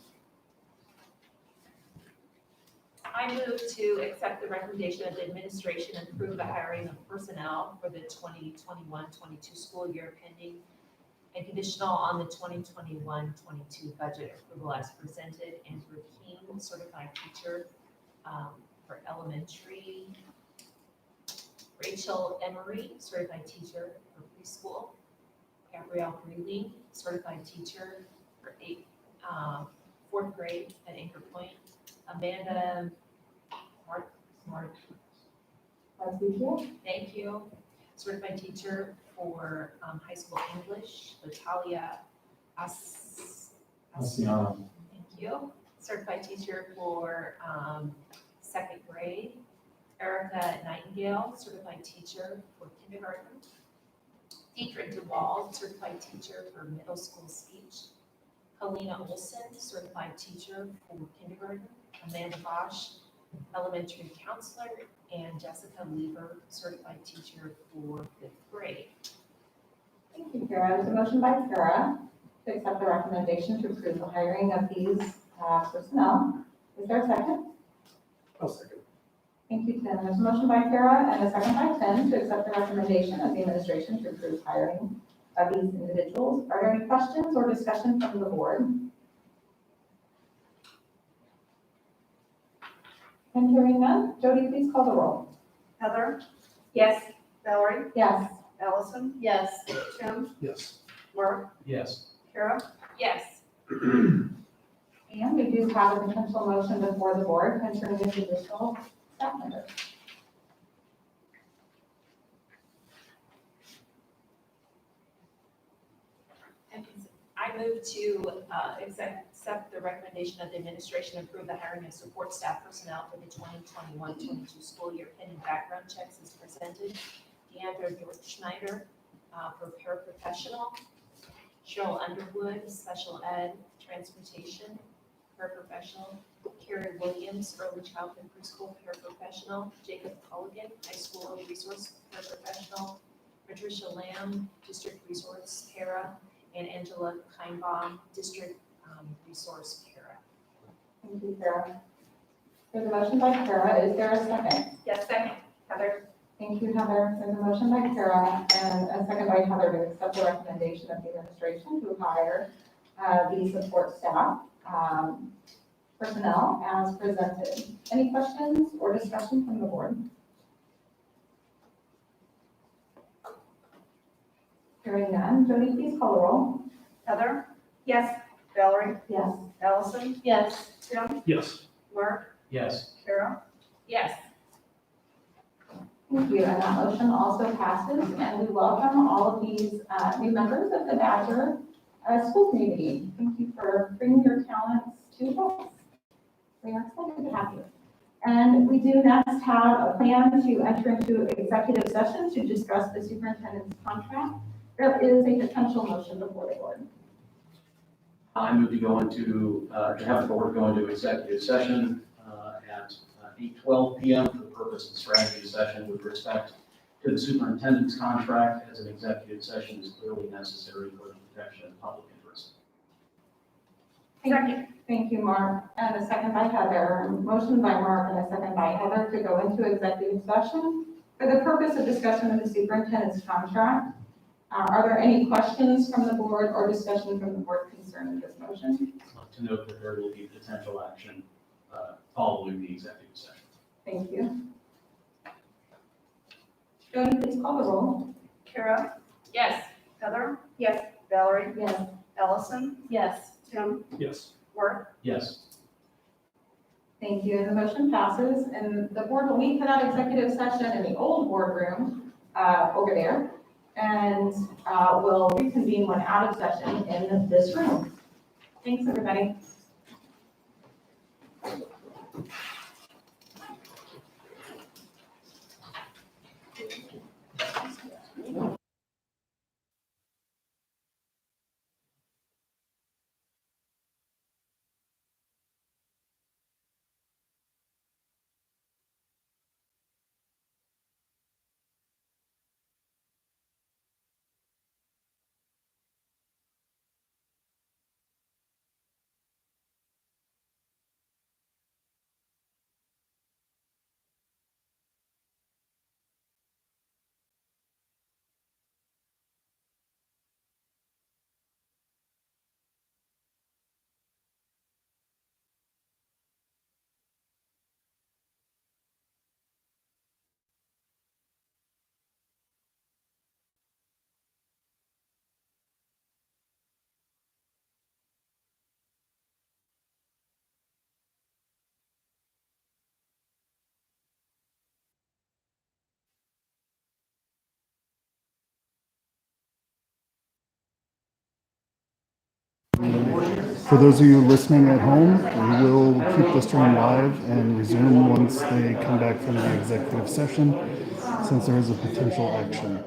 I move to accept the recommendation of the administration and approve the hiring of personnel for the 2021-22 school year pending and conditional on the 2021-22 budget approval as presented, and for King certified teacher for elementary, Rachel Emery, certified teacher for preschool, Gabrielle Greeley, certified teacher for fourth grade at Anchor Point, Amanda Mark, thank you, certified teacher for high school English, Natalia Asiana. thank you, certified teacher for second grade, Erica Nightingale, certified teacher for kindergarten, Dietrich DeWald, certified teacher for middle school speech, Helena Olson, certified teacher for kindergarten, Amanda Bosch, elementary counselor, and Jessica Lieber, certified teacher for fifth grade. Thank you, Kara. There's a motion by Kara to accept the recommendation to approve the hiring of these personnel. Is there a second? I'll second. Thank you, Tim. There's a motion by Kara and a second by Tim to accept the recommendation of the administration to approve hiring of these individuals. Are there any questions or discussion from the board? And hearing none, Jody, please call the roll. Heather, Yes. Valerie, Yes. Allison, Yes. Tim, Yes. Mark, Yes. Kara, Yes. And we do have a potential motion before the board concerning this additional staff member. I move to accept the recommendation of the administration and approve the hiring of support staff personnel for the 2021-22 school year pending background checks as presented. Deandra Schneider for paraprofessional, Cheryl Underwood, special ed, transportation, paraprofessional, Carrie Williams, early childhood preschool paraprofessional, Jacob Culligan, high school early resource paraprofessional, Patricia Lamb, district resource para, and Angela Kinebaum, district resource para. Thank you, Kara. There's a motion by Kara. Is there a second? Yes, second. Heather. Thank you, Heather. There's a motion by Kara and a second by Heather to accept the recommendation of the administration to hire the support staff personnel as presented. Any questions or discussion from the board? Hearing none, Jody, please call the roll. Heather, Yes. Valerie, Yes. Allison, Yes. Tim, Yes. Mark, Yes. Kara, Yes. Thank you, and that motion also passes, and we welcome all of these new members of the Badger school community. Thank you for bringing your talents to us. We are excited to have you. And we do next have a plan to enter into executive session to discuss the superintendent's contract. There is a potential motion before the board. I move to go into, to have the board go into executive session at 8:12 PM for the purpose of strategy session with respect to the superintendent's contract, as an executive session is clearly necessary for the protection of public interest. Thank you, Mark. And a second by Heather. Motion by Mark and a second by Heather to go into executive session for the purpose of discussion of the superintendent's contract. Are there any questions from the board or discussion from the board concerning this motion? To note that there will be potential action following the executive session. Thank you. Jody, please call the roll. Kara, Yes. Heather, Yes. Valerie, Yes. Allison, Yes. Tim, Yes. Mark, Yes. Thank you, and the motion passes, and the board will meet for that executive session in the old boardroom, over there. And, we'll reconvene when out of session in this room. Thanks, everybody. For those of you listening at home, we will keep the stream live and resume once they come back from the executive session, since there is a potential action.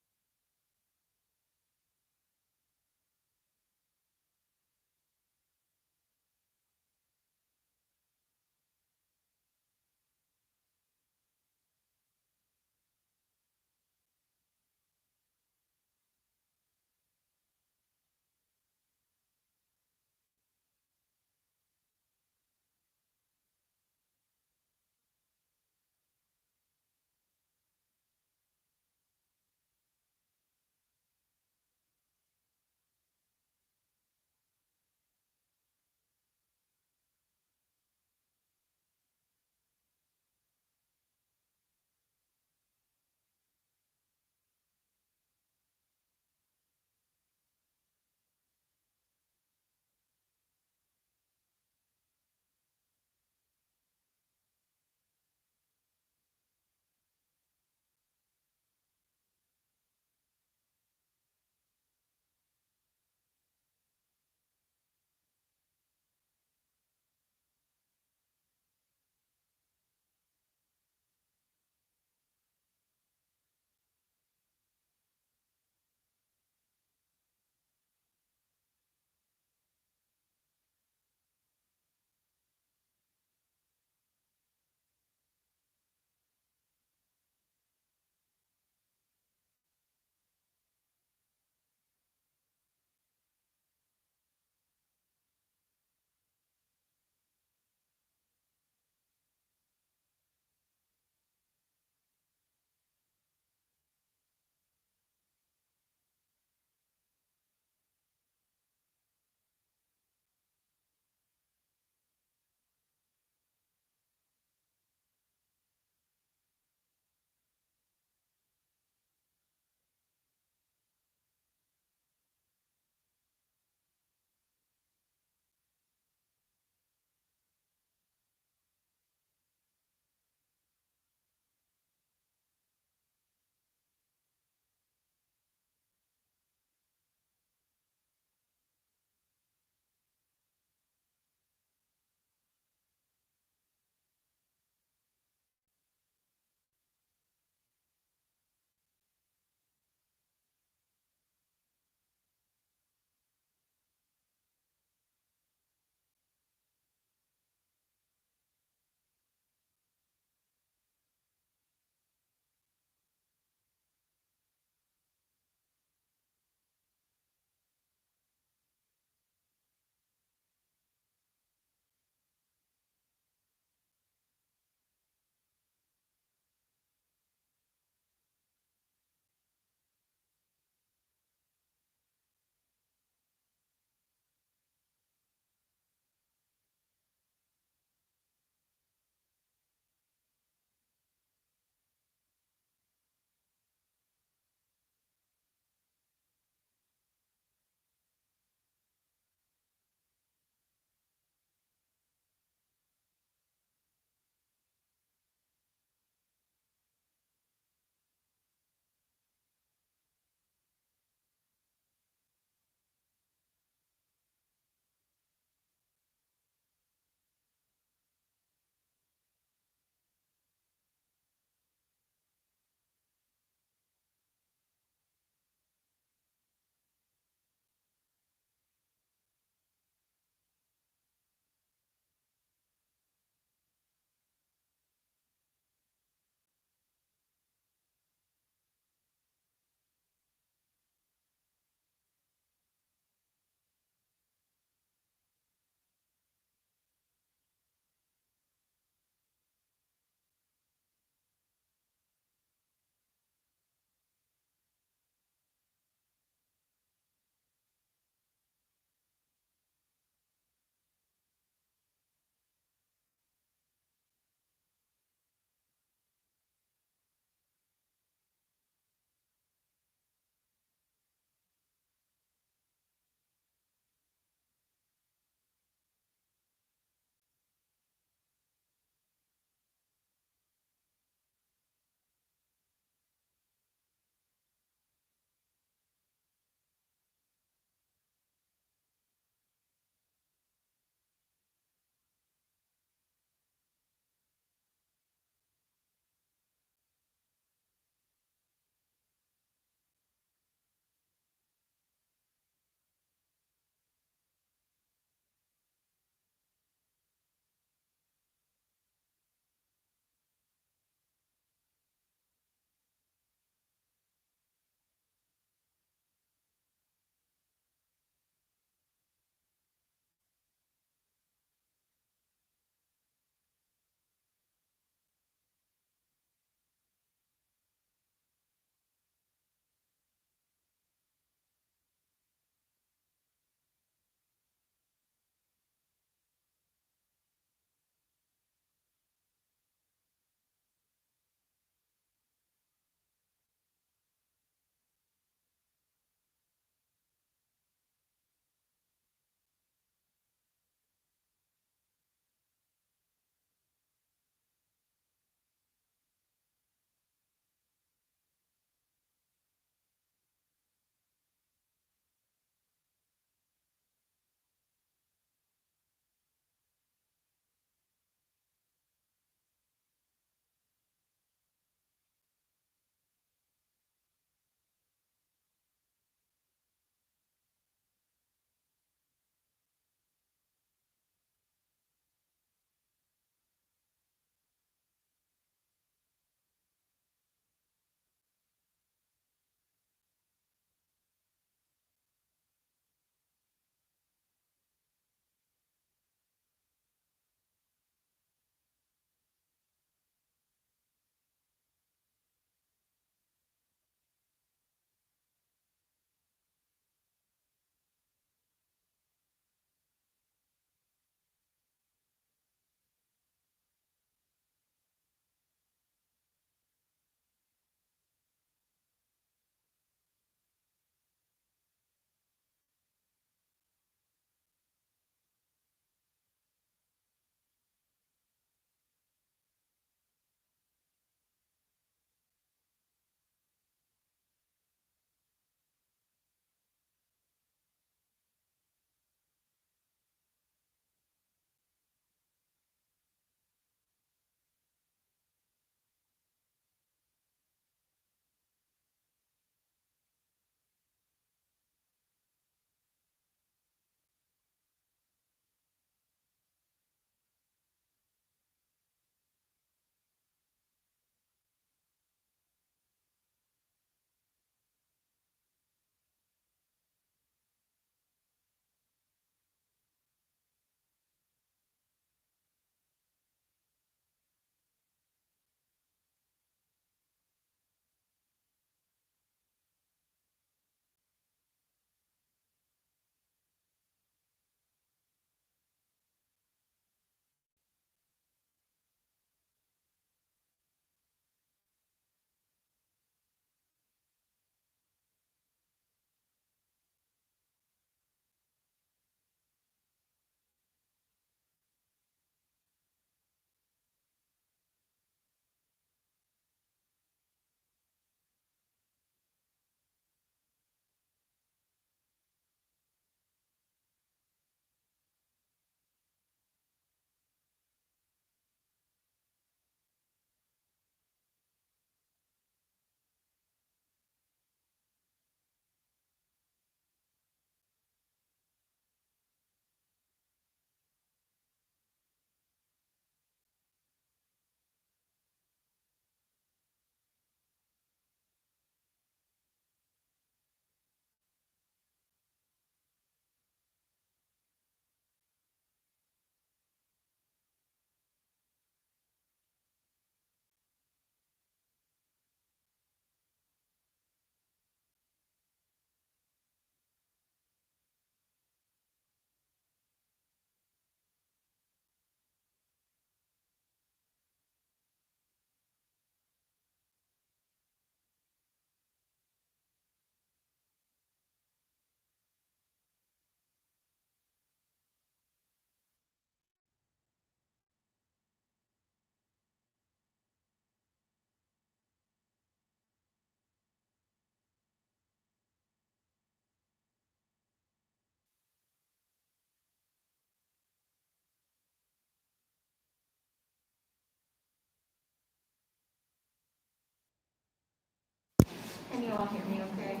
Can you all hear me okay?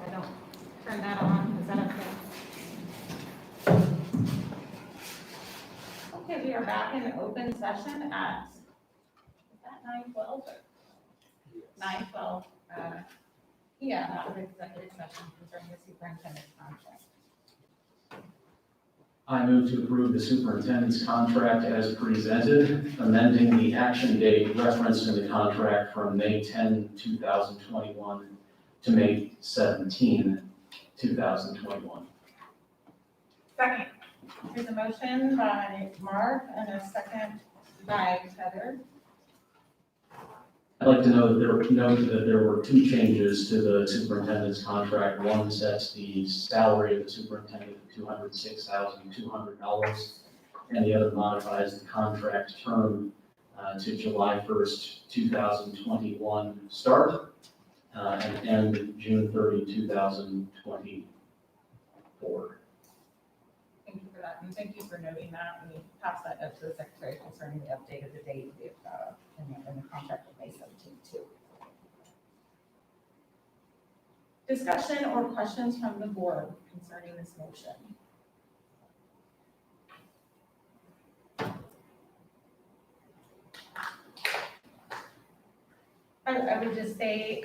I don't turn that on, is that okay? Okay, we are back in open session at, is that 9:12? 9:12, yeah, that was executive session concerning the superintendent's contract. I move to approve the superintendent's contract as presented, amending the action date referenced in the contract from May 10, 2021 to May 17, 2021. Second. There's a motion by Mark and a second by Heather. I'd like to note that there were two changes to the superintendent's contract. One sets the salary of the superintendent at $206,200, and the other modifies the contract term to July 1st, 2021 start and end June 30, 2024. Thank you for that, and thank you for noting that. We passed that up to the secretary concerning the update of the date in the contract of May 17th too. Discussion or questions from the board concerning this motion? I would just say,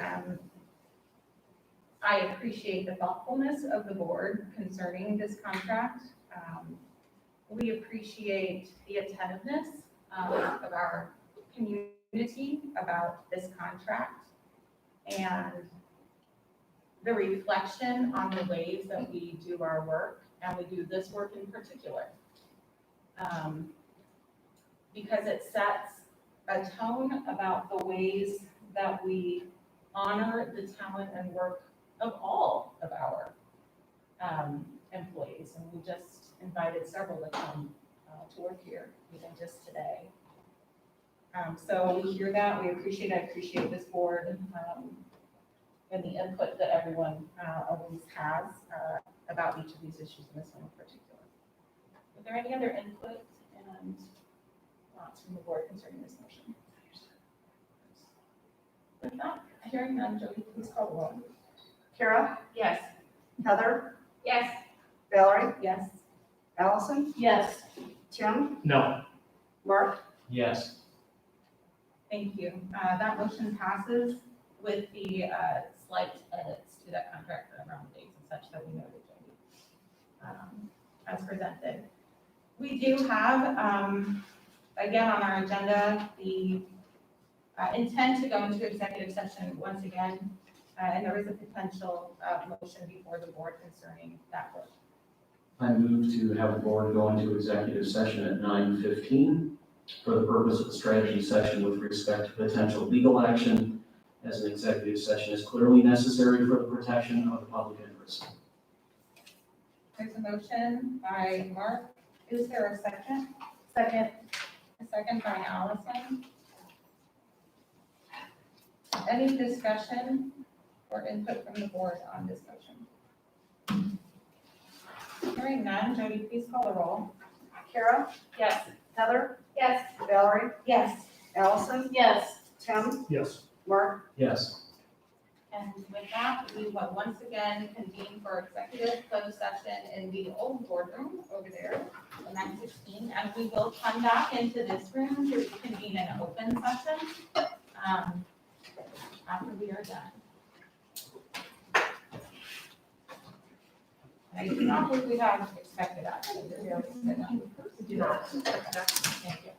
I appreciate the thoughtfulness of the board concerning this contract. We appreciate the attentiveness of our community about this contract and the reflection on the ways that we do our work, and we do this work in particular. Because it sets a tone about the ways that we honor the talent and work of all of our employees. And we just invited several to come to work here, even just today. So we hear that, we appreciate, I appreciate this board and the input that everyone always has about each of these issues, and this one in particular. Are there any other input and thoughts from the board concerning this motion? With that, hearing none, Jody, please call the roll. Kara, Yes. Heather, Yes. Valerie, Yes. Allison, Yes. Tim, No. Mark, Yes. Thank you. That motion passes with the slight edits to that contract around the dates and such that we noted, Jody, as presented. We do have, again, on our agenda, the intent to go into executive session once again, and there is a potential motion before the board concerning that work. I move to have the board go into executive session at 9:15 for the purpose of the strategy session with respect to potential legal action, as an executive session is clearly necessary for the protection of the public interest. There's a motion by Mark. Is there a second? Second. A second by Allison. Any discussion or input from the board on this motion? Hearing none, Jody, please call the roll. Kara, Yes. Heather, Yes. Valerie, Yes. Allison, Yes. Tim, Yes. Mark, Yes. And with that, we will once again convene for executive closed session in the old boardroom over there, the 916, and we will come back into this room to convene an open session after we are done. I do not believe we have expected action. We do not. Thank you.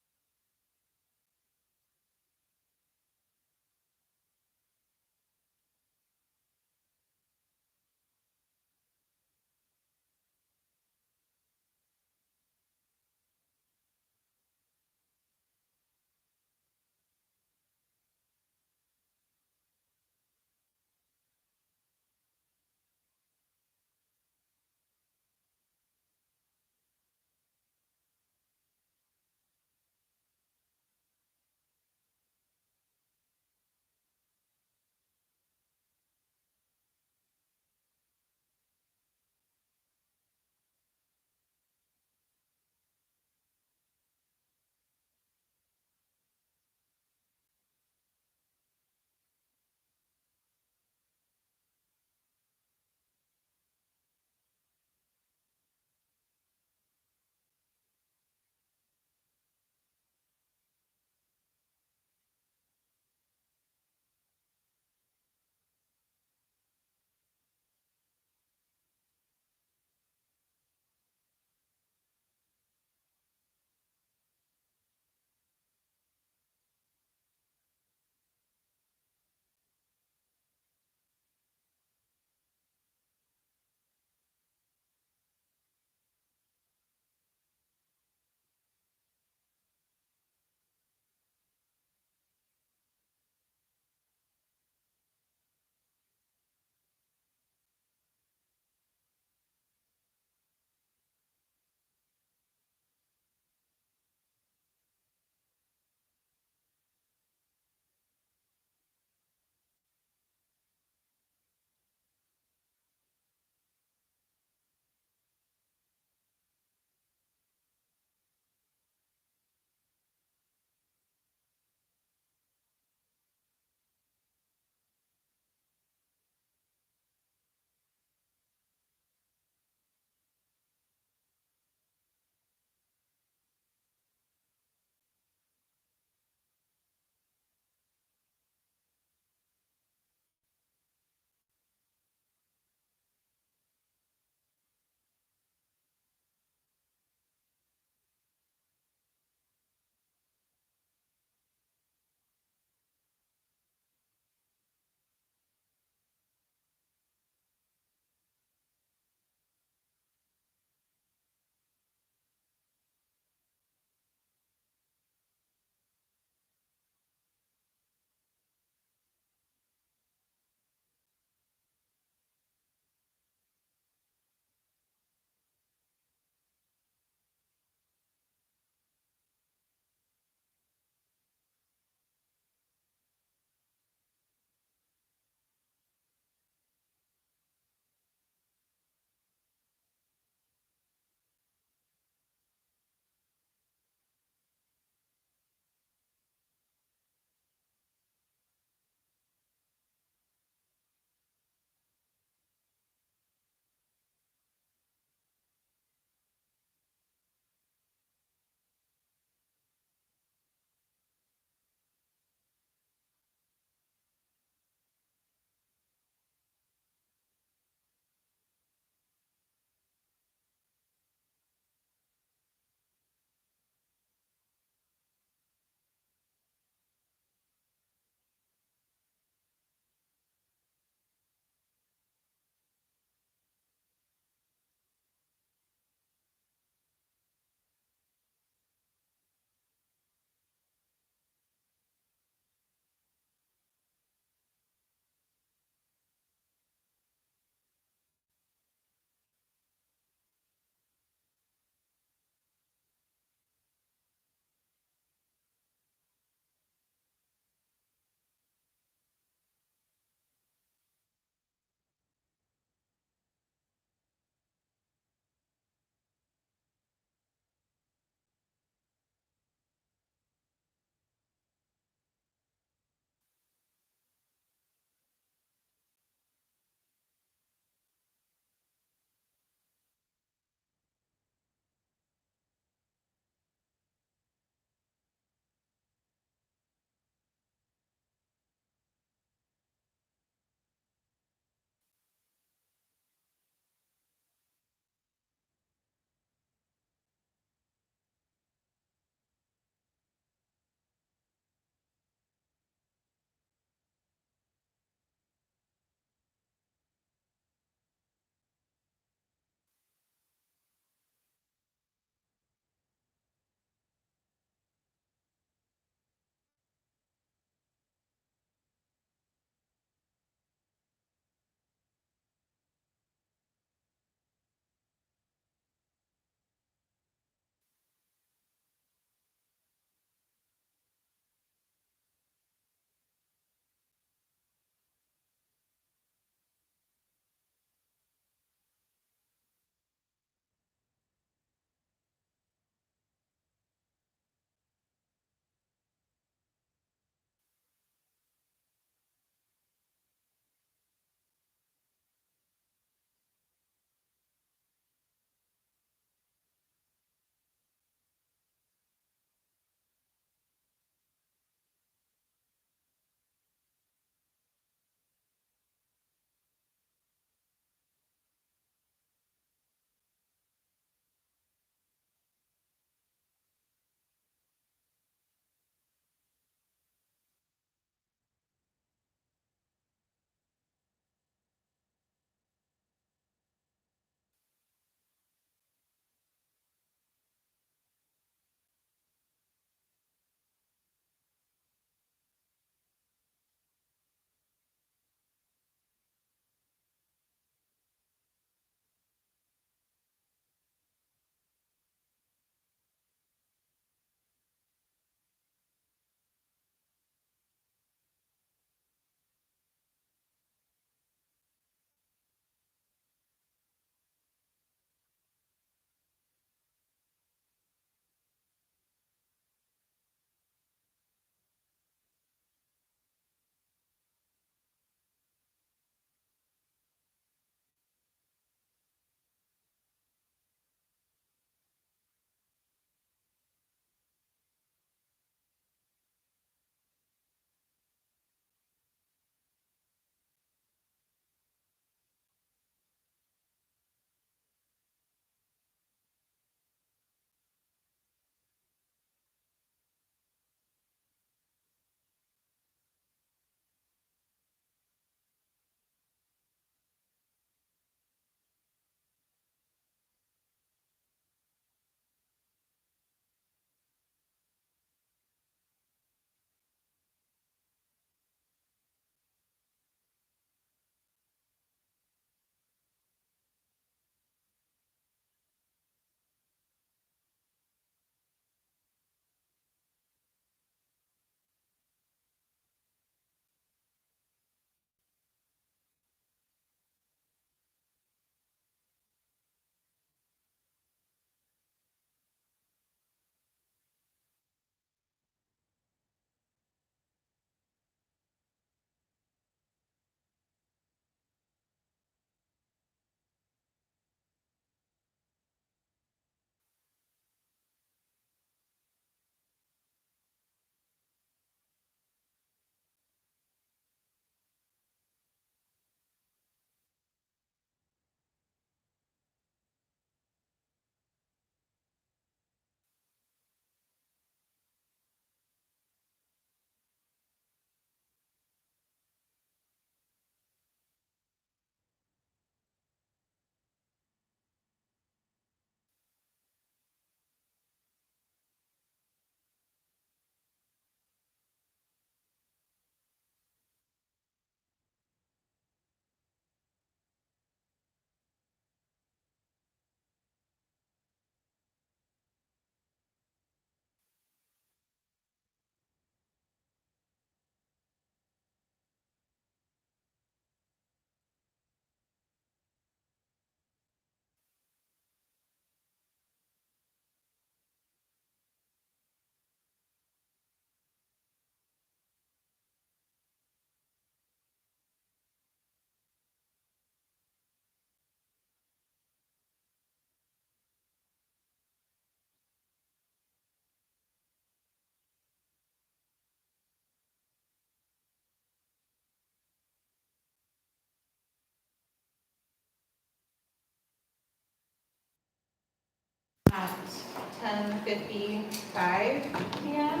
10:55 PM.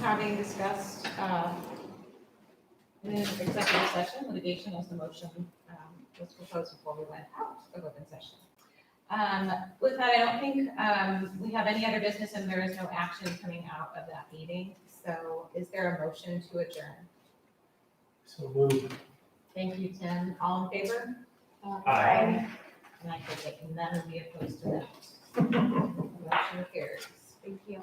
Having discussed, in executive session, litigation was the motion, was proposed before we went out of open session. With that, I don't think, we have any other business and there is no action coming out of that meeting. So is there a motion to adjourn? So moved. Thank you, Tim. All in favor? Aye. And I could get none of the opposed to that. Motion carries. Thank you.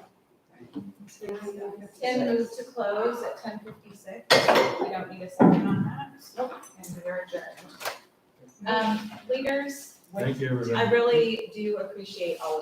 Tim moves to close at 10:56. We don't need a second on that. And we are adjourned. Leaders, Thank you, everybody. I really do appreciate all of